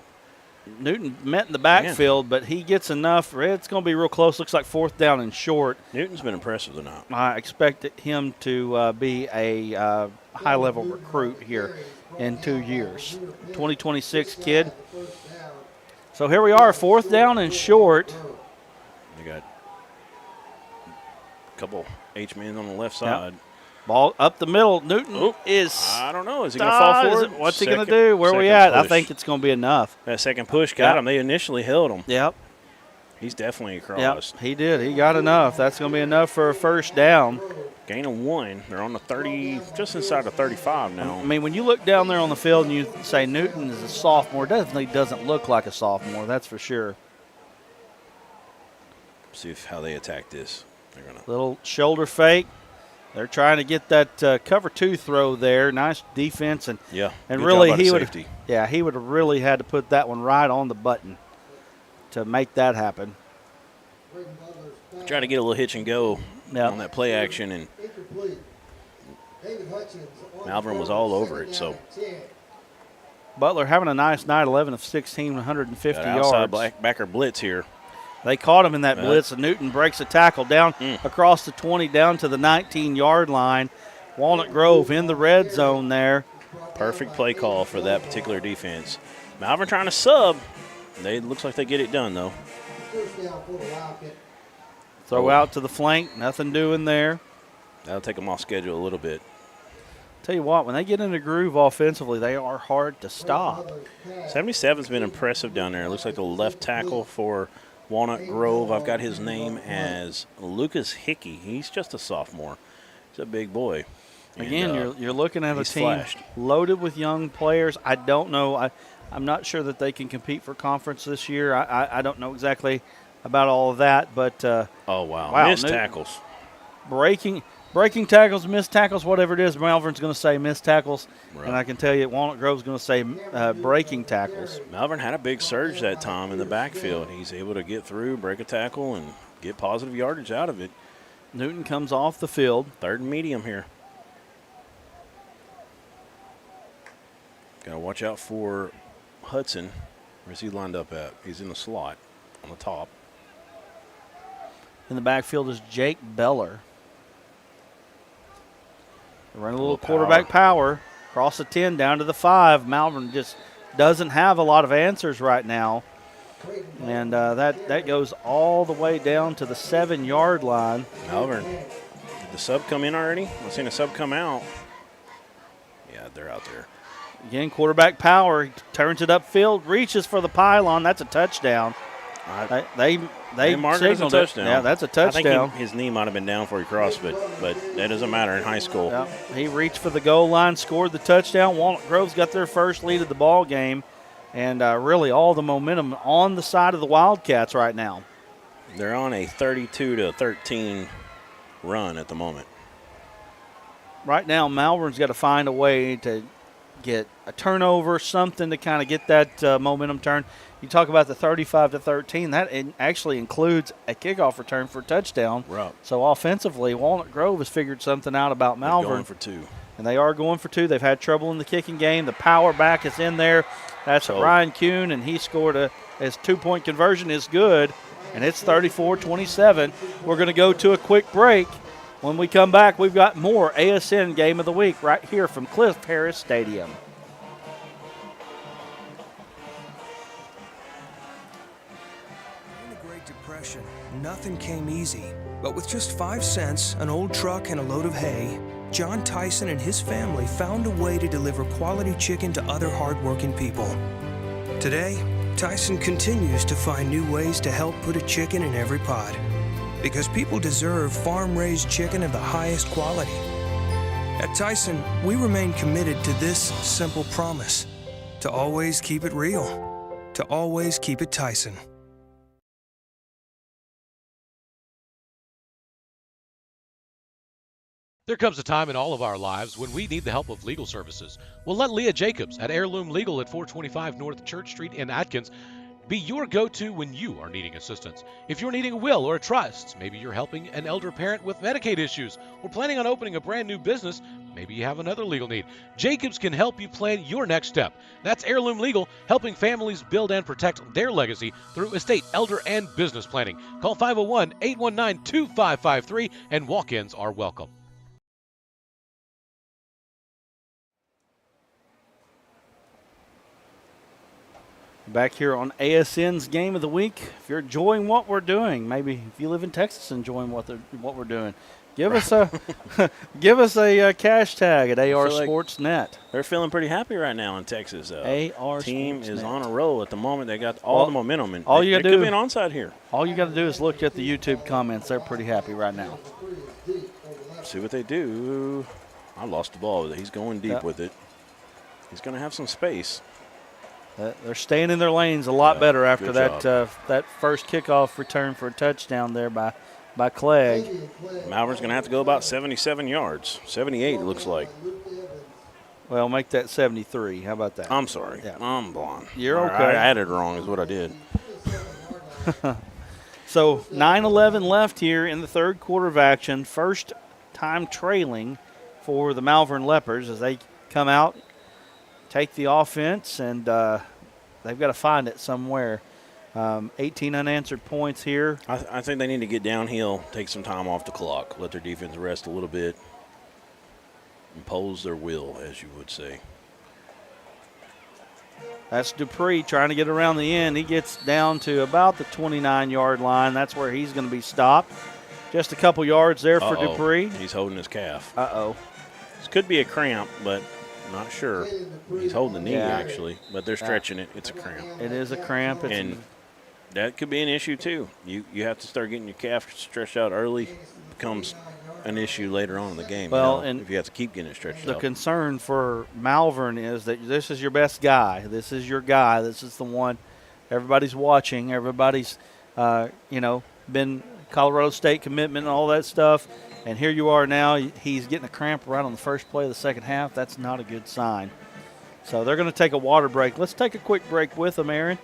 Newton met in the backfield, but he gets enough. It's going to be real close. Looks like fourth down and short. Newton's been impressive tonight. I expect him to be a high-level recruit here in 2 years. 2026 kid. So here we are, fourth down and short. They got a couple H-men on the left side. Ball up the middle. Newton is. I don't know. Is he going to fall forward? What's he going to do? Where are we at? Push. I think it's going to be enough. That second push got him. They initially held him. Yep. He's definitely across. Yep, he did. He got enough. That's going to be enough for a first down. Gain of 1. They're on the 30, just inside the 35 now. I mean, when you look down there on the field and you say Newton is a sophomore, definitely doesn't look like a sophomore. That's for sure. See how they attack this. They're gonna little shoulder fake. They're trying to get that cover 2 throw there. Nice defense, and Yeah, and good really job by the he would safety. he would have really had to put that one right on the button to make that happen. Try to get a little hitch and go Yep. on that play action, and Malvern was all over it. So Butler having a nice night, 11 of 16, 150 got outside yards. backer blitz here. They caught him in that blitz, and Newton breaks a tackle down across the 20 down to the 19-yard line. Walnut Grove in the red zone there. Perfect play call for that particular defense. Malvern trying to sub. Looks like they get it done, though. Throw out to the flank, nothing doing there. That'll take them off schedule a little bit. Tell you what, when they get in a groove offensively, they are hard to stop. 77's been impressive down there. It looks like the left tackle for Walnut Grove. I've got his name as Lucas Hickey. He's just a sophomore. He's a big boy. Again, you're looking at a team flashed. loaded with young players. I don't know. I'm not sure that they can compete for conference this year. I don't know exactly about all of that, but oh, wow. Missed tackles. Breaking tackles, missed tackles, whatever it is, Malvern's going to say missed tackles. Right. And I can tell you Walnut Grove's going to say breaking tackles. Malvern had a big surge that time in the backfield. He's able to get through, break a tackle, and get positive yardage out of it. Newton comes off the field. 3rd and medium here. Got to watch out for Hudson. Where's he lined up at? He's in the slot on the top. In the backfield is Jake Beller. They run a little quarterback power. Across the 10 down to the 5. Malvern just doesn't have a lot of answers right now. And that goes all the way down to the 7-yard line. Malvern, did the sub come in already? I've seen a sub come out. Yeah, they're out there. Again, quarterback power. He turns it upfield, reaches for the pylon. That's a touchdown. They marked it as a signaled touchdown. it. Yeah, that's a touchdown. I think his knee might have been down before he crossed, but that doesn't matter in high school. Yeah, he reached for the goal line, scored the touchdown. Walnut Grove's got their first lead of the ball game, and really all the momentum on the side of the Wildcats right now. They're on a 32-13 run at the moment. Right now, Malvern's got to find a way to get a turnover, something to kind of get that momentum turned. You talk about the 35-13, that actually includes a kickoff return for a touchdown. Right. So offensively, Walnut Grove has figured something out about Malvern. They're going for 2. And they are going for 2. They've had trouble in the kicking game. The power back is in there. That's Ryan Kuhn, and he scored his 2-point conversion is good, and it's 34-27. We're going to go to a quick break. When we come back, we've got more ASN Game of the Week right here from Cliff Harris Stadium. During the Great Depression, nothing came easy. But with just 5 cents, an old truck, and a load of hay, John Tyson and his family found a way to deliver quality chicken to other hardworking people. Today, Tyson continues to find new ways to help put a chicken in every pot. Because people deserve farm-raised chicken of the highest quality. At Tyson, we remain committed to this simple promise: to always keep it real, to always keep it Tyson. There comes a time in all of our lives when we need the help of legal services. Well, let Leah Jacobs at Heirloom Legal at 425 North Church Street in Atkins be your go-to when you are needing assistance. If you're needing a will or a trust, maybe you're helping an elder parent with Medicaid issues, or planning on opening a brand new business, maybe you have another legal need. Jacobs can help you plan your next step. That's Heirloom Legal, helping families build and protect their legacy through estate, elder, and business planning. Call 501-819-2553, and walk-ins are welcome. Back here on ASN's Game of the Week. If you're enjoying what we're doing, maybe if you live in Texas enjoying what we're doing, give us a cash tag at AR Sportsnet. They're feeling pretty happy right now in Texas. AR team Sportsnet is on a roll at the moment. They got all the momentum, and all you got to do could be an onside here. All you got to do is look at the YouTube comments. They're pretty happy right now. See what they do. I lost the ball. He's going deep with it. He's going to have some space. They're staying in their lanes a lot better after that first kickoff return for a touchdown there by by Clegg. Malvern's going to have to go about 77 yards. 78, it looks like. Well, make that 73. How about that? I'm sorry. Yeah. I'm blind. You're All okay. right, I added wrong is what I did. So 9:11 left here in the third quarter of action. First time trailing for the Malvern Leopards as they come out, take the offense, and they've got to find it somewhere. 18 unanswered points here. I think they need to get downhill, take some time off the clock, let their defense rest a little bit, impose their will, as you would say. That's Dupree trying to get around the end. He gets down to about the 29-yard line. That's where he's going to be stopped. Just a couple yards there for Dupree. He's holding his calf. Uh-oh. This could be a cramp, but not sure. He's holding the knee, actually, but they're stretching it. It's a cramp. It is a cramp. And that could be an issue, too. You have to start getting your calf stretched out early. It becomes an issue later on in the game. Well, you know, and if you have to keep getting it stretched the out. concern for Malvern is that this is your best guy. This is your guy. This is the one everybody's watching. Everybody's, been Colorado State commitment and all that stuff. And here you are now. He's getting a cramp right on the first play of the second half. That's not a good sign. So they're going to take a water break. Let's take a quick break with them, Aaron.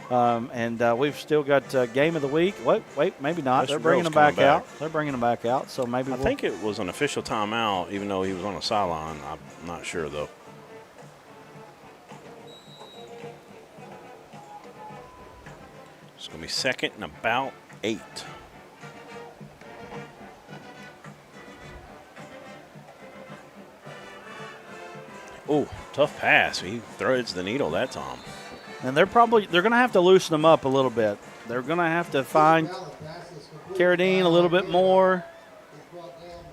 And we've still got game of the week. Wait, maybe not. They're bringing them back out. They're bringing them back out. So maybe I think it was an official timeout, even though he was on the sideline. I'm not sure, though. It's going to be second and about 8. Oh, tough pass. He threads the needle that time. And they're going to have to loosen them up a little bit. They're going to have to find Carradine a little bit more.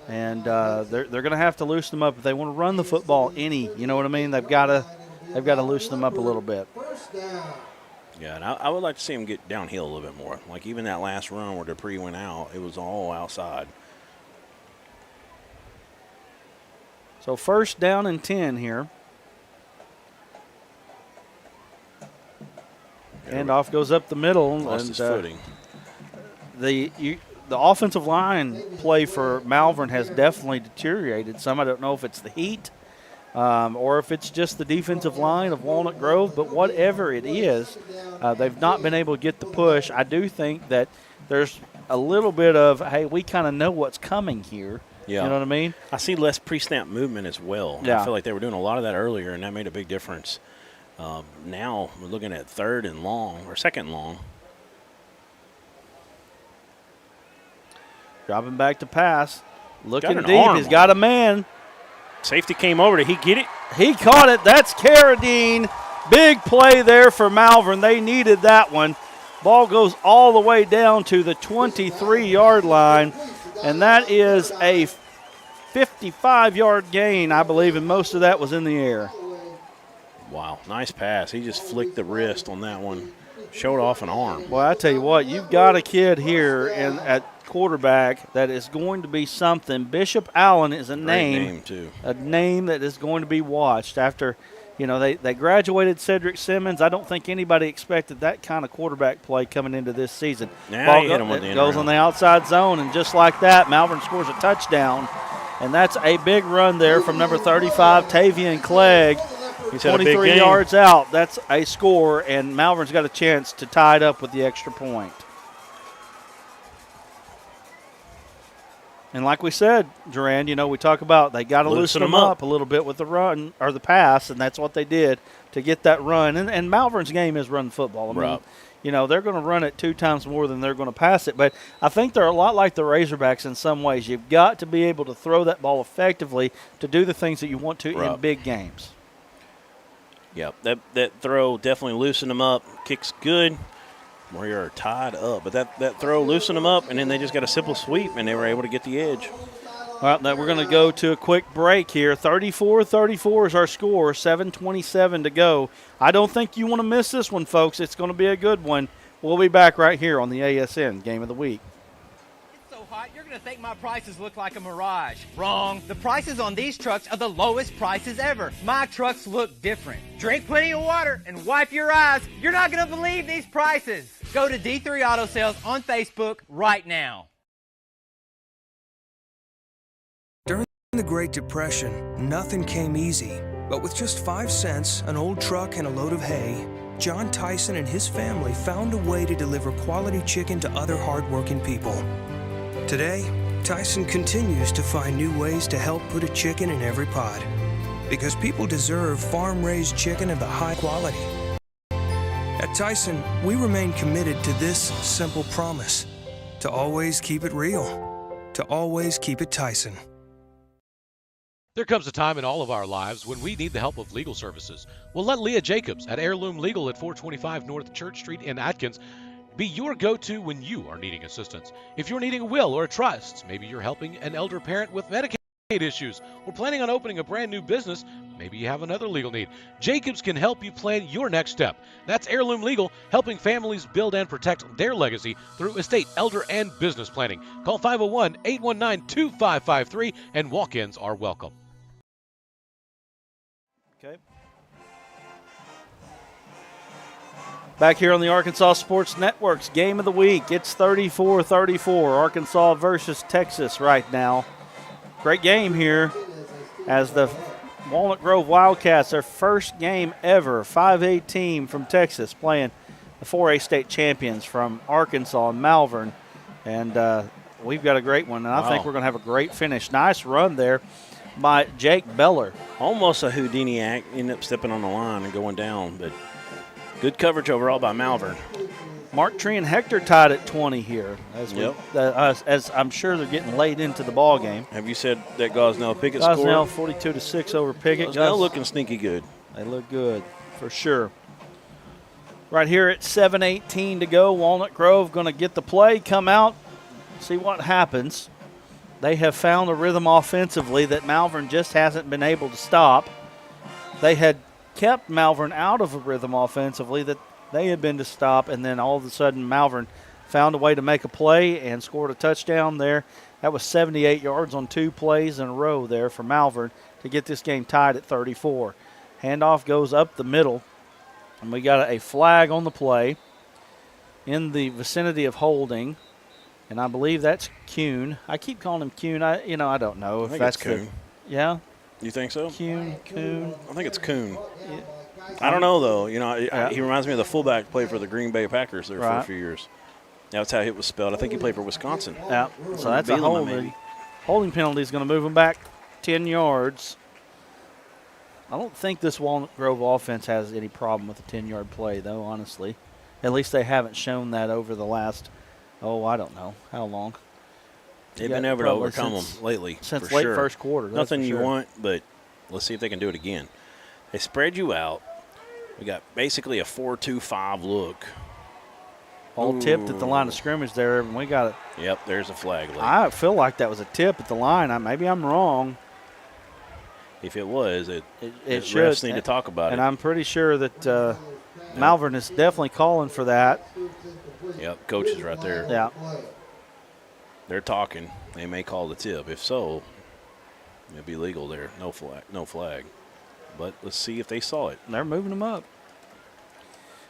And they're going to have to loosen them up if they want to run the football any. You know what I mean? They've got to loosen them up a little bit. Yeah, and I would like to see him get downhill a little bit more. Like even that last run where Dupree went out, it was all outside. So first down and 10 here. And off goes up the middle. Lost his footing. The offensive line play for Malvern has definitely deteriorated some. I don't know if it's the heat or if it's just the defensive line of Walnut Grove, but whatever it is, they've not been able to get the push. I do think that there's a little bit of, hey, we kind of know what's coming here. Yeah. You know what I mean? I see less pre-snap movement as well. Yeah. I feel like they were doing a lot of that earlier, and that made a big difference. Now we're looking at third and long, or second long. Dropping back to pass. Looking Got an deep. arm He's on got him. a man. Safety came over. Did he get it? He caught it. That's Carradine. Big play there for Malvern. They needed that one. Ball goes all the way down to the 23-yard line, and that is a 55-yard gain, I believe, and most of that was in the air. Wow, nice pass. He just flicked the wrist on that one, showed off an arm. Well, I tell you what, you've got a kid here at quarterback that is going to be something. Bishop Allen is a name too. A name that is going to be watched after, they graduated Cedric Simmons. I don't think anybody expected that kind of quarterback play coming into this season. Now he hit him with the end goes around. on the outside zone, and just like that, Malvern scores a touchdown. And that's a big run there from number 35, Tavian Clegg. He's had a big 23 game. yards out. That's a score, and Malvern's got a chance to tie it up with the extra point. And like we said, Duran, we talk about they got to loosen them up a little bit with the run or the pass, and that's what they did to get that run. And Malvern's game is run football. I mean, Right. they're going to run it 2 times more than they're going to pass it. But I think they're a lot like the Razorbacks in some ways. You've got to be able to throw that ball effectively to do the things that you want to in big games. Yeah, that throw definitely loosened them up. Kick's good. We are tied up. But that throw loosened them up, and then they just got a simple sweep, and they were able to get the edge. All right, now we're going to go to a quick break here. 34-34 is our score, 7:27 to go. I don't think you want to miss this one, folks. It's going to be a good one. We'll be back right here on the ASN Game of the Week. So hot, you're going to think my prices look like a mirage. Wrong. The prices on these trucks are the lowest prices ever. My trucks look different. Drink plenty of water and wipe your eyes. You're not going to believe these prices. Go to D3 Auto Sales on Facebook right now. In the Great Depression, nothing came easy. But with just 5 cents, an old truck, and a load of hay, John Tyson and his family found a way to deliver quality chicken to other hardworking people. Today, Tyson continues to find new ways to help put a chicken in every pot. Because people deserve farm-raised chicken of the high quality. At Tyson, we remain committed to this simple promise: to always keep it real, to always keep it Tyson. There comes a time in all of our lives when we need the help of legal services. Well, let Leah Jacobs at Heirloom Legal at 425 North Church Street in Atkins be your go-to when you are needing assistance. If you're needing a will or a trust, maybe you're helping an elder parent with Medicaid issues, or planning on opening a brand new business, maybe you have another legal need. Jacobs can help you plan your next step. That's Heirloom Legal, helping families build and protect their legacy through estate, elder, and business planning. Call 501-819-2553, and walk-ins are welcome. Okay. Back here on the Arkansas Sports Network's Game of the Week. It's 34-34, Arkansas versus Texas right now. Great game here as the Walnut Grove Wildcats, their first game ever, 5A team from Texas, playing the 4A state champions from Arkansas and Malvern. And we've got a great one, and I think we're going to have a great finish. Nice run there by Jake Beller. Almost a Houdini act, ended up stepping on the line and going down, but good coverage overall by Malvern. Mark Tree and Hector tied at 20 here, as I'm sure they're getting late into the ball game. Have you said that Gosnell Pickett Gosnell scored? 42-6 over Pickett. Gosnell looking sneaky good. They look good, for sure. Right here at 7:18 to go, Walnut Grove going to get the play, come out, see what happens. They have found a rhythm offensively that Malvern just hasn't been able to stop. They had kept Malvern out of a rhythm offensively that they had been to stop, and then all of a sudden Malvern found a way to make a play and scored a touchdown there. That was 78 yards on 2 plays in a row there for Malvern to get this game tied at 34. Handoff goes up the middle, and we got a flag on the play in the vicinity of holding, and I believe that's Kuhn. I keep calling him Kuhn. I don't know if that's Kuhn. Yeah? You think so? Kuhn. I think it's Kuhn. Yeah. I don't know, though. He reminds me of the fullback played for the Green Bay Packers there for a few years. That's how it was spelled. I think he played for Wisconsin. Yeah, so that's a holding. Holding penalty is going to move him back 10 yards. I don't think this Walnut Grove offense has any problem with a 10-yard play, though, honestly. At least they haven't shown that over the last, I don't know, how long. They've been able to overcome them lately. Since late first quarter. Nothing you want, but let's see if they can do it again. They spread you out. We got basically a 4-2-5 look. All tipped at the line of scrimmage there, and we got it. Yep, there's a flag. I feel like that was a tip at the line. Maybe I'm wrong. If it was, it should. Refs need to talk about it. And I'm pretty sure that Malvern is definitely calling for that. Yep, coach is right there. Yeah. They're talking. They may call the tip. If so, it'd be legal there. No flag. But let's see if they saw it. They're moving them up.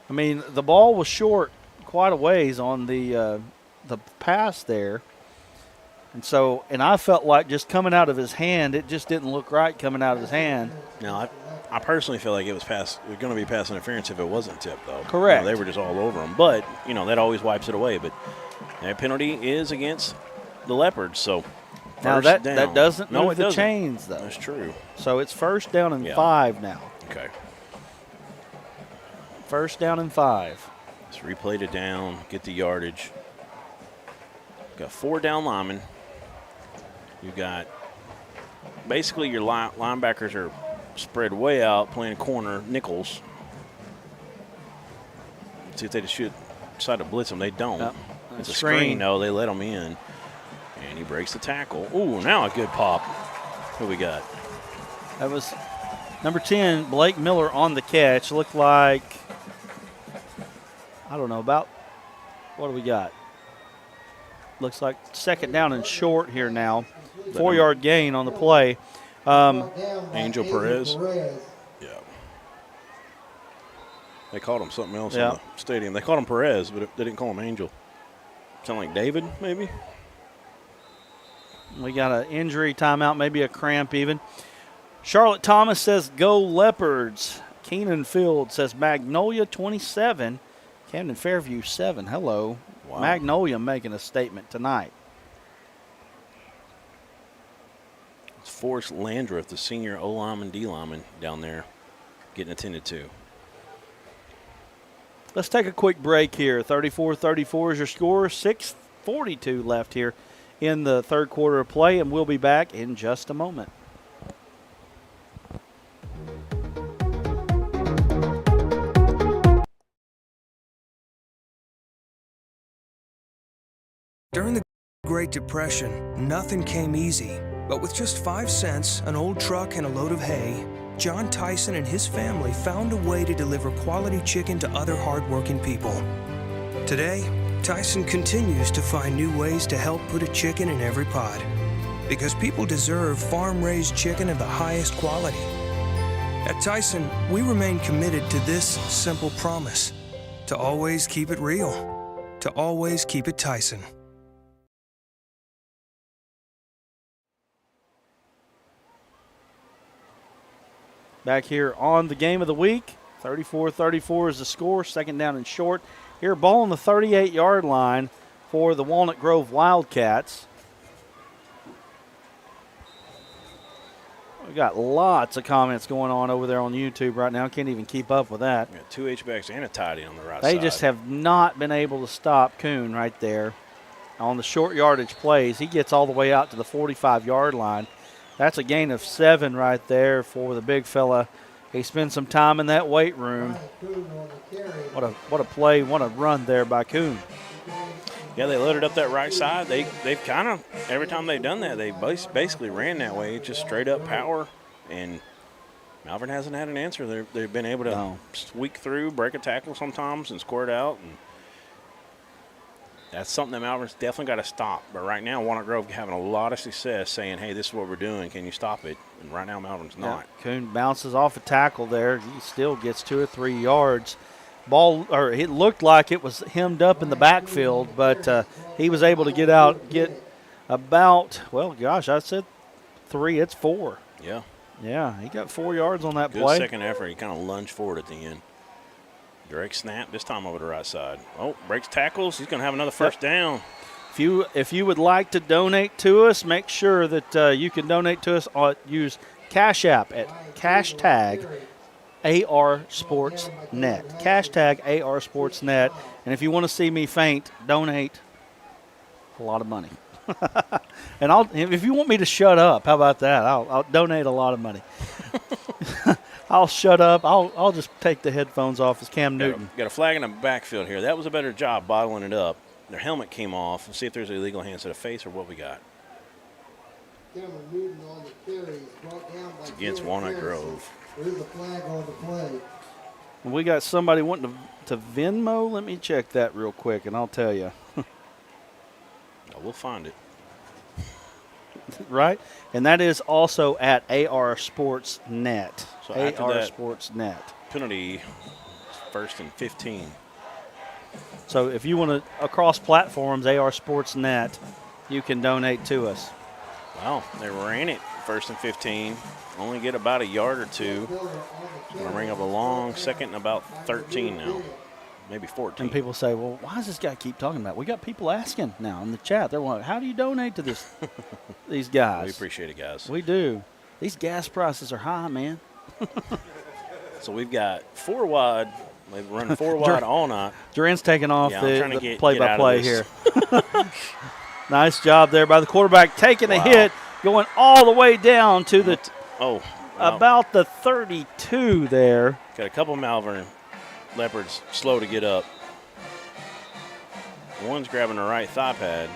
I mean, the ball was short quite a ways on the pass there. And I felt like just coming out of his hand, it just didn't look right coming out of his hand. Now, I personally feel like it was going to be pass interference if it wasn't tipped, though. Correct. They were just all over him. But, that always wipes it away. But that penalty is against the Leopards, so now that doesn't move the chains, though. That's true. So it's first down and 5 now. Okay. First down and 5. Let's replay it down, get the yardage. Got 4 down linemen. You got basically your linebackers are spread way out playing corner nickels. Let's see if they just decide to blitz them. They don't. Yep. It's a screen. No, they let them in. And he breaks the tackle. Ooh, now a good pop. Who we got? That was number 10, Blake Miller on the catch. Looked like, I don't know, about, what do we got? Looks like second down and short here now. 4-yard gain on the play. Angel Perez. Yeah. They called him something else in the stadium. They called him Perez, but they didn't call him Angel. Sound like David, maybe? We got an injury timeout, maybe a cramp even. Charlotte Thomas says, go Leopards. Keenan Field says, Magnolia 27, Camden Fairview 7. Hello. Wow. Magnolia making a statement tonight. It's Forrest Landreth, the senior O-lineman, D-lineman down there, getting attended to. Let's take a quick break here. 34-34 is your score. 6:42 left here in the third quarter of play, and we'll be back in just a moment. During the Great Depression, nothing came easy. But with just 5 cents, an old truck, and a load of hay, John Tyson and his family found a way to deliver quality chicken to other hardworking people. Today, Tyson continues to find new ways to help put a chicken in every pot. Because people deserve farm-raised chicken of the highest quality. At Tyson, we remain committed to this simple promise: to always keep it real, to always keep it Tyson. Back here on the game of the week, 34-34 is the score, second down and short. Here, ball on the 38-yard line for the Walnut Grove Wildcats. We got lots of comments going on over there on YouTube right now. Can't even keep up with that. We got 2 H-backs and a tight end on the right They side. just have not been able to stop Kuhn right there on the short yardage plays. He gets all the way out to the 45-yard line. That's a gain of 7 right there for the big fella. He spent some time in that weight room. What a play, what a run there by Kuhn. Yeah, they loaded up that right side. They've kind of, every time they've done that, they basically ran that way, just straight up power. And Malvern hasn't had an answer. They've been able to squeak through, break a tackle sometimes, and score it out. And that's something that Malvern's definitely got to stop. But right now, Walnut Grove having a lot of success saying, hey, this is what we're doing. Can you stop it? And right now, Malvern's not. Kuhn bounces off a tackle there. He still gets 2 or 3 yards. Ball, or it looked like it was hemmed up in the backfield, but he was able to get about, well, gosh, I said 3. It's 4. Yeah. Yeah, he got 4 yards on that Good play. second effort. He kind of lunged forward at the end. Direct snap, this time over the right side. Oh, breaks tackles. He's going to have another first down. If you would like to donate to us, make sure that you can donate to us. Use Cash App at hashtag AR Sports Net. Hashtag AR Sports Net. And if you want to see me faint, donate a lot of money. And if you want me to shut up, how about that? I'll donate a lot of money. I'll shut up. I'll just take the headphones off as Cam Newton. Got a flag in the backfield here. That was a better job bottling it up. Their helmet came off. Let's see if there's illegal hands to the face or what we got. Cameron Newton on the carry is brought down by It's against Walnut Grove. There is a flag on the play. We got somebody wanting to Venmo. Let me check that real quick, and I'll tell you. We'll find it. Right? And that is also at AR Sports Net. So after AR that Sports Net. Penalty, 1st and 15. So if you want to, across platforms, AR Sports Net, you can donate to us. Wow, they ran it 1st and 15. Only get about a yard or 2. Going to bring up a long second and about 13 now. Maybe 14. And people say, well, why does this guy keep talking about it? We got people asking now in the chat. They're wondering, how do you donate to this? These guys. We appreciate it, guys. We do. These gas prices are high, man. So we've got 4 wide. They've run 4 wide all night. Duran's taking off the play-by-play here. Nice job there by the quarterback, taking a hit, going all the way down to the about the 32 there. Got a couple Malvern Leopards slow to get up. One's grabbing the right thigh pad.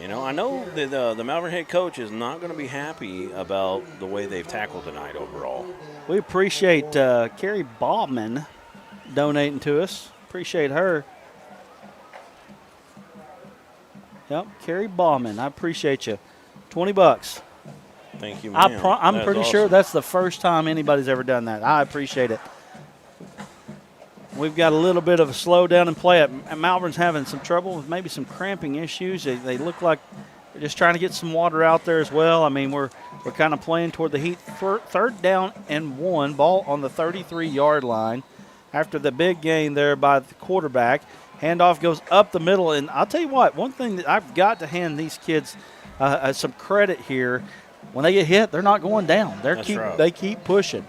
You know, I know that the Malvern head coach is not going to be happy about the way they've tackled tonight overall. We appreciate Carrie Baughman donating to us. Appreciate her. Yep, Carrie Baughman, I appreciate you. $20. Thank you, ma'am. I'm pretty sure that's the first time anybody's ever done that. I appreciate it. We've got a little bit of a slowdown in play. Malvern's having some trouble with maybe some cramping issues. They look like they're just trying to get some water out there as well. I mean, we're kind of playing toward the heat. Third down and 1, ball on the 33-yard line after the big gain there by the quarterback. Handoff goes up the middle, and I'll tell you what, one thing that I've got to hand these kids some credit here. When they get hit, they're not going down. They keep pushing.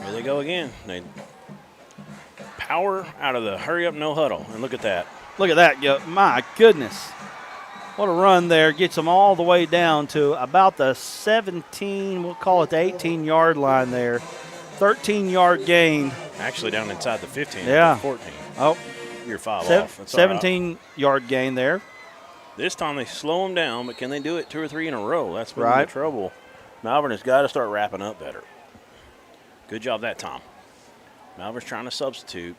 Here they go again. They power out of the hurry up, no huddle. And look at that. Look at that. My goodness. What a run there. Gets them all the way down to about the 17, we'll call it the 18-yard line there. 13-yard gain. Actually down inside the 15. Yeah. 14. Oh. You're 5 off. 17-yard gain there. This time they slow them down, but can they do it 2 or 3 in a row? That's been right. the trouble. Malvern has got to start wrapping up better. Good job that time. Malvern's trying to substitute.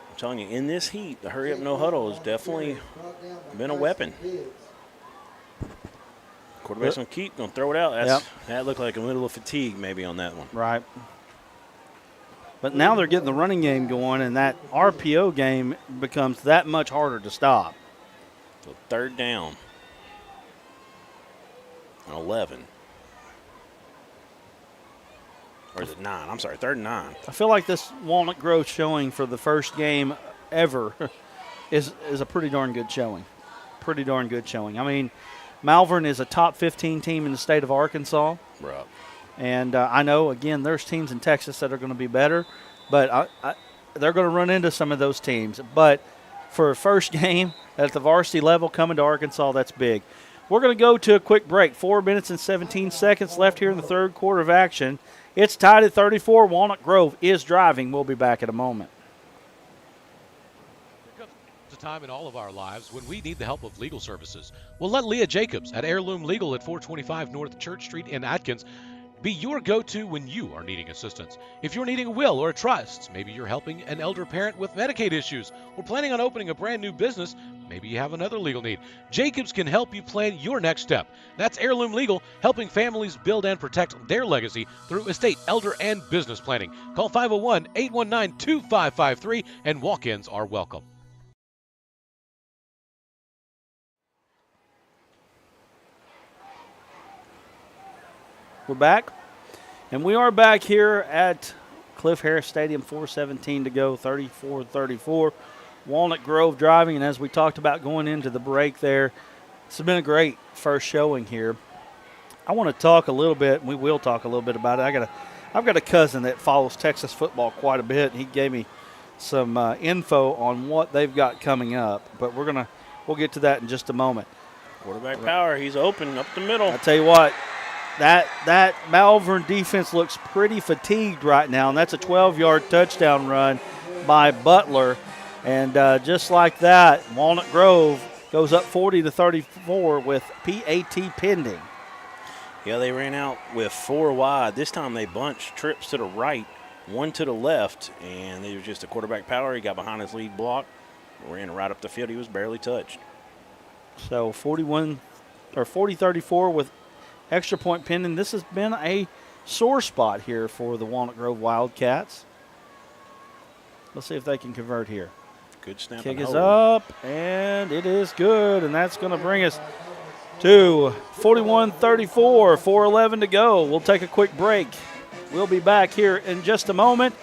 I'm telling you, in this heat, the hurry up, no huddle has definitely been a weapon. Quarterback's going to going to throw it out. That looked like a little of fatigue maybe on that one. Right. But now they're getting the running game going, and that RPO game becomes that much harder to stop. So 3rd down. 11. Or is it 9? I'm sorry, 3rd and 9. I feel like this Walnut Grove showing for the first game ever is a pretty darn good showing. Pretty darn good showing. I mean, Malvern is a top 15 team in the state of Arkansas. Right. And I know, again, there's teams in Texas that are going to be better, but they're going to run into some of those teams. But for a first game at the varsity level coming to Arkansas, that's big. We're going to go to a quick break. 4 minutes and 17 seconds left here in the third quarter of action. It's tied at 34. Walnut Grove is driving. We'll be back in a moment. There comes a time in all of our lives when we need the help of legal services. Well, let Leah Jacobs at Heirloom Legal at 425 North Church Street in Atkins be your go-to when you are needing assistance. If you're needing a will or a trust, maybe you're helping an elder parent with Medicaid issues, or planning on opening a brand new business, maybe you have another legal need. Jacobs can help you plan your next step. That's Heirloom Legal, helping families build and protect their legacy through estate, elder, and business planning. Call 501-819-2553, and walk-ins are welcome. We're back, and we are back here at Cliff Harris Stadium, 4:17 to go, 34-34. Walnut Grove driving, and as we talked about going into the break there, this has been a great first showing here. I want to talk a little bit, and we will talk a little bit about it. I've got a cousin that follows Texas football quite a bit, and he gave me some info on what they've got coming up, but we'll get to that in just a moment. Quarterback power, he's open up the middle. I tell you what, that Malvern defense looks pretty fatigued right now, and that's a 12-yard touchdown run by Butler. And just like that, Walnut Grove goes up 40-34 with PAT pending. Yeah, they ran out with 4 wide. This time they bunched trips to the right, 1 to the left, and it was just a quarterback power. He got behind his lead block, ran right up the field. He was barely touched. So 40-34 with extra point pending. This has been a sore spot here for the Walnut Grove Wildcats. Let's see if they can convert here. Good snap. Kick is up, and it is good, and that's going to bring us to 41-34, 4:11 to go. We'll take a quick break. We'll be back here in just a moment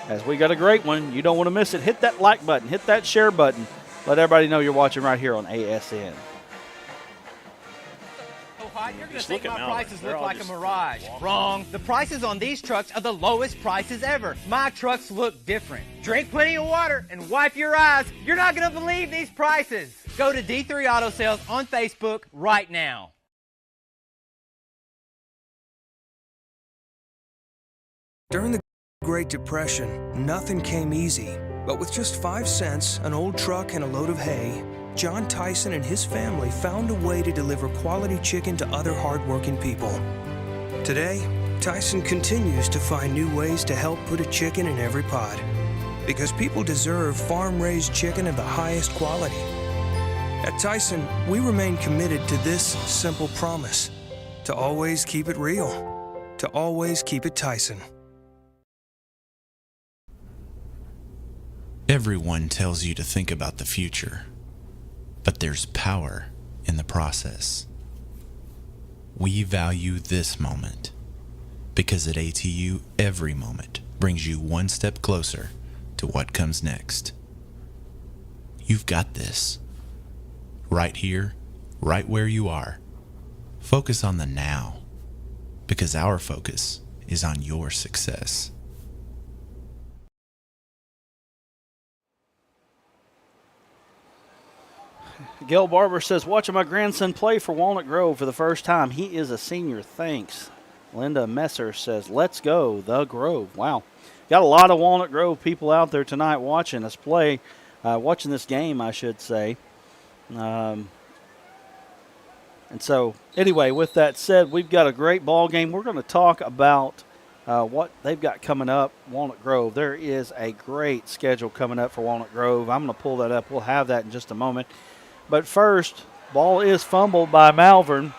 as we got a great one. You don't want to miss it. Hit that like button. Hit that share button. Let everybody know you're watching right here on ASN. You're going to think my prices look like a mirage. Wrong. The prices on these trucks are the lowest prices ever. My trucks look different. Drink plenty of water and wipe your eyes. You're not going to believe these prices. Go to D3 Auto Sales on Facebook right now. During the Great Depression, nothing came easy. But with just 5 cents, an old truck, and a load of hay, John Tyson and his family found a way to deliver quality chicken to other hardworking people. Today, Tyson continues to find new ways to help put a chicken in every pot. Because people deserve farm-raised chicken of the highest quality. At Tyson, we remain committed to this simple promise: to always keep it real. to always keep it Tyson. Everyone tells you to think about the future, but there's power in the process. We value this moment because at ATU, every moment brings you one step closer to what comes next. You've got this. Right here, right where you are. Focus on the now, because our focus is on your success. Gail Barber says, watching my grandson play for Walnut Grove for the first time. He is a senior. Thanks. Linda Messer says, let's go, the Grove. Wow. Got a lot of Walnut Grove people out there tonight watching us play, watching this game, I should say. And so, anyway, with that said, we've got a great ball game. We're going to talk about what they've got coming up, Walnut Grove. There is a great schedule coming up for Walnut Grove. I'm going to pull that up. We'll have that in just a moment. But first, ball is fumbled by Malvern.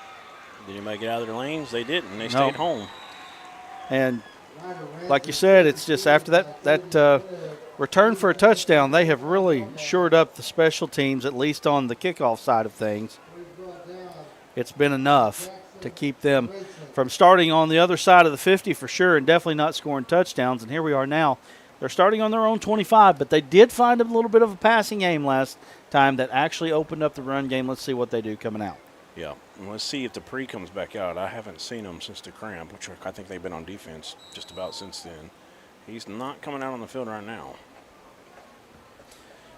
Did anybody get out of their lanes? They didn't. They stayed home. And like you said, it's just after that return for a touchdown, they have really shored up the special teams, at least on the kickoff side of things. It's been enough to keep them from starting on the other side of the 50 for sure and definitely not scoring touchdowns. And here we are now. They're starting on their own 25, but they did find a little bit of a passing game last time that actually opened up the run game. Let's see what they do coming out. Yeah, and let's see if Dupree comes back out. I haven't seen him since the cramp, which I think they've been on defense just about since then. He's not coming out on the field right now.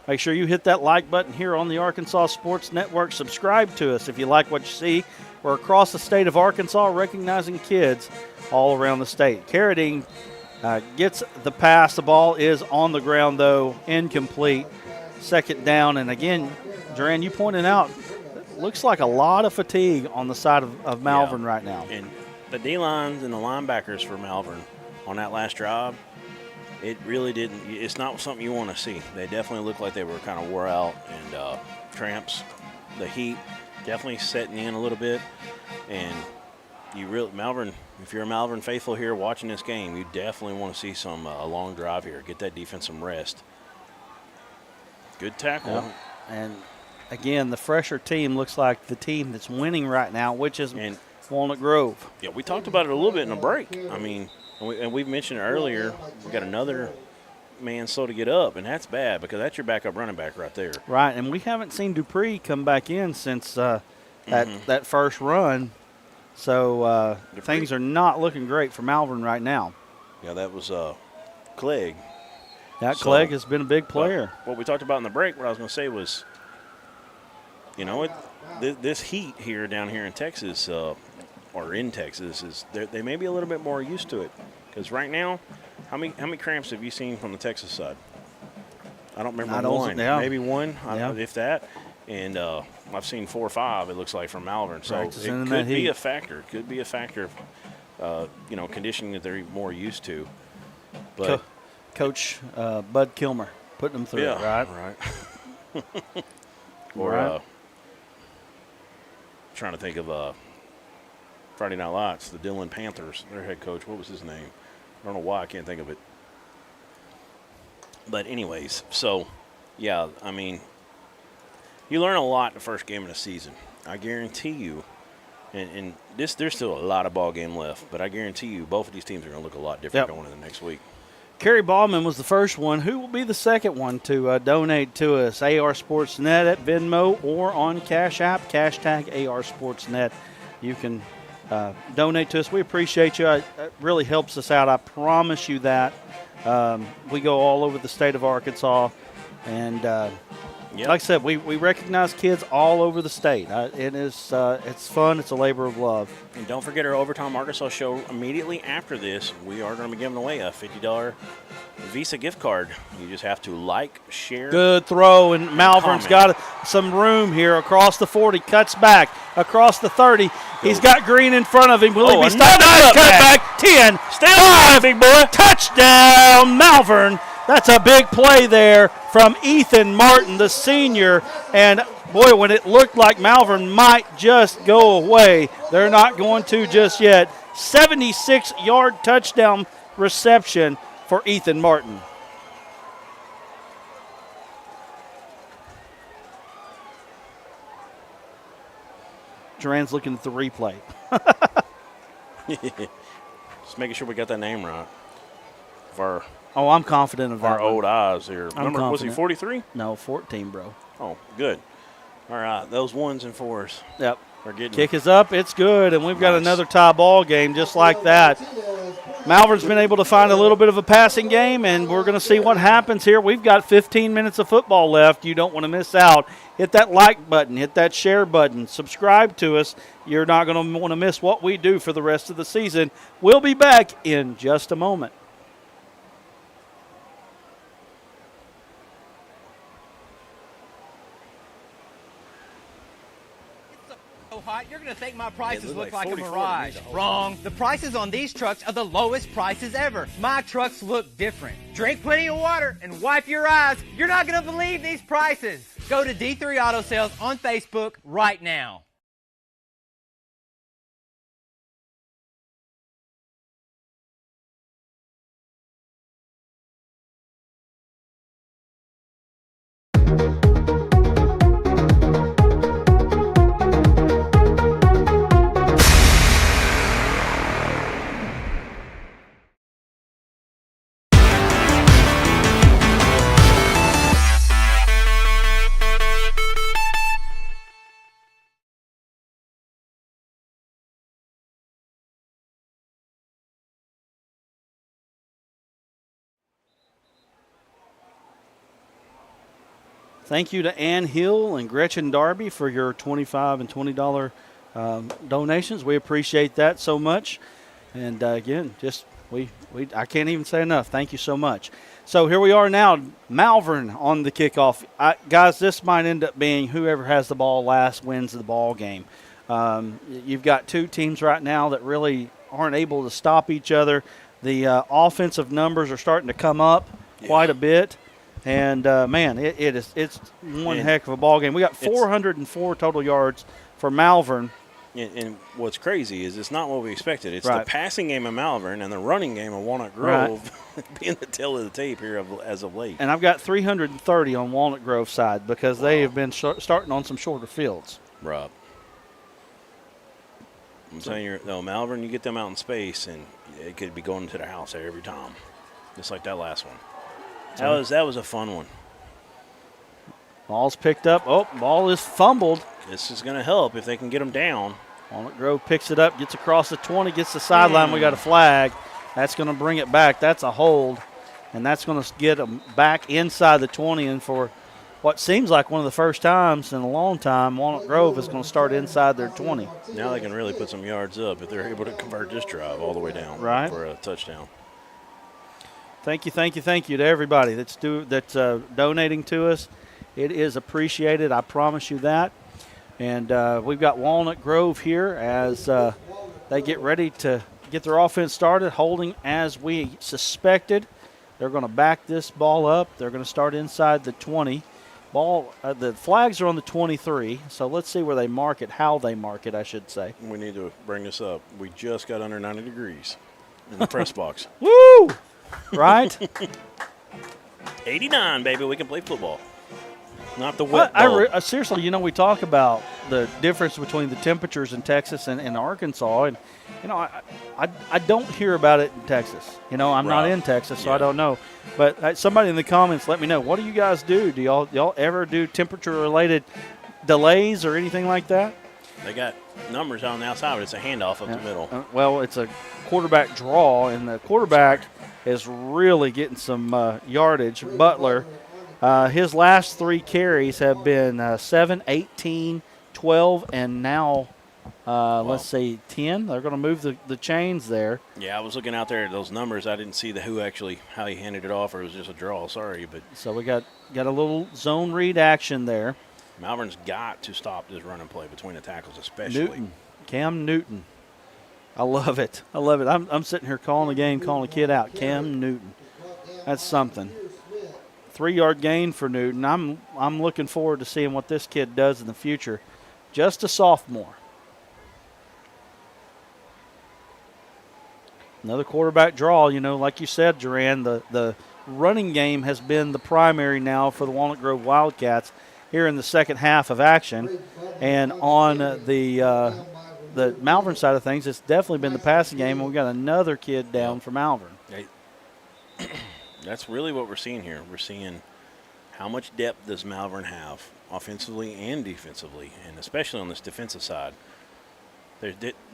Make sure you hit that like button here on the Arkansas Sports Network. Subscribe to us if you like what you see. We're across the state of Arkansas recognizing kids all around the state. Carradine gets the pass. The ball is on the ground, though, incomplete. Second down. And again, Duran, you pointed out, looks like a lot of fatigue on the side of Malvern right now. And the D-lines and the linebackers for Malvern on that last drive, it really didn't – it's not something you want to see. They definitely looked like they were kind of wore out and cramps. The heat definitely setting in a little bit. And you really – Malvern, if you're a Malvern faithful here watching this game, you definitely want to see some a long drive here. Get that defense some rest. Good tackle. Yeah. And – again, the fresher team looks like the team that's winning right now, which is Walnut Grove. Yeah, we talked about it a little bit in a break. I mean, and we've mentioned earlier, we got another man slow to get up, and that's bad because that's your backup running back right there. Right, and we haven't seen Dupree come back in since that first run. So things are not looking great for Malvern right now. Yeah, that was Clegg. Clegg has been a big player. What we talked about in the break, what I was going to say was, you know, this heat here down here in Texas, or in Texas, is they may be a little bit more used to it. Because right now, how many cramps have you seen from the Texas side? I don't remember one. Maybe one, if that. And I've seen 4 or 5, it looks like, from Malvern. So it could be a factor. Could be a factor of, conditioning that they're more used to. But Coach Bud Kilmer putting them through it, right? Right. Or trying to think of Friday Night Lights, the Dillon Panthers, their head coach. What was his name? I don't know why I can't think of it. But anyways, so, yeah, I mean, you learn a lot the first game of the season. I guarantee you, and there's still a lot of ball game left, but I guarantee you both of these teams are going to look a lot different going into the next week. Kerry Ballman was the first one. Who will be the second one to donate to us? AR Sportsnet at Venmo or on Cash App, #AR Sportsnet. You can donate to us. We appreciate you. It really helps us out. I promise you that. We go all over the state of Arkansas. And like I said, we recognize kids all over the state. It's fun. It's a labor of love. And don't forget our Overtime Arkansas show immediately after this. We are going to be giving away a $50 Visa gift card. You just have to like, share. Good throw, and Malvern's got some room here across the 40. Cuts back across the 30. He's got Green in front of him. Will he be stopped? Cut back. 10. Stay alive, big boy. Touchdown, Malvern. That's a big play there from Ethan Martin, the senior. And, boy, when it looked like Malvern might just go away, they're not going to just yet. 76-yard touchdown reception for Ethan Martin. Duran's looking at the replay. Just making sure we got that name right. I'm confident of our that old eyes here. Remember, was he confident. 43? No, 14, bro. Oh, good. All right, those 1s and 4s. Yep. Are getting Kick is up. It's good, and we've got another tie ball game just like that. Malvern's been able to find a little bit of a passing game, and we're going to see what happens here. We've got 15 minutes of football left. You don't want to miss out. Hit that like button. Hit that share button. Subscribe to us. You're not going to want to miss what we do for the rest of the season. We'll be back in just a moment. So hot, you're gonna think my prices look like a 44 mirage. Wrong. The prices on these trucks are the lowest prices ever. My trucks look different. Drink plenty of water and wipe your eyes. You're not gonna believe these prices. Go to D3 Auto Sales on Facebook right now. Thank you to Ann Hill and Gretchen Darby for your $25 and $20 donations. We appreciate that so much. And again, I can't even say enough. Thank you so much. So here we are now, Malvern on the kickoff. Guys, this might end up being whoever has the ball last wins the ball game. You've got two teams right now that really aren't able to stop each other. The offensive numbers are starting to come up quite a bit. And, man, it's one heck of a ball game. We got 404 total yards for Malvern. And what's crazy is it's not what we expected. It's the passing game of Malvern and the running game of Walnut Grove being the tail of the tape here as of late. And I've got 330 on Walnut Grove side because they have been starting on some shorter fields. Rob. I'm telling you, Malvern, you get them out in space, and it could be going to the house every time, just like that last one. That was a fun one. Ball's picked up. Oh, ball is fumbled. This is going to help if they can get them down. Walnut Grove picks it up, gets across the 20, gets the sideline. We got a flag. That's going to bring it back. That's a hold, and that's going to get them back inside the 20. And for what seems like one of the first times in a long time, Walnut Grove is going to start inside their 20. Now they can really put some yards up if they're able to convert this drive all the way down for a touchdown. Thank you to everybody that's donating to us. It is appreciated. I promise you that. And we've got Walnut Grove here as they get ready to get their offense started, holding as we suspected. They're going to back this ball up. They're going to start inside the 20. The flags are on the 23, so let's see where they mark it, how they mark it, I should say. We need to bring this up. We just got under 90 degrees in the press box. Woo! Right? 89, baby. We can play football. Not the wet ball. Seriously, we talk about the difference between the temperatures in Texas and Arkansas, and I don't hear about it in Texas. I'm not in Texas, so I don't know. But somebody in the comments, let me know. What do you guys do? Do y'all ever do temperature-related delays or anything like that? They got numbers on the outside, but it's a handoff up the middle. Well, it's a quarterback draw, and the quarterback is really getting some yardage. Butler. His last three carries have been 7, 18, 12, and now, let's say, 10. They're going to move the chains there. Yeah, I was looking out there at those numbers. I didn't see how he handed it off, or it was just a draw. Sorry. So we got a little zone read action there. Malvern's got to stop this run and play between the tackles, especially. Cam Newton. I love it. I'm sitting here calling the game, calling the kid out. Cam Newton. That's something. 3-yard gain for Newton. I'm looking forward to seeing what this kid does in the future. Just a sophomore. Another quarterback draw. Like you said, Duran, the running game has been the primary now for the Walnut Grove Wildcats here in the second half of action. And on the Malvern side of things, it's definitely been the passing game, and we've got another kid down for Malvern. That's really what we're seeing here. We're seeing how much depth does Malvern have offensively and defensively, and especially on this defensive side.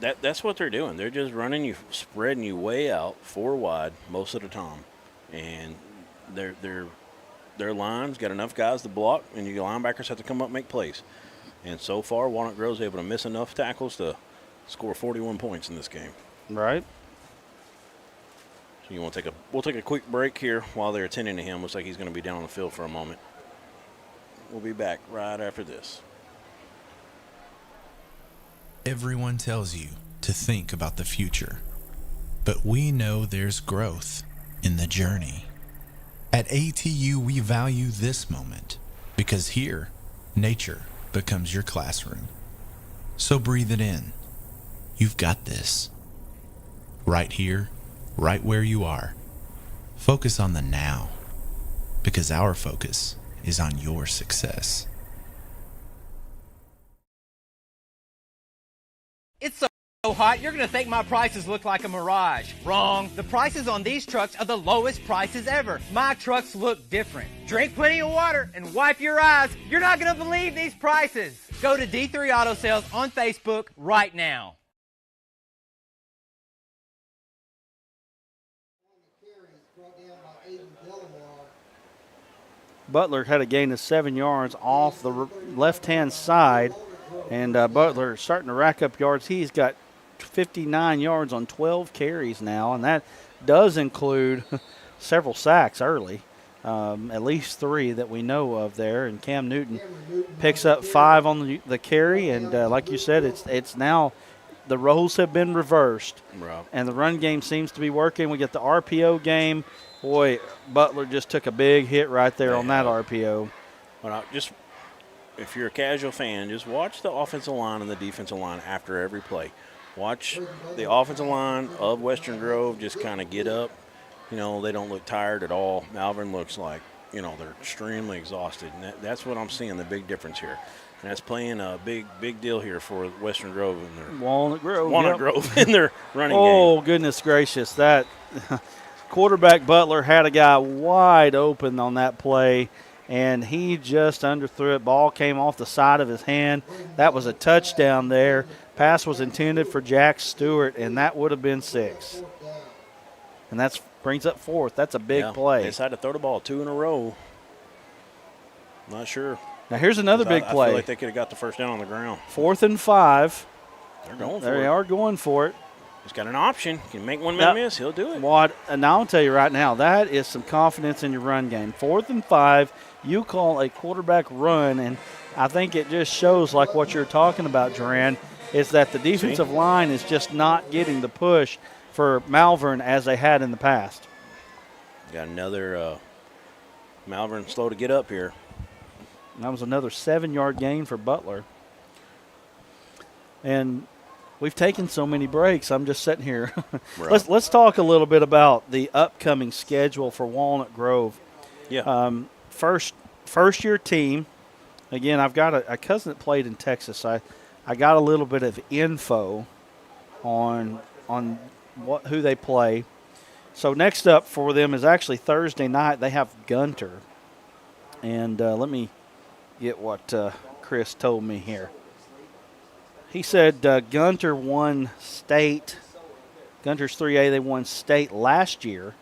That's what they're doing. They're just running you, spreading you way out, 4 wide most of the time. And their line's got enough guys to block, and your linebackers have to come up and make plays. And so far, Walnut Grove's able to miss enough tackles to score 41 points in this game. Right. So we'll take a quick break here while they're attending to him. Looks like he's going to be down on the field for a moment. We'll be back right after this. Everyone tells you to think about the future, but we know there's growth in the journey. At ATU, we value this moment because here, nature becomes your classroom. So breathe it in. You've got this. Right here, right where you are. Focus on the now, because our focus is on your success. It's so hot, you're going to think my prices look like a mirage. Wrong. The prices on these trucks are the lowest prices ever. My trucks look different. Drink plenty of water and wipe your eyes. You're not going to believe these prices. Go to D3 Auto Sales on Facebook right now. Butler had a gain of 7 yards off the left-hand side, and Butler starting to rack up yards. He's got 59 yards on 12 carries now, and that does include several sacks early, at least 3 that we know of there. And Cam Newton picks up 5 on the carry, and like you said, it's now the roles have been reversed, right, and the run game seems to be working. We get the RPO game. Boy, Butler just took a big hit right there on that RPO. Well, if you're a casual fan, just watch the offensive line and the defensive line after every play. Watch the offensive line of Western Grove just kind of get up. They don't look tired at all. Malvern looks like, they're extremely exhausted. And that's what I'm seeing, the big difference here. And that's playing a big deal here for Western Grove and their Walnut Grove in their running game. Oh, goodness gracious. That quarterback Butler had a guy wide open on that play, and he just underthrew it. Ball came off the side of his hand. That was a touchdown there. Pass was intended for Jack Stewart, and that would have been 6. And that brings up 4th. That's a big play. They decided to throw the ball 2 in a row. Not sure. Now here's another big play. I feel like they could have got the first down on the ground. 4th and 5. They're going for it. They are going for it. He's got an option. Can make one man miss. He'll do it. And I'll tell you right now, that is some confidence in your run game. 4th and 5, you call a quarterback run, and I think it just shows like what you're talking about, Duran, is that the defensive line is just not getting the push for Malvern as they had in the past. Got another Malvern slow to get up here. And that was another 7-yard gain for Butler. And we've taken so many breaks. I'm just sitting here. Right. Let's talk a little bit about the upcoming schedule for Walnut Grove. Yeah. First year team. Again, I've got a cousin that played in Texas. I got a little bit of info on who they play. So next up for them is actually Thursday night. They have Gunter. And let me get what Chris told me here. He said Gunter won state. Gunter's 3A. They won state last year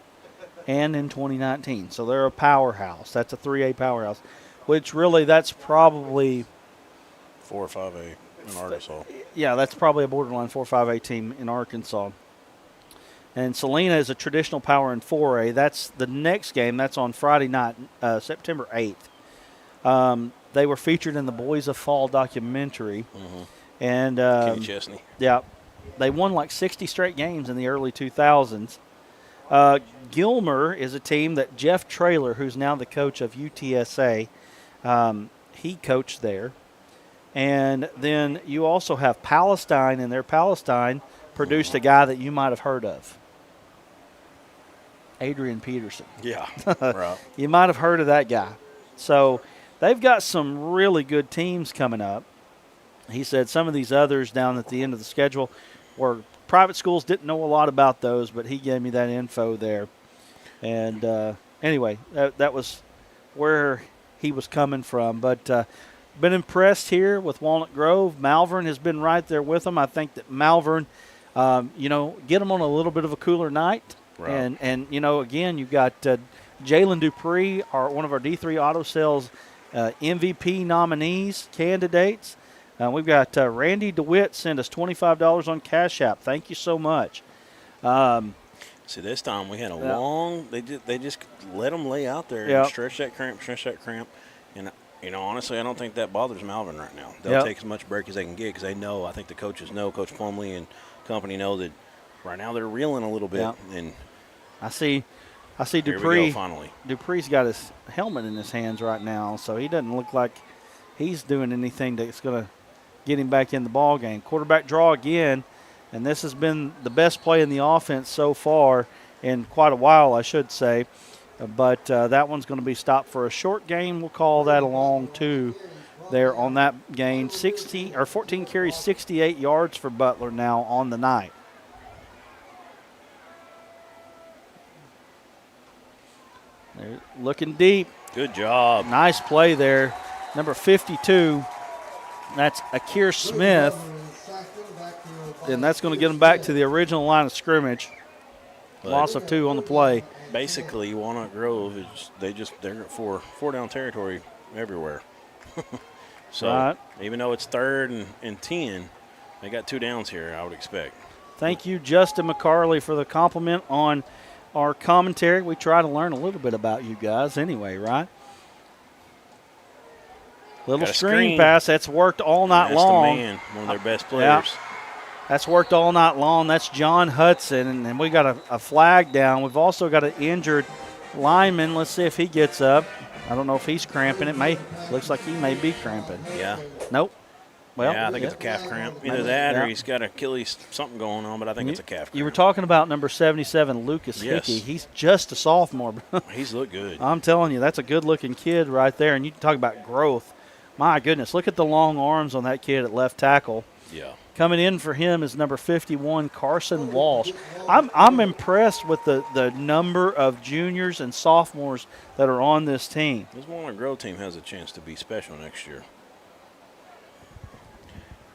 and in 2019. So they're a powerhouse. That's a 3A powerhouse, which really that's probably 4 or 5A in Arkansas. Yeah, that's probably a borderline 4 or 5A team in Arkansas. And Salina is a traditional power in 4A. That's the next game. That's on Friday night, September 8th. They were featured in the Boys of Fall documentary. Mm-hmm. And Kenny Chesney. Yeah, they won like 60 straight games in the early 2000s. Gilmer is a team that Jeff Traylor, who's now the coach of UTSA, he coached there. And then you also have Palestine, and their Palestine produced a guy that you might have heard of. Adrian Peterson. Yeah, right. You might have heard of that guy. So they've got some really good teams coming up. He said some of these others down at the end of the schedule were private schools, didn't know a lot about those, but he gave me that info there. And anyway, that was where he was coming from. But been impressed here with Walnut Grove. Malvern has been right there with them. I think that Malvern, get them on a little bit of a cooler night. Right. And again, you've got Jalen Dupree, one of our D3 Auto Sales MVP nominees, candidates. We've got Randy DeWitt sent us $25 on Cash App. Thank you so much. See, this time we had a long. They just let them lay out there and stretch that cramp. And honestly, I don't think that bothers Malvern right now. They'll take as much break as they can get because they know. I think the coaches know, Coach Plumley and company know that right now they're reeling a little bit. Yep. And I see Dupree. Here we go, finally. Dupree's got his helmet in his hands right now, so he doesn't look like he's doing anything that's going to get him back in the ball game. Quarterback draw again, and this has been the best play in the offense so far in quite a while, I should say. But that one's going to be stopped for a short gain. We'll call that a long two there on that gain. 14 carries, 68 yards for Butler now on the night. They're looking deep. Good job. Nice play there. Number 52, that's Akir Smith. And that's going to get them back to the original line of scrimmage. Loss of 2 on the play. Basically, Walnut Grove they're at four down territory everywhere. So even though it's 3rd and 10, they got 2 downs here, I would expect. Thank you, Justin McCarley, for the compliment on our commentary. We try to learn a little bit about you guys anyway, right? Little screen pass. That's worked all night long. That's the man, one of their best players. Yeah. That's worked all night long. That's John Hudson, and we got a flag down. We've also got an injured lineman. Let's see if he gets up. I don't know if he's cramping. Looks like he may be cramping. Yeah. Nope. Well, I think it's a calf cramp. Either that or he's got Achilles something going on, but I think it's a calf cramp. You were talking about number 77, Lucas Hickey. He's just a sophomore. He's looked good. I'm telling you, that's a good-looking kid right there. And you talk about growth. My goodness, look at the long arms on that kid at left tackle. Yeah. Coming in for him is number 51, Carson Walsh. I'm impressed with the number of juniors and sophomores that are on this team. This Walnut Grove team has a chance to be special next year.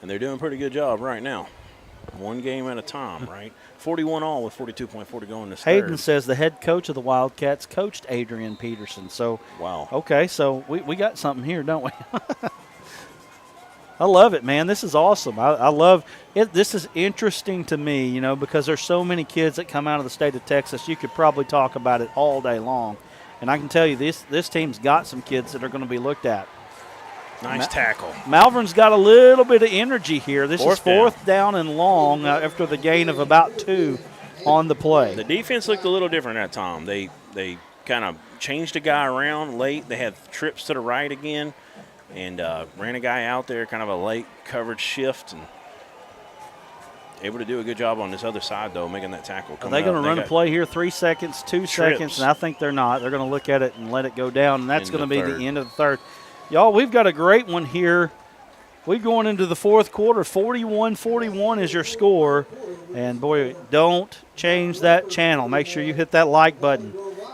And they're doing a pretty good job right now. One game at a time, right? 41 all with 42.4 to go in this Hayden third. says the head coach of the Wildcats coached Adrian Peterson. So, wow. Okay, so we got something here, don't we? I love it, man. This is awesome. I love it. This is interesting to me, because there's so many kids that come out of the state of Texas. You could probably talk about it all day long. And I can tell you this team's got some kids that are going to be looked at. Nice tackle. Malvern's got a little bit of energy here. This is fourth down and long after the gain of about 2 on the play. The defense looked a little different that time. They kind of changed a guy around late. They had trips to the right again and ran a guy out there, kind of a late coverage shift, and able to do a good job on this other side, though, making that tackle. Are they going to run a play here? 3 seconds, 2 seconds, and I think they're not. They're going to look at it and let it go down, and that's going to be the end of the third. Y'all, we've got a great one here. We're going into the fourth quarter. 41-41 is your score. And, boy, don't change that channel. Make sure you hit that like button.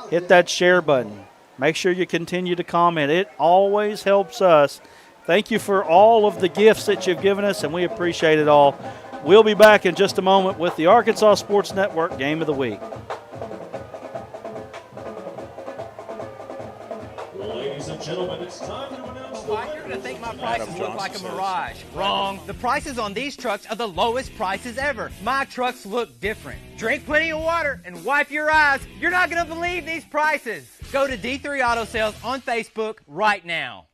Hit that share button. Make sure you continue to comment. It always helps us. Thank you for all of the gifts that you've given us, and we appreciate it all. We'll be back in just a moment with the Arkansas Sports Network Game of the Week. Ladies and gentlemen, it's time to announce the You're going to think my prices look like a mirage. Wrong. The prices on these trucks are the lowest prices ever. My trucks look different. Drink plenty of water and wipe your eyes. You're not going to believe these prices. Go to D3 Auto Sales on Facebook right now.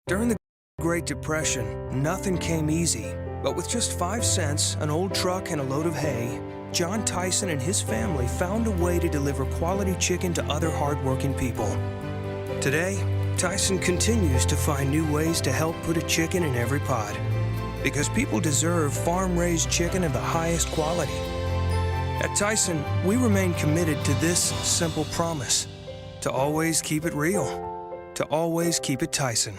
During the Great Depression, nothing came easy. But with just 5 cents, an old truck, and a load of hay, John Tyson and his family found a way to deliver quality chicken to other hardworking people. Today, Tyson continues to find new ways to help put a chicken in every pot. Because people deserve farm-raised chicken of the highest quality. At Tyson, we remain committed to this simple promise: to always keep it real, to always keep it Tyson.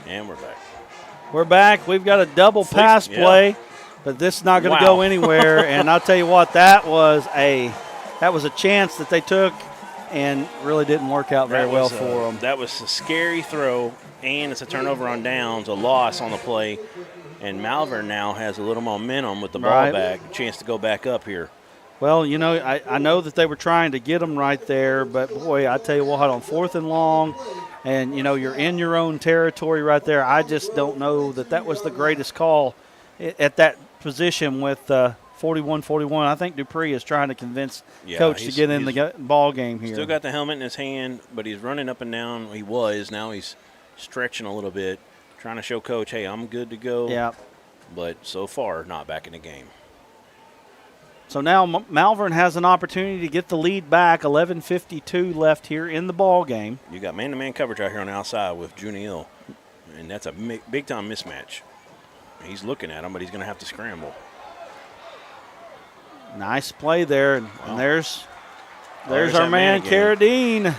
And we're back. We're back. We've got a double pass play, but this is not going to go anywhere. And I'll tell you what, that was a chance that they took and really didn't work out very well for them. That was a scary throw, and it's a turnover on downs, a loss on the play. And Malvern now has a little momentum with the ball back, a chance to go back up here. Well, you know, I know that they were trying to get them right there, but, boy, I tell you what, on 4th and long, and, you know, you're in your own territory right there. I just don't know that was the greatest call at that position with 41-41. I think Dupree is trying to convince Coach to get in the ball game here. Still got the helmet in his hand, but he's running up and down. Now he's stretching a little bit, trying to show Coach, hey, I'm good to go. Yeah. But so far, not back in the game. So now Malvern has an opportunity to get the lead back. 11:52 left here in the ball game. You got man-to-man coverage out here on the outside with Juniel, and that's a big-time mismatch. He's looking at him, but he's going to have to scramble. Nice play there, and there's our man Carradine.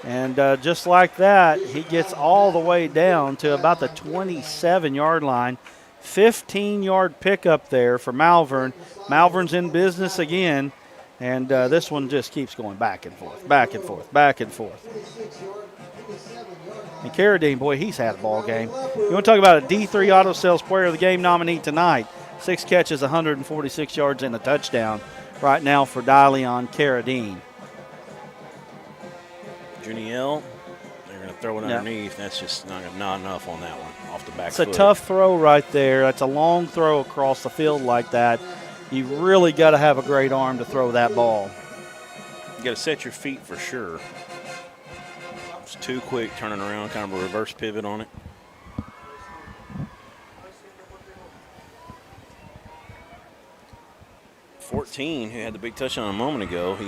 And just like that, he gets all the way down to about the 27-yard line. 15-yard pickup there for Malvern. Malvern's in business again, and this one just keeps going back and forth, back and forth, back and forth. And Carradine, boy, he's had a ball game. You want to talk about a D3 Auto Sales Player of the Game nominee tonight. 6 catches, 146 yards, and a touchdown right now for Leon Carradine. Juniel, they're going to throw it underneath. That's just not enough on that one, off the back It's foot. a tough throw right there. That's a long throw across the field like that. You really got to have a great arm to throw that ball. You got to set your feet for sure. It's too quick turning around, kind of a reverse pivot on it. .14, who had the big touchdown a moment ago, he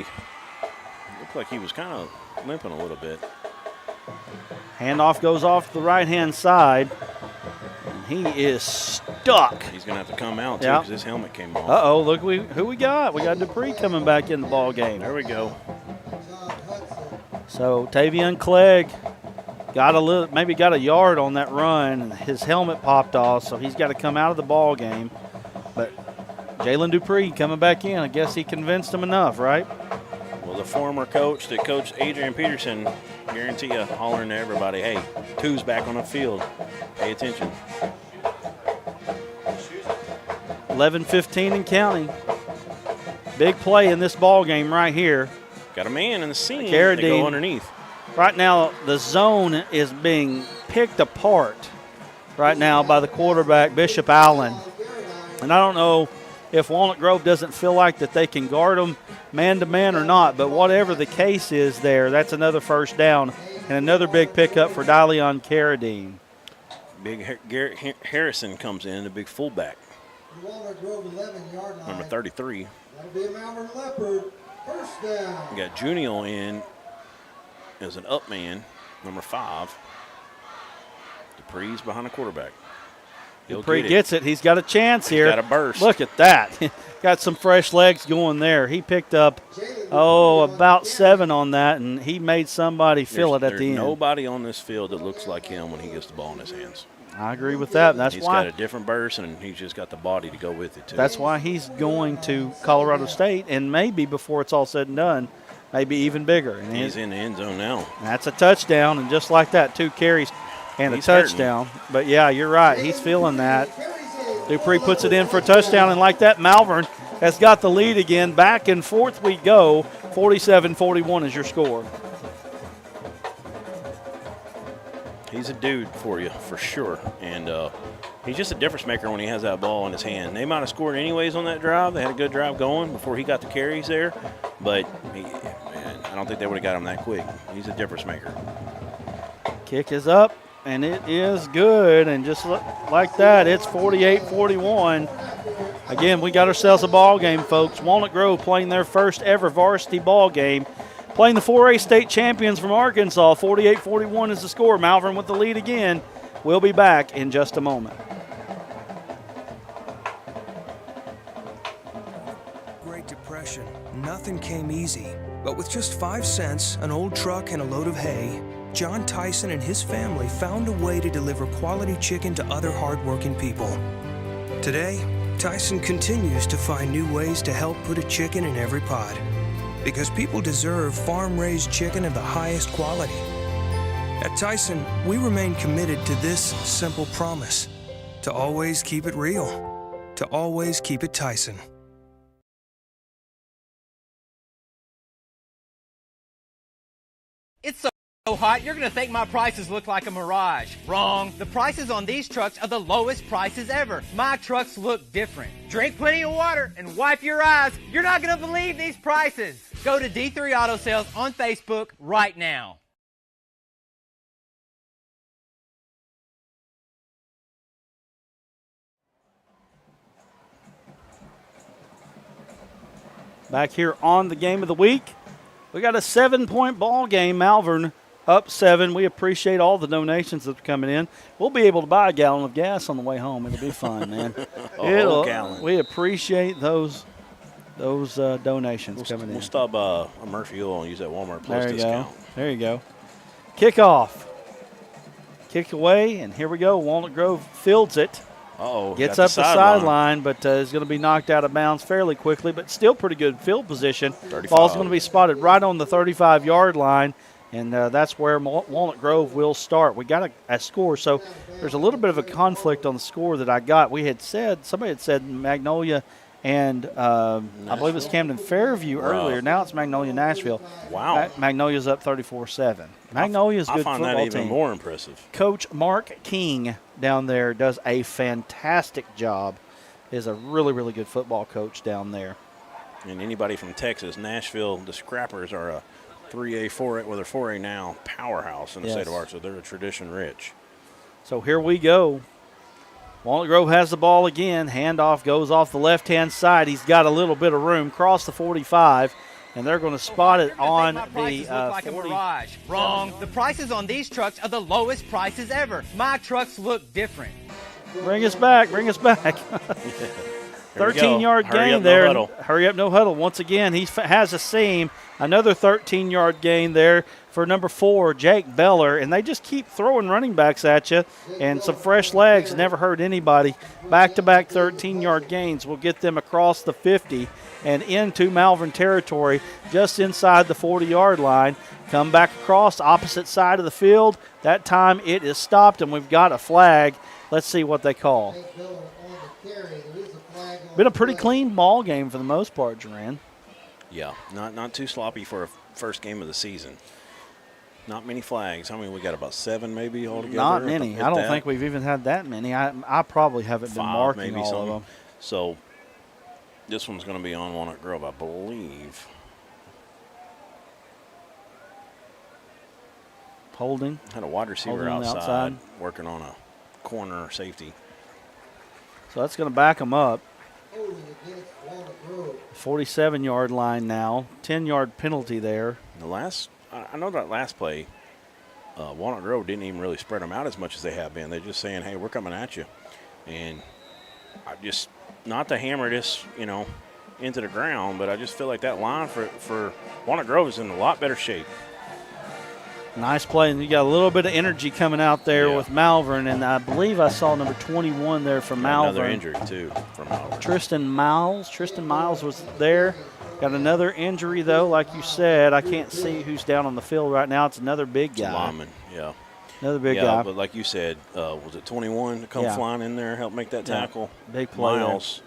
looked like he was kind of limping a little bit. Handoff goes off the right-hand side. And he is stuck. He's going to have to come out, too, because his helmet came off. Uh-oh, look who we got. We got Dupree coming back in the ball game. There we go. So Tavion Clegg maybe got a yard on that run, and his helmet popped off, so he's got to come out of the ball game. But Jalen Dupree coming back in. I guess he convinced him enough, right? Well, the former coach that coached Adrian Peterson, guarantee you, hollering to everybody, hey, 2's back on the field. Pay attention. 11:15 and counting. Big play in this ball game right here. Got a man in the seam. Carradine. They go underneath. Right now, the zone is being picked apart right now by the quarterback, Bishop Allen. And I don't know if Walnut Grove doesn't feel like that they can guard them man-to-man or not, but whatever the case is there, that's another first down and another big pickup for Leon Carradine. Big Garrett Harrison comes in, the big fullback. Walnut Grove 11-yard line. Number 33. That'll be a Malvern Leopard. First down. We got Juniel in as an up man, number 5. Dupree's behind the quarterback. Dupree gets it. He's got a chance here. He's got a burst. Look at that. Got some fresh legs going there. He picked up, about 7 on that, and he made somebody feel it at the end. There's nobody on this field that looks like him when he gets the ball in his hands. I agree with that. He's got a different burst, and he's just got the body to go with it, too. That's why he's going to Colorado State, and maybe before it's all said and done, maybe even bigger. And he's in the end zone now. That's a touchdown, and just like that, 2 carries and a touchdown. But, yeah, you're right. He's feeling that. Dupree puts it in for a touchdown, and like that, Malvern has got the lead again. Back and forth we go. 47-41 is your score. He's a dude for you, for sure. And he's just a difference maker when he has that ball in his hand. They might have scored anyways on that drive. They had a good drive going before he got the carries there. But, I don't think they would have got him that quick. He's a difference maker. Kick is up, and it is good. And just like that, it's 48-41. Again, we got ourselves a ball game, folks. Walnut Grove playing their first ever varsity ball game. Playing the 4A state champions from Arkansas. 48-41 is the score. Malvern with the lead again. We'll be back in just a moment. Great Depression, nothing came easy. But with just 5 cents, an old truck, and a load of hay, John Tyson and his family found a way to deliver quality chicken to other hardworking people. Today, Tyson continues to find new ways to help put a chicken in every pot. Because people deserve farm-raised chicken of the highest quality. At Tyson, we remain committed to this simple promise: to always keep it real, to always keep it Tyson. It's so hot, you're going to think my prices look like a mirage. Wrong. The prices on these trucks are the lowest prices ever. My trucks look different. Drink plenty of water and wipe your eyes. You're not going to believe these prices. Go to D3 Auto Sales on Facebook right now. Back here on the game of the week, we got a 7-point ball game. Malvern up 7. We appreciate all the donations that are coming in. We'll be able to buy a gallon of gas on the way home. It'll be fine, man. Gallon. We appreciate those donations coming in. We'll stop a Murphy Oil and use that Walmart Plus discount. There you go. Kickoff. Kick away, and here we go. Walnut Grove fields it. Gets up the sideline, but is going to be knocked out of bounds fairly quickly, but still pretty good field position. 35. Ball's going to be spotted right on the 35-yard line, and that's where Walnut Grove will start. We got a score, so there's a little bit of a conflict on the score that I got. Somebody had said Magnolia and I believe it's Camden Fairview earlier. Now it's Magnolia Nashville. Wow. Magnolia's up 34-7. Magnolia's a good football team. I find that even more impressive. Coach Mark King down there does a fantastic job. Is a really, really good football coach down there. And anybody from Texas, Nashville, the Scrappers are a 3A, 4A, well, they're 4A now, powerhouse in the state of Arkansas. They're a tradition rich. So here we go. Walnut Grove has the ball again. Handoff goes off the left-hand side. He's got a little bit of room. Cross the 45, and they're going to spot it on the look like a mirage. Wrong. The prices on these trucks are the lowest prices ever. My trucks look different. Bring us back. 13-yard gain there. No hurry up, no huddle. Once again, he has a seam. Another 13-yard gain there for number 4, Jake Beller. And they just keep throwing running backs at you. And some fresh legs never hurt anybody. Back-to-back 13-yard gains will get them across the 50 and into Malvern territory just inside the 40-yard line. Come back across opposite side of the field. That time it is stopped, and we've got a flag. Let's see what they call. Been a pretty clean ball game for the most part, Duran. Yeah, not too sloppy for a first game of the season. Not many flags. I mean, we got about 7 maybe altogether. Not many. I don't think we've even had that many. I probably haven't been marking all of them. So this one's going to be on Walnut Grove, I believe. Holding. Had a wide receiver outside working on a corner safety. So that's going to back them up. 47-yard line now. 10-yard penalty there. I know that last play, Walnut Grove didn't even really spread them out as much as they have been. They're just saying, hey, we're coming at you. And I just, not to hammer this, into the ground, but I just feel like that line for Walnut Grove is in a lot better shape. Nice play, and you got a little bit of energy coming out there with Malvern, and I believe I saw number 21 there from Malvern. Another injury, too, from Malvern. Tristan Miles was there. Got another injury, though, like you said. I can't see who's down on the field right now. It's another big guy. Lineman, Another big guy. But like you said, was it 21 to come flying in there, help make that tackle? Big play. Miles.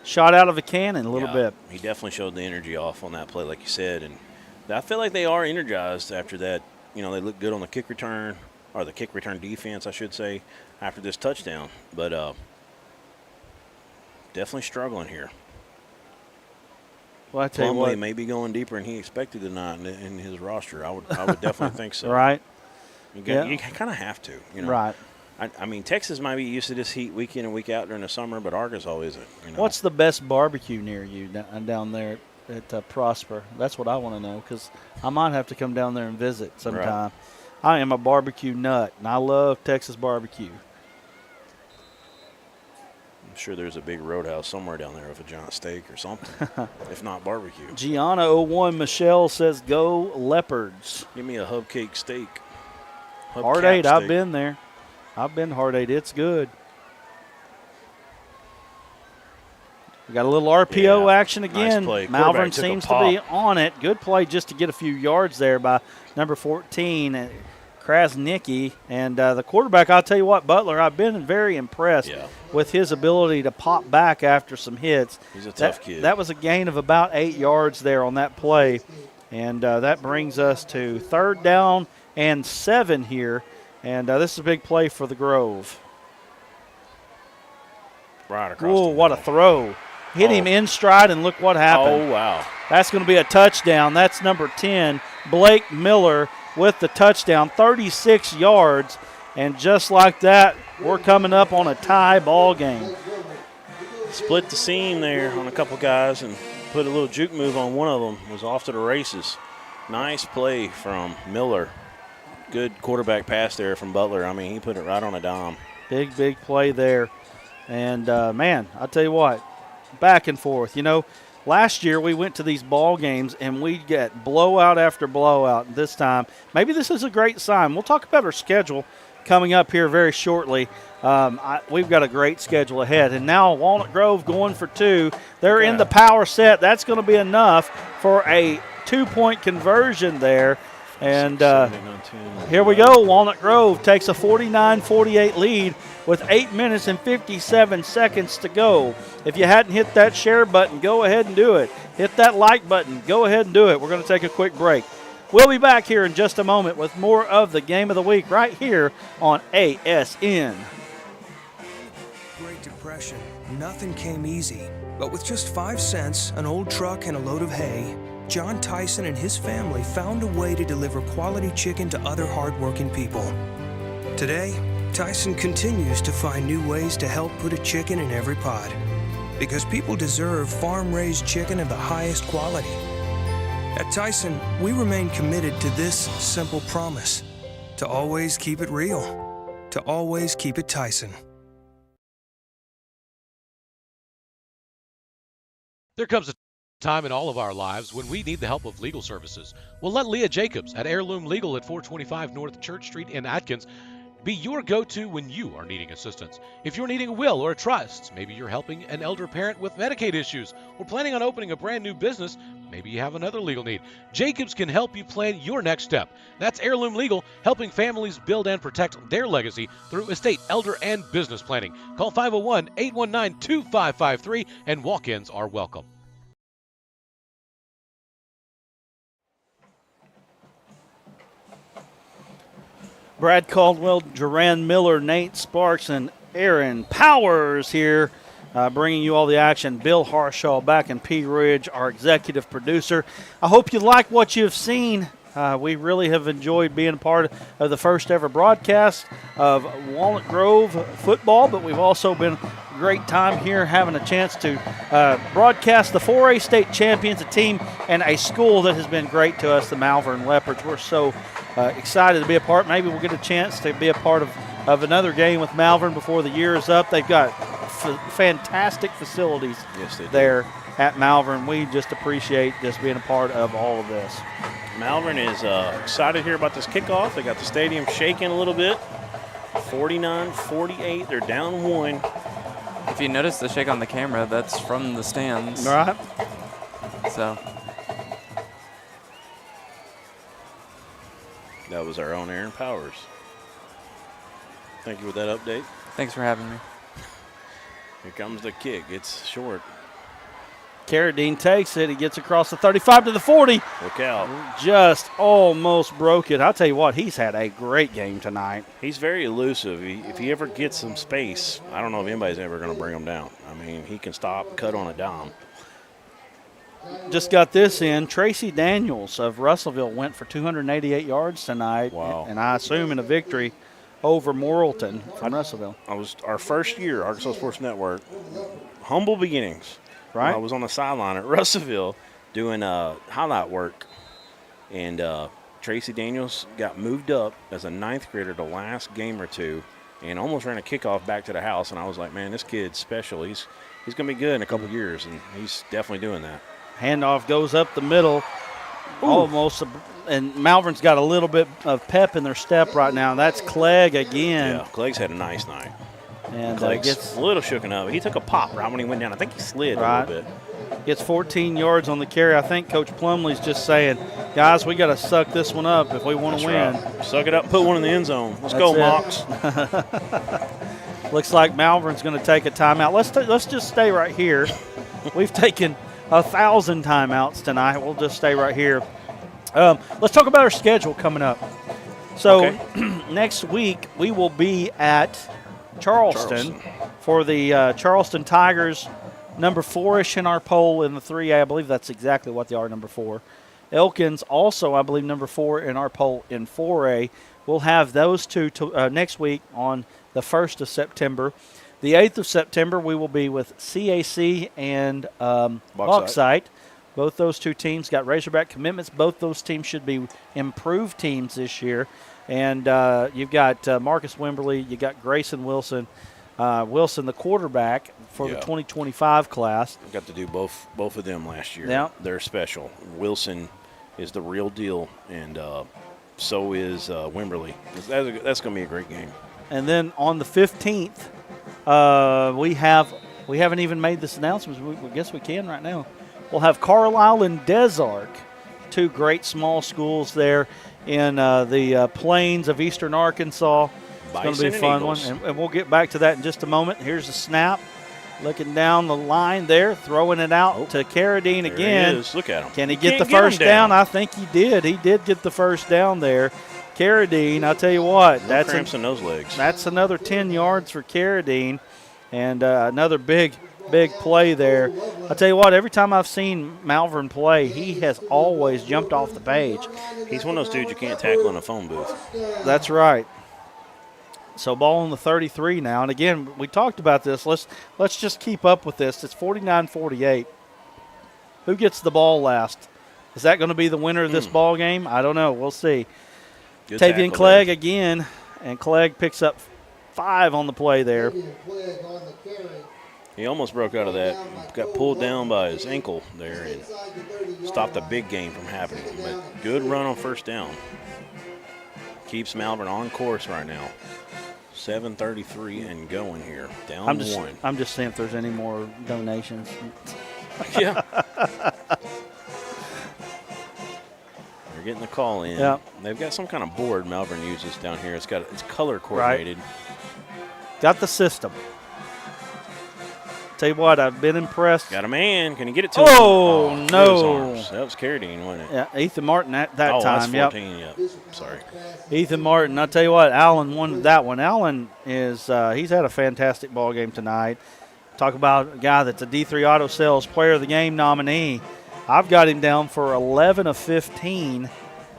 Shot out of a cannon a little bit. He definitely showed the energy off on that play, like you said. And I feel like they are energized after that. They look good on the kick return, or the kick return defense, I should say, after this touchdown. But definitely struggling here. Well, I tell you what, may be going deeper than he expected tonight in his roster. I would definitely think so. Right. You kind of have to. Right. I mean, Texas might be used to this heat week in and week out during the summer, but Arkansas isn't. What's the best barbecue near you down there at Prosper? That's what I want to know, because I might have to come down there and visit sometime. Right. I am a barbecue nut, and I love Texas barbecue. I'm sure there's a big roadhouse somewhere down there with a giant steak or something, if not barbecue. Gianna01 Michelle says, go Leopards. Give me a hub cake steak. Hard 8, I've been there. I've been Hard 8. It's good. We got a little RPO action again. Nice play. Malvern seems to be on it. Good play just to get a few yards there by number 14, Krasnicki. And the quarterback, I'll tell you what, Butler, I've been very impressed with his ability to pop back after some hits. He's a tough kid. That was a gain of about 8 yards there on that play. And that brings us to 3rd down and 7 here. And this is a big play for the Grove. Right across. Oh, what a throw. Hit him in stride, and look what happened. Oh, wow. That's going to be a touchdown. That's number 10, Blake Miller, with the touchdown, 36 yards. And just like that, we're coming up on a tie ball game. Split the seam there on a couple guys and put a little juke move on one of them. Was off to the races. Nice play from Miller. Good quarterback pass there from Butler. I mean, he put it right on a dime. Big play there. And, man, I'll tell you what, back and forth. You know, last year we went to these ball games and we'd get blowout after blowout. This time, maybe this is a great sign. We'll talk about our schedule coming up here very shortly. We've got a great schedule ahead. And now Walnut Grove going for 2. They're in the power set. That's going to be enough for a 2-point conversion there. And here we go. Walnut Grove takes a 49-48 lead with 8 minutes and 57 seconds to go. If you hadn't hit that share button, go ahead and do it. Hit that like button. Go ahead and do it. We're going to take a quick break. We'll be back here in just a moment with more of the Game of the Week right here on ASN. Great Depression. Nothing came easy. But with just 5 cents, an old truck, and a load of hay, John Tyson and his family found a way to deliver quality chicken to other hardworking people. Today, Tyson continues to find new ways to help put a chicken in every pot. Because people deserve farm-raised chicken of the highest quality. At Tyson, we remain committed to this simple promise: to always keep it real, to always keep it Tyson. There comes a time in all of our lives when we need the help of legal services. Well, let Leah Jacobs at Heirloom Legal at 425 North Church Street in Atkins be your go-to when you are needing assistance. If you're needing a will or a trust, maybe you're helping an elder parent with Medicaid issues, or planning on opening a brand new business, maybe you have another legal need. Jacobs can help you plan your next step. That's Heirloom Legal, helping families build and protect their legacy through estate, elder, and business planning. Call 501-819-2553, and walk-ins are welcome. Brad Caldwell, Duran Miller, Nate Sparks, and Aaron Powers here bringing you all the action. Bill Harshaw back in Pea Ridge, our executive producer. I hope you like what you've seen. We really have enjoyed being a part of the first ever broadcast of Walnut Grove football, but we've also been a great time here having a chance to broadcast the 4A state champions, a team and a school that has been great to us, the Malvern Leopards. We're so excited to be a part. Maybe we'll get a chance to be a part of another game with Malvern before the year is up. They've got fantastic facilities there at Malvern. We just appreciate just being a part of all of this. Malvern is excited here about this kickoff. They got the stadium shaking a little bit. 49-48. They're down 1. If you notice the shake on the camera, that's from the stands. Right. So that was our own Aaron Powers. Thank you for that update. Thanks for having me. Here comes the kick. It's short. Carradine takes it. He gets across the 35 to the 40. Look out. Just almost broke it. I'll tell you what, he's had a great game tonight. He's very elusive. If he ever gets some space, I don't know if anybody's ever going to bring him down. I mean, he can stop, cut on a dime. Just got this in. Tracy Daniels of Russellville went for 288 yards tonight. Wow. And I assume in a victory over Morrilton from Russellville. I was our first year, Arkansas Sports Network, humble beginnings. Right. I was on the sideline at Russellville doing highlight work, and Tracy Daniels got moved up as a 9th grader the last game or two and almost ran a kickoff back to the house. And I was like, man, this kid's special. He's going to be good in a couple years, and he's definitely doing that. Handoff goes up the middle, almost, and Malvern's got a little bit of pep in their step right now. That's Clegg again. Yeah, Clegg's had a nice night. And Clegg's gets a little shooken up. He took a pop right when he went down. I think he slid a little bit. Gets 14 yards on the carry. I think Coach Plumley's just saying, guys, we got to suck this one up if we want to win. Right. Suck it up, put one in the end zone. Let's go, Mox. Looks like Malvern's going to take a timeout. Let's just stay right here. We've taken 1,000 timeouts tonight. We'll just stay right here. Let's talk about our schedule coming up. So next week we will be at Charleston. For the Charleston Tigers, number 4-ish in our poll in the 3A. I believe that's exactly what they are, number 4. Elkins also, I believe, number 4 in our poll in 4A. We'll have those two next week on the 1st of September. The 8th of September, we will be with CAC and Bauxite. Both those two teams got Razorback commitments. Both those teams should be improved teams this year. And you've got Marcus Wimberly, you got Grayson Wilson. Wilson, the quarterback for the 2025 class. I got to do both of them last year. Yeah. They're special. Wilson is the real deal, and so is Wimberly. That's going to be a great game. And then on the 15th, we haven't even made this announcement. We guess we can right now. We'll have Carlisle and Desark, two great small schools there in the plains of eastern Arkansas. It's going to be a fun one, and we'll get back to that in just a moment. Here's the snap. Looking down the line there, throwing it out to Carradine again. He is. Look at him. Can he get the first down? I think he did. He did get the first down there. Carradine, I'll tell you what. No cramps in those legs. That's another 10 yards for Carradine, and another big play there. I'll tell you what, every time I've seen Malvern play, he has always jumped off the page. He's one of those dudes you can't tackle in a phone booth. That's right. So ball on the 33 now. And, again, we talked about this. Let's just keep up with this. It's 49-48. Who gets the ball last? Is that going to be the winner of this ball game? I don't know. We'll see. Tavian Clegg again, and Clegg picks up 5 on the play there. He almost broke out of that. Got pulled down by his ankle there and stopped a big game from happening. But good run on first down. Keeps Malvern on course right now. 7:33 and going here. Down one. I'm just seeing if there's any more donations. Yeah. They're getting the call in. Yeah. They've got some kind of board Malvern uses down here. It's color coordinated. Right. Got the system. Tell you what, I've been impressed. Got a man. Can he get it to him? Oh, no. That was Carradine, wasn't it? Yeah, Ethan Martin that time. That's 14, yep. Sorry. Ethan Martin, I'll tell you what, Allen won that one. Allen is he's had a fantastic ball game tonight. Talk about a guy that's a D3 Auto Sales Player of the Game nominee. I've got him down for 11 of 15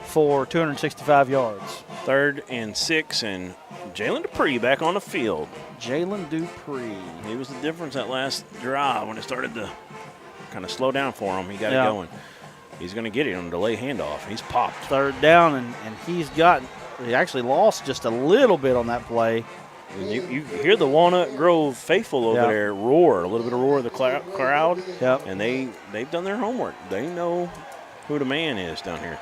for 265 yards. 3rd and 6, and Jalen Dupree back on the field. Jalen Dupree. He was the difference that last drive when it started to kind of slow down for him. He got it going. He's going to get it on a delay handoff. He's popped. 3rd down, and he actually lost just a little bit on that play. You hear the Walnut Grove faithful over there roar, a little bit of roar of the crowd. Yep. And they've done their homework. They know who the man is down here.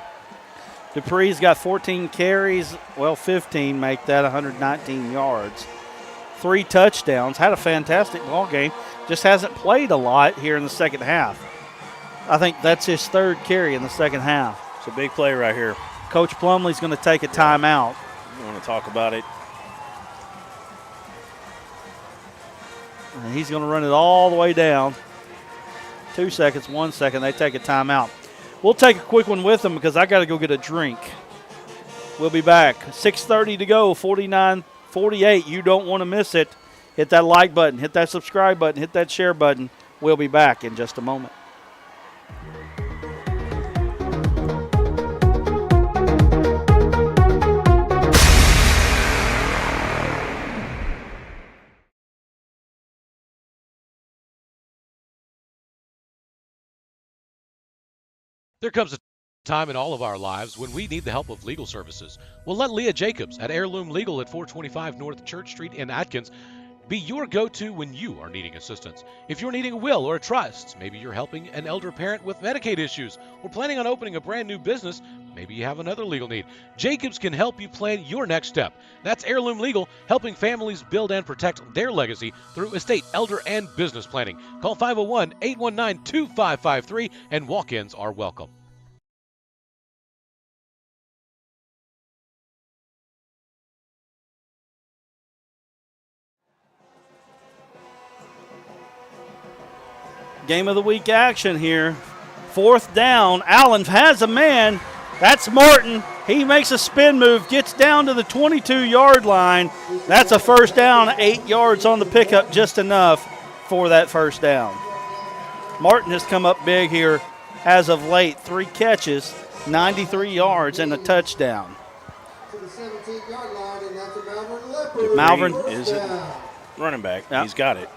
Dupree's got 14 carries. 15 make that 119 yards. 3 touchdowns. Had a fantastic ball game. Just hasn't played a lot here in the second half. I think that's his 3rd carry in the second half. It's a big play right here. Coach Plumley's going to take a timeout. You want to talk about it? And he's going to run it all the way down. 2 seconds, 1 second. They take a timeout. We'll take a quick one with them because I got to go get a drink. We'll be back. 6:30 to go, 49-48. You don't want to miss it. Hit that like button, hit that subscribe button, hit that share button. We'll be back in just a moment. There comes a time in all of our lives when we need the help of legal services. Well, let Leah Jacobs at Heirloom Legal at 425 North Church Street in Atkins be your go-to when you are needing assistance. If you're needing a will or a trust, maybe you're helping an elder parent with Medicaid issues, or planning on opening a brand new business, maybe you have another legal need. Jacobs can help you plan your next step. That's Heirloom Legal, helping families build and protect their legacy through estate, elder, and business planning. Call 501-819-2553, and walk-ins are welcome. Game of the week action here. 4th down. Allen has a man. That's Martin. He makes a spin move, gets down to the 22-yard line. That's a first down, 8 yards on the pickup, just enough for that first down. Martin has come up big here as of late. 3 catches, 93 yards, and a touchdown. To the 17-yard line, and that's a Malvern Leopard. Malvern is it? Running back. Yep. He's got it.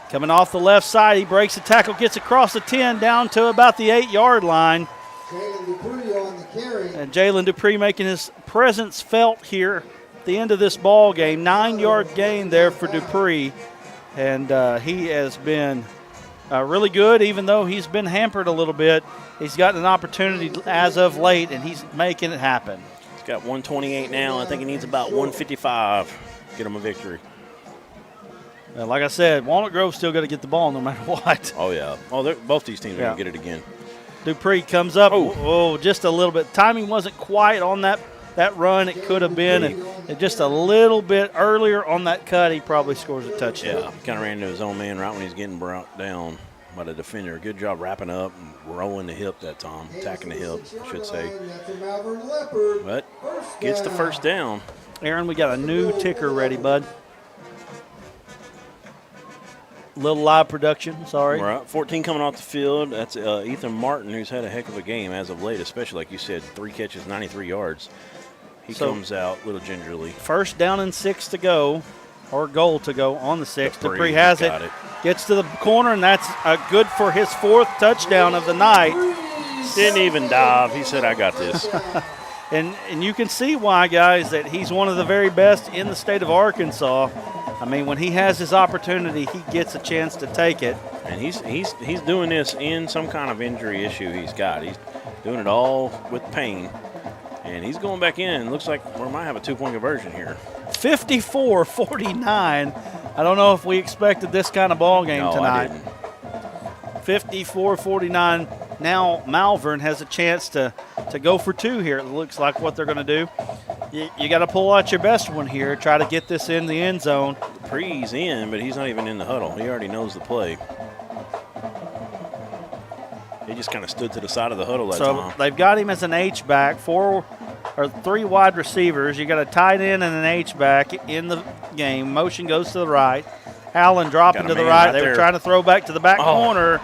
Coming off the left side, he breaks the tackle, gets across the 10, down to about the 8-yard line. Jalen Dupree on the carry. And Jalen Dupree making his presence felt here at the end of this ball game. 9-yard gain there for Dupree. And he has been really good, even though he's been hampered a little bit. He's gotten an opportunity as of late, and he's making it happen. He's got 128 now. I think he needs about 155 to get him a victory. Like I said, Walnut Grove's still going to get the ball no matter what. Oh, yeah. Oh, both these teams are going to get it again. Dupree comes up. Oh, just a little bit. Timing wasn't quite on that run. It could have been. And just a little bit earlier on that cut, he probably scores a touchdown. Yeah, kind of ran into his own man right when he's getting brought down by the defender. Good job wrapping up and rolling the hip that time, attacking the hip, I should say. But gets the first down. Aaron, we got a new ticker ready, bud. Little live production, sorry. Right, 14 coming off the field. That's Ethan Martin, who's had a heck of a game as of late, especially like you said, 3 catches, 93 yards. He comes out a little gingerly. First down and 6 to go, or goal to go on the 6. Dupree has it, gets to the corner, and that's good for his 4th touchdown of the night. Didn't even dive. He said, I got this. And you can see why, guys, that he's one of the very best in the state of Arkansas. I mean, when he has his opportunity, he gets a chance to take it. And he's doing this in some kind of injury issue he's got. He's doing it all with pain. And he's going back in. Looks like we might have a 2-point conversion here. 54-49. I don't know if we expected this kind of ball game tonight. I didn't. 54-49. Now Malvern has a chance to go for 2 here. It looks like what they're going to do. You got to pull out your best one here. Try to get this in the end zone. Dupree's in, but he's not even in the huddle. He already knows the play. He just kind of stood to the side of the huddle that time. So they've got him as an H-back, 3 wide receivers. You got a tight end and an H-back in the game. Motion goes to the right. Allen dropping to the right. They were trying to throw back to the back corner,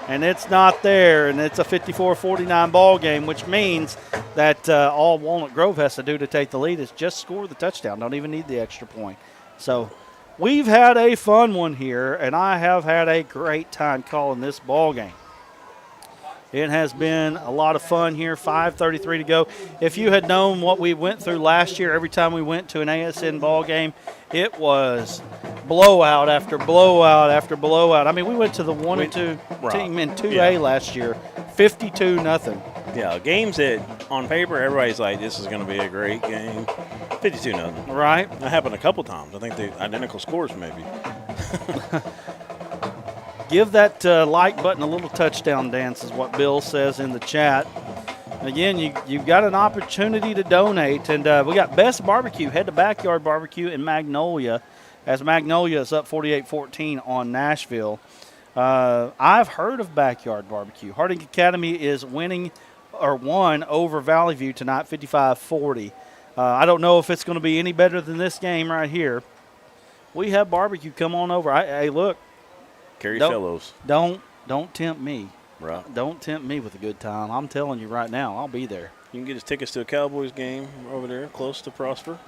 and it's not there. And it's a 54-49 ball game, which means that all Walnut Grove has to do to take the lead is just score the touchdown. Don't even need the extra point. So we've had a fun one here, and I have had a great time calling this ball game. It has been a lot of fun here, 5:33 to go. If you had known what we went through last year, every time we went to an ASN ball game, it was blowout after blowout after blowout. I mean, we went to the 1 and 2 team in 2A last year, 52-0. Yeah, games that on paper everybody's like, this is going to be a great game. 52-0. Right. That happened a couple times. I think the identical scores maybe. Give that like button a little touchdown dance is what Bill says in the chat. Again, you've got an opportunity to donate, and we got Best Barbecue. Head to Backyard Barbecue in Magnolia, as Magnolia is up 48-14 on Nashville. I've heard of Backyard Barbecue. Harding Academy is won over Valley View tonight, 55-40. I don't know if it's going to be any better than this game right here. We have barbecue. Come on over. Hey, look. Carry fellows. Don't tempt me. Right. Don't tempt me with a good time. I'm telling you right now, I'll be there. You can get his tickets to a Cowboys game over there, close to Prosper.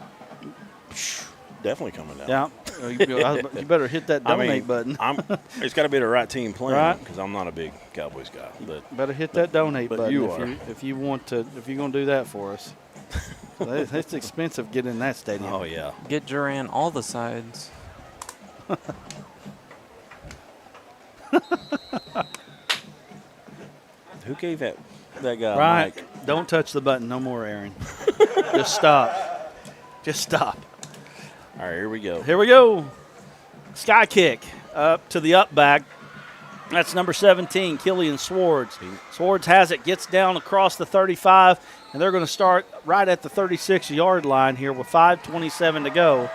Definitely coming down. Yeah. You better hit that donate button. It's got to be the right team playing, Right. because I'm not a big Cowboys guy. But better hit that donate button you if you're going to do that for us. It's expensive getting in that stadium. Oh yeah. Get Duran all the sides. Who gave that guy Right. Mike? Don't touch the button no more, Aaron. Just stop. Just stop. All right, here we go. Here we go. Sky kick up to the up back. That's number 17, Killian Swords. Swords has it, gets down across the 35, and they're going to start right at the 36-yard line here with 5:27 to go.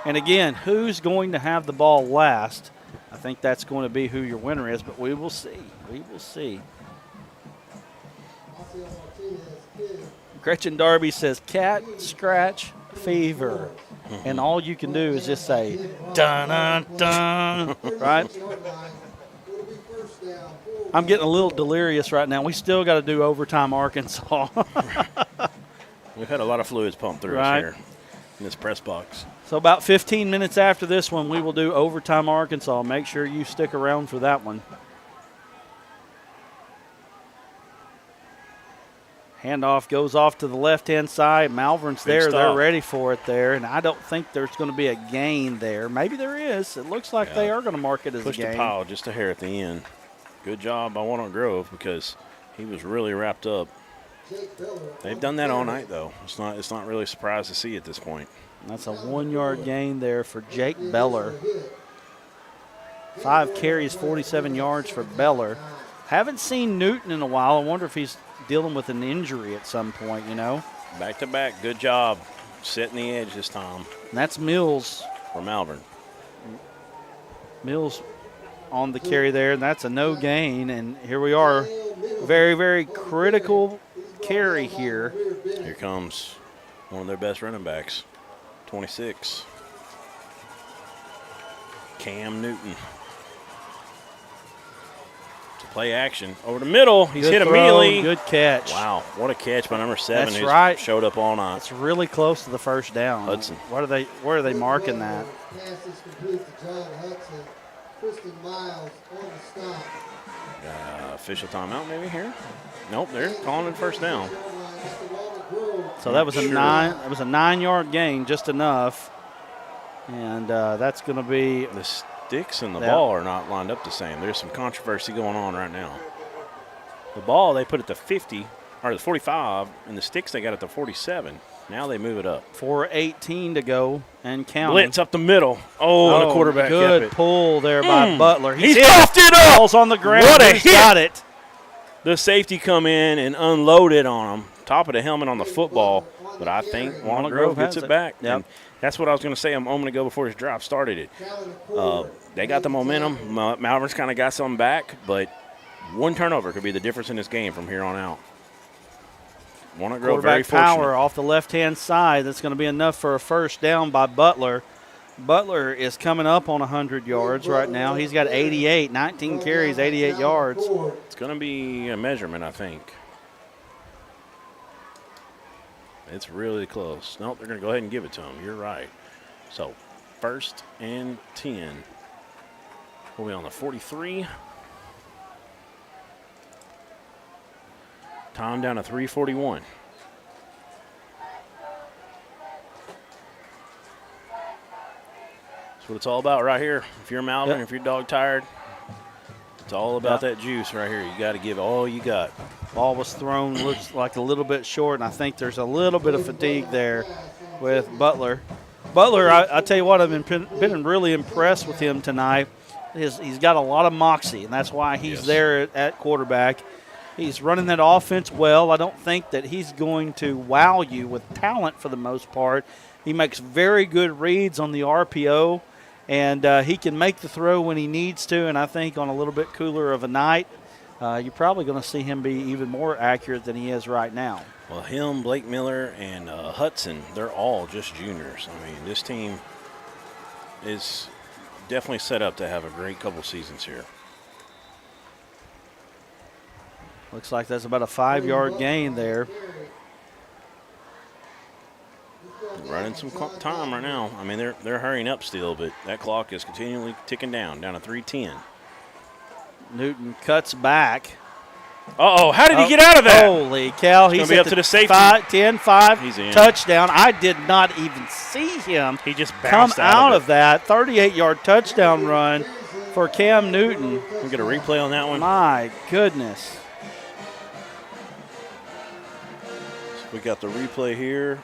And again, who's going to have the ball last? I think that's going to be who your winner is, but we will see. We will see. Gretchen Darby says, cat scratch fever. And all you can do is just say, dun, dun, dun, right? I'm getting a little delirious right now. We still got to do overtime Arkansas. We've had a lot of fluids pumped through Right. us here in this press box. So about 15 minutes after this one, we will do overtime Arkansas. Make sure you stick around for that one. Handoff goes off to the left-hand side. Malvern's Big there. stop. They're ready for it there, and I don't think there's going to be a gain there. Maybe there is. It looks like they are going to mark it as Pushed a gain. the pile just a hair at the end. Good job by Walnut Grove, because he was really wrapped up. They've done that all night, though. It's not really a surprise to see at this point. That's a 1-yard gain there for Jake Beller. 5 carries, 47 yards for Beller. Haven't seen Newton in a while. I wonder if he's dealing with an injury at some point, you know. Back to back, good job setting the edge this time. And that's Mills. For Malvern. Mills on the carry there, and that's a no gain. And here we are. Very, very critical carry here. Here comes one of their best running backs, 26. Cam Newton. To play action. Over the middle. He's Good hit throw, immediately. Good catch. Wow, what a catch by number 7. That's who's right. Showed up all night. It's really close to the first down. Hudson. Where are they marking that? Pass is complete to John Hudson. Kristen Miles on the stop. Official timeout maybe here? Nope, they're calling it first down. So that was a Sure. 9-yard gain, just enough. And that's going to be The sticks and the Yeah. ball are not lined up the same. There's some controversy going on right now. The ball they put at the 50 or the 45, and the sticks they got at the 47. Now they move it up. 4:18 to go and counting. Blitz up the middle. Oh, and the quarterback good kept it. pull there by Butler. He's hit. puffed it up. Ball's on the ground. What a He's hit. got it. The safety come in and unloaded on him. Top of the helmet on the football, but I think Walnut Grove gets has it it. back. Yep. And that's what I was going to say a moment ago before his drive started it. They got the momentum. Malvern's kind of got something back, but one turnover could be the difference in this game from here on out. Walnut Grove very Quarterback power fortunate. off the left-hand side. That's going to be enough for a first down by Butler. Butler is coming up on 100 yards right now. He's got 88, 19 carries, 88 yards. It's going to be a measurement, I think. It's really close. Nope, they're going to go ahead and give it to him. You're right. So, 1st and 10. We'll be on the 43. Time down to 3:41. That's what it's all about right here. If you're Malvern, if you're dog tired, it's all about that juice right here. You got to give all you got. Ball was thrown, looks like a little bit short, and I think there's a little bit of fatigue there with Butler. Butler, I tell you what, I've been really impressed with him tonight. He's got a lot of moxie, and that's why he's there at quarterback. He's running that offense well. I don't think that he's going to wow you with talent for the most part. He makes very good reads on the RPO, and he can make the throw when he needs to, and I think on a little bit cooler of a night, you're probably going to see him be even more accurate than he is right now. Well, him, Blake Miller, and Hudson, they're all just juniors. I mean, this team is definitely set up to have a great couple seasons here. Looks like that's about a 5-yard gain there. Running some time right now. I mean, they're hurrying up still, but that clock is continually ticking down to 3:10. Newton cuts back. Uh-oh, how did he get out of that? Holy cow. He's be up to the safety. 10-5 He's in. touchdown. I did not even see him He just come bounced out of of that 38-yard touchdown run for Cam Newton. We'll get a replay on that one. My goodness. We got the replay here.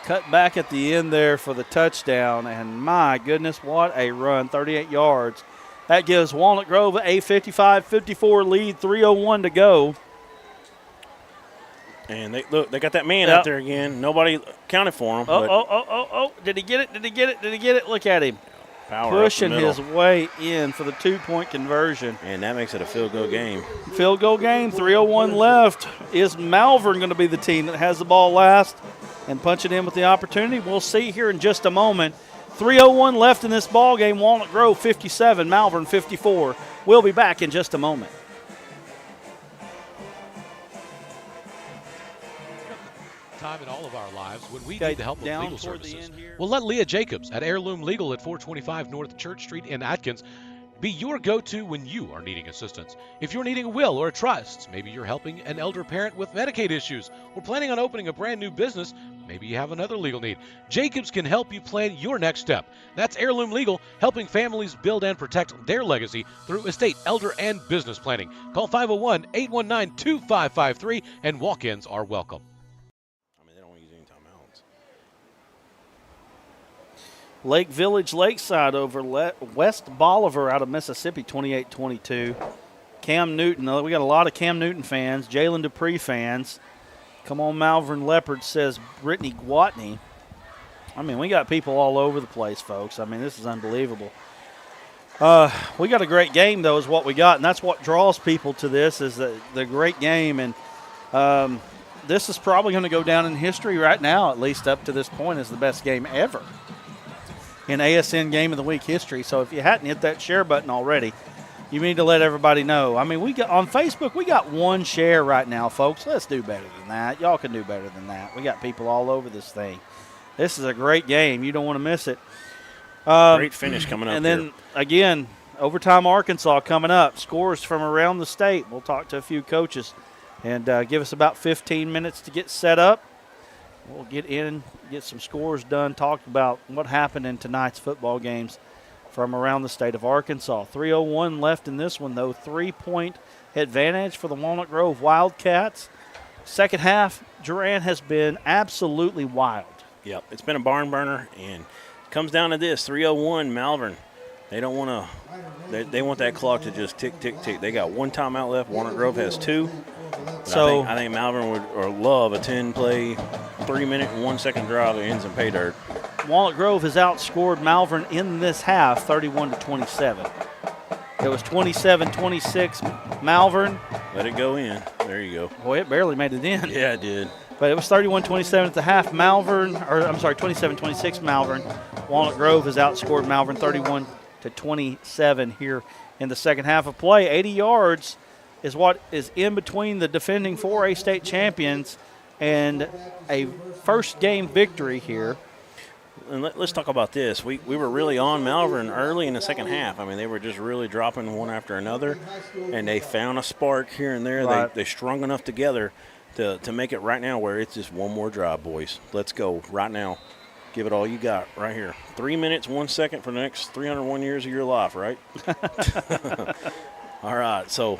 Cut back at the end there for the touchdown, and my goodness, what a run, 38 yards. That gives Walnut Grove a 55-54 lead, 3:01 to go. And they got that man out there again. Nobody counted for him. Oh. Did he get it? Did he get it? Look at him. Power pushing up the his way in for the 2-point conversion. And that makes it a field goal game. Field goal game, 3:01 left. Is Malvern going to be the team that has the ball last and punch it in with the opportunity? We'll see here in just a moment. 3:01 left in this ball game. Walnut Grove 57, Malvern 54. We'll be back in just a moment. Time in all of our lives when we need the help of down legal toward the services. end here. Well, let Leah Jacobs at Heirloom Legal at 425 North Church Street in Atkins be your go-to when you are needing assistance. If you're needing a will or a trust, maybe you're helping an elder parent with Medicaid issues, or planning on opening a brand new business, maybe you have another legal need. Jacobs can help you plan your next step. That's Heirloom Legal, helping families build and protect their legacy through estate, elder, and business planning. Call 501-819-2553, and walk-ins are welcome. Lake Village Lakeside over West Bolivar out of Mississippi, 28-22. Cam Newton, we got a lot of Cam Newton fans, Jalen Dupree fans. Come on, Malvern Leopards, says Brittany Gwatney. I mean, we got people all over the place, folks. I mean, this is unbelievable. We got a great game, though, is what we got, and that's what draws people to this is the great game. And this is probably going to go down in history right now, at least up to this point, as the best game ever in ASN Game of the Week history. So if you hadn't hit that share button already, you need to let everybody know. I mean, we got on Facebook, we got one share right now, folks. Let's do better than that. Y'all can do better than that. We got people all over this thing. This is a great game. You don't want to miss it. Great finish coming up. And then, again, overtime Arkansas coming up. Scores from around the state. We'll talk to a few coaches and give us about 15 minutes to get set up. We'll get in, get some scores done, talk about what happened in tonight's football games from around the state of Arkansas. 3:01 left in this one, though. 3-point advantage for the Walnut Grove Wildcats. Second half, Durant has been absolutely wild. Yep, it's been a barn burner, and it comes down to this, 3:01 Malvern. They don't want to – they want that clock to just tick, tick, tick. They got one timeout left. Walnut Grove has 2. So I think Malvern would love a 10-play, 3-minute and 1-second drive that ends in pay dirt. Walnut Grove has outscored Malvern in this half 31-27. It was 27-26 Malvern. Let it go in. There you go. Boy, it barely made it in. Yeah, it did. But it was 31-27 at the half. 27-26 Malvern. Walnut Grove has outscored Malvern 31-27 here in the second half of play. 80 yards is what is in between the defending 4A state champions and a first game victory here. And let's talk about this. We were really on Malvern early in the second half. I mean, they were just really dropping one after another, and they found a spark here and there. Right. They strung enough together to make it right now where it's just one more drive, boys. Let's go right now. Give it all you got right here. 3 minutes, 1 second for the next 301 years of your life, right? All right, so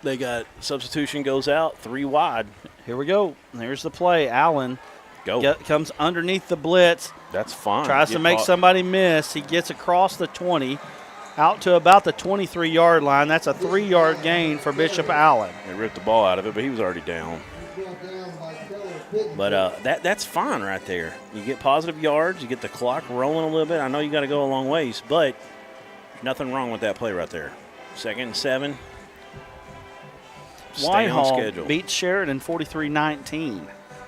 they got substitution goes out, 3 wide. Here we go. There's the play. Allen comes underneath the blitz. That's fine. Tries to make somebody miss. He gets across the 20, out to about the 23-yard line. That's a 3-yard gain for Bishop Allen. They ripped the ball out of it, but he was already down. But that's fine right there. You get positive yards. You get the clock rolling a little bit. I know you got to go a long ways, but nothing wrong with that play right there. 2nd and 7. Whitehall beats Sheridan 43-19.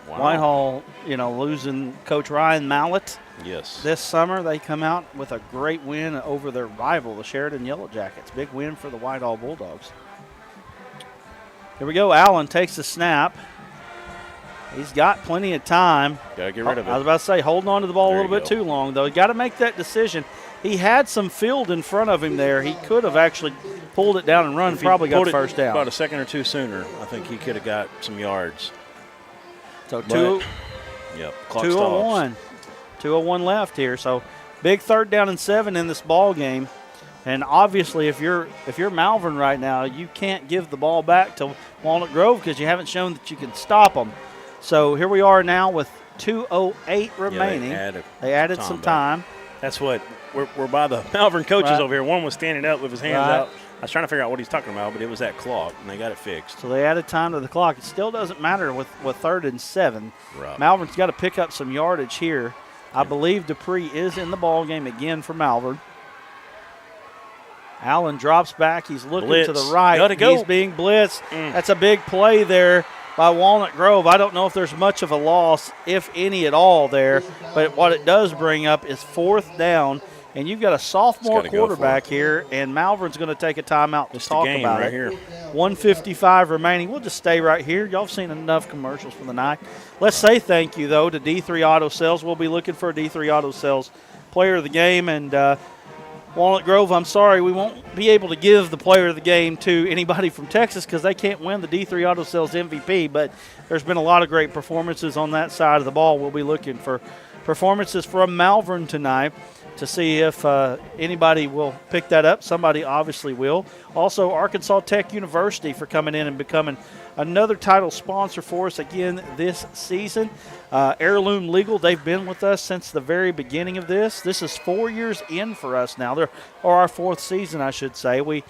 Wow. Whitehall, losing Coach Ryan Mallett. Yes. This summer, they come out with a great win over their rival, the Sheridan Yellow Jackets. Big win for the Whitehall Bulldogs. Here we go. Allen takes the snap. He's got plenty of time. Got to get rid of it. I was about to say, holding on to the ball There a little you bit go. too long, though. He got to make that decision. He had some field in front of him there. He could have actually pulled it down and run, If he probably got pulled the it first down. About a second or two sooner, I think he could have got some yards. So But, yep, clock 2:01. 2:01 left here. So big 3rd down and 7 in this ball game. And obviously, if you're Malvern right now, you can't give the ball back to Walnut Grove because you haven't shown that you can stop them. So here we are now with 2:08 remaining. They added some time. That's what we're by the Malvern coaches Right. over here. One was standing up with his hands Right. out. I was trying to figure out what he's talking about, but it was that clock, and they got it fixed. So they added time to the clock. It still doesn't matter with 3rd and 7. Right. Malvern's got to pick up some yardage here. I believe Dupree is in the ball game again for Malvern. Allen drops back. He's looking Blitz. to the right. Gotta go. He's being blitzed. That's a big play there by Walnut Grove. I don't know if there's much of a loss, if any at all there, but what it does bring up is 4th down, and you've got a sophomore gotta go for quarterback here, and Malvern's going to take a timeout to It's talk the game about right it. here. 1:55 remaining. We'll just stay right here. Y'all have seen enough commercials for the night. Let's say thank you, though, to D3 Auto Sales. We'll be looking for a D3 Auto Sales player of the game, and Walnut Grove, I'm sorry, we won't be able to give the player of the game to anybody from Texas because they can't win the D3 Auto Sales MVP, but there's been a lot of great performances on that side of the ball. We'll be looking for performances from Malvern tonight to see if anybody will pick that up. Somebody obviously will. Also, Arkansas Tech University for coming in and becoming another title sponsor for us again this season. Heirloom Legal, they've been with us since the very beginning of this. This is 4 years in for us now. Or our 4th season, I should say. We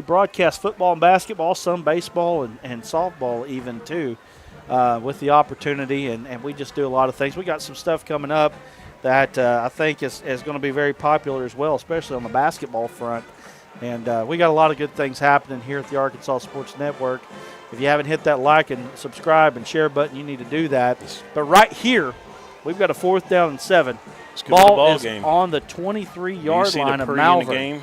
broadcast football and basketball, some baseball and softball even too, with the opportunity, and we just do a lot of things. We got some stuff coming up that I think is going to be very popular as well, especially on the basketball front. And we got a lot of good things happening here at the Arkansas Sports Network. If you haven't hit that like and subscribe and share button, you need to do that. But right here, we've got a 4th down and 7. Ball is game. on the 23-yard line of Dupree Malvern. in the game?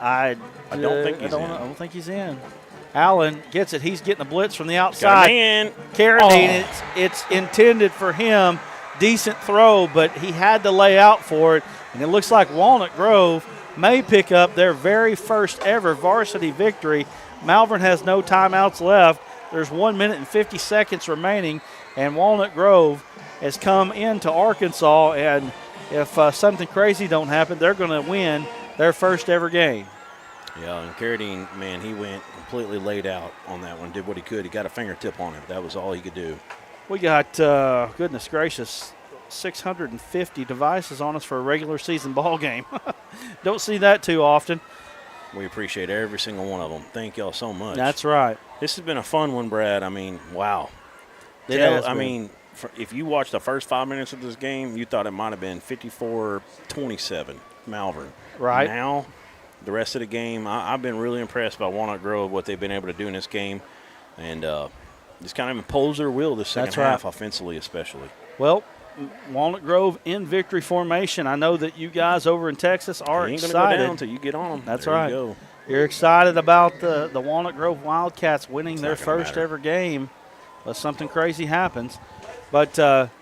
I don't think he's in. I don't think he's in. Allen gets it. He's getting a blitz from the Got a outside. man. Carradine, it's intended for him. Decent throw, but he had to lay out for it. And it looks like Walnut Grove may pick up their very first ever varsity victory. Malvern has no timeouts left. There's 1 minute and 50 seconds remaining, and Walnut Grove has come into Arkansas, and if something crazy don't happen, they're going to win their first ever game. Yeah, and Carradine, man, he went completely laid out on that one, did what he could. He got a fingertip on it. That was all he could do. We got, goodness gracious, 650 devices on us for a regular season ball game. Don't see that too often. We appreciate every single one of them. Thank y'all so much. That's right. This has been a fun one, Brad. I mean, wow. It has been. I mean, if you watched the first 5 minutes of this game, you thought it might have been 54-27 Malvern. Right. Now, the rest of the game, I've been really impressed by Walnut Grove, what they've been able to do in this game. And just kind of impose their will this second half, offensively especially. Well, Walnut Grove in victory formation. I know that you guys over in Texas are You ain't excited. going to go down until you get on them. That's there right. You go. You're excited about the Walnut Grove Wildcats winning their not gonna first matter. ever game, unless something crazy happens. But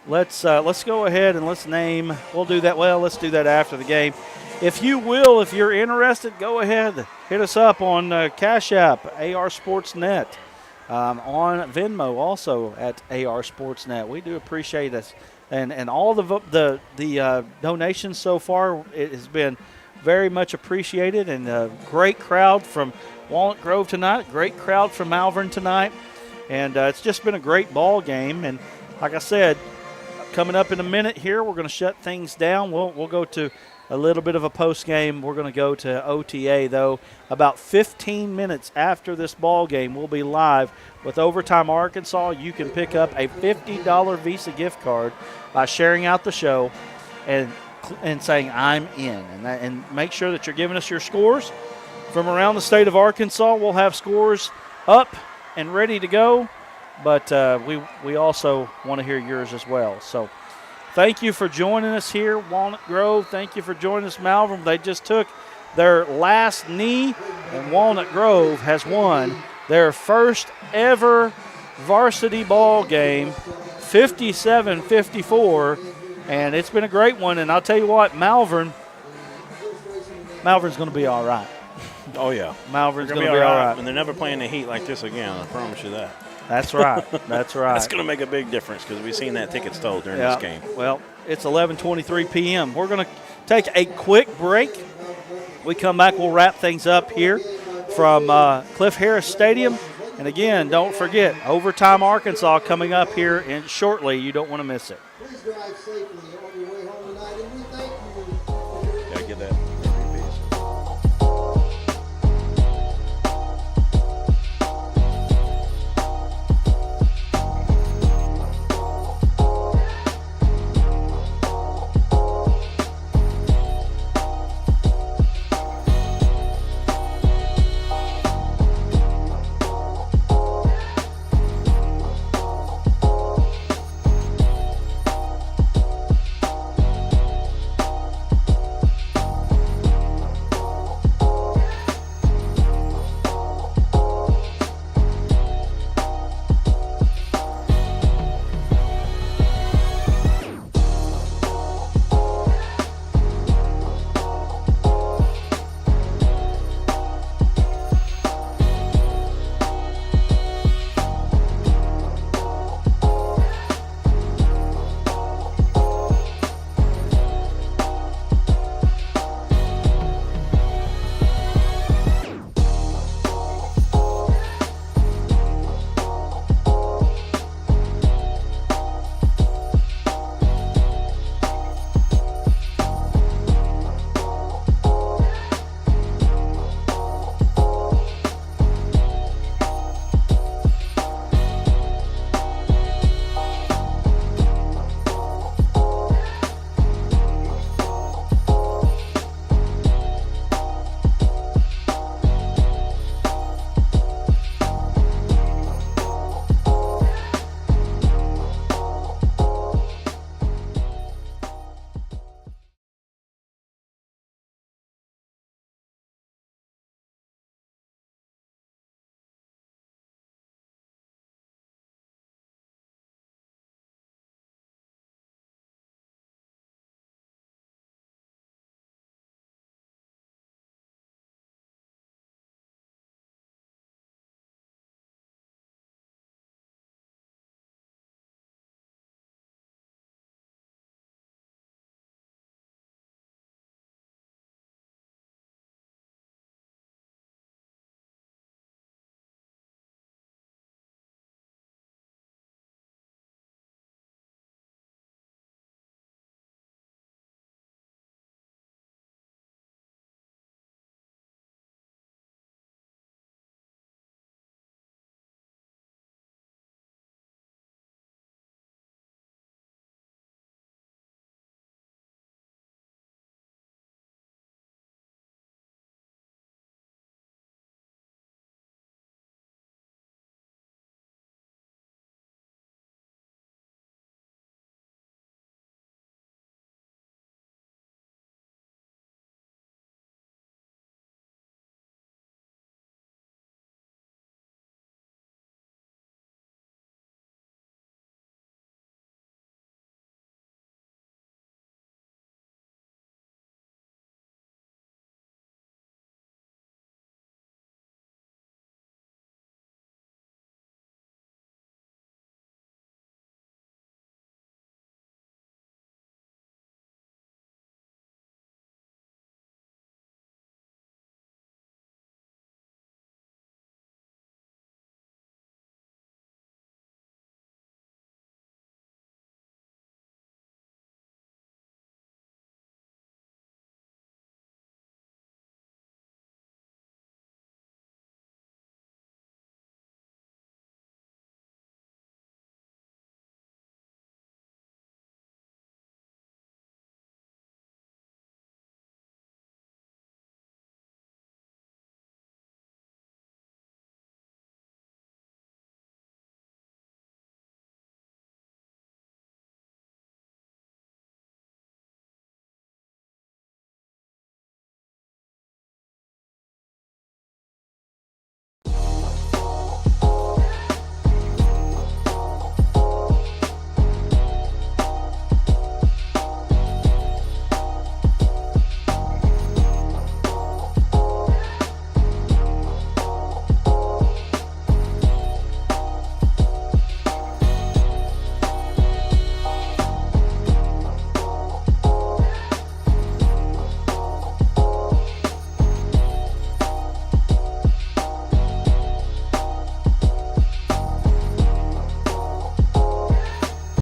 let's go ahead and let's name. We'll do that. Well, let's do that after the game. If you will, if you're interested, go ahead. Hit us up on Cash App, AR Sportsnet, on Venmo also at AR Sportsnet. We do appreciate us. And all the donations so far, it has been very much appreciated, and a great crowd from Walnut Grove tonight, great crowd from Malvern tonight, and it's just been a great ball game. And like I said, coming up in a minute here, we're going to shut things down. We'll go to a little bit of a post game. We're going to go to OTA though. About 15 minutes after this ball game, we'll be live with Overtime Arkansas. You can pick up a $50 Visa gift card by sharing out the show and saying I'm in, and make sure that you're giving us your scores from around the state of Arkansas. We'll have scores up and ready to go, but we also want to hear yours as well. So thank you for joining us here, Walnut Grove. Thank you for joining us, Malvern. They just took their last knee, and Walnut Grove has won their first ever varsity ball game, 57-54, and it's been a great one. And I'll tell you what, Malvern's going to be all right. Oh, yeah. Malvern's going to be all right. And they're never playing the heat like this again, I promise you that. That's right. That's right. That's going to make a big difference because we've seen that ticket stole during this game. Well, it's 11:23 p.m. We're going to take a quick break. We come back, we'll wrap things up here from Cliff Harris Stadium. And again, don't forget, Overtime Arkansas coming up here shortly. You don't want to miss it. Please drive safely on your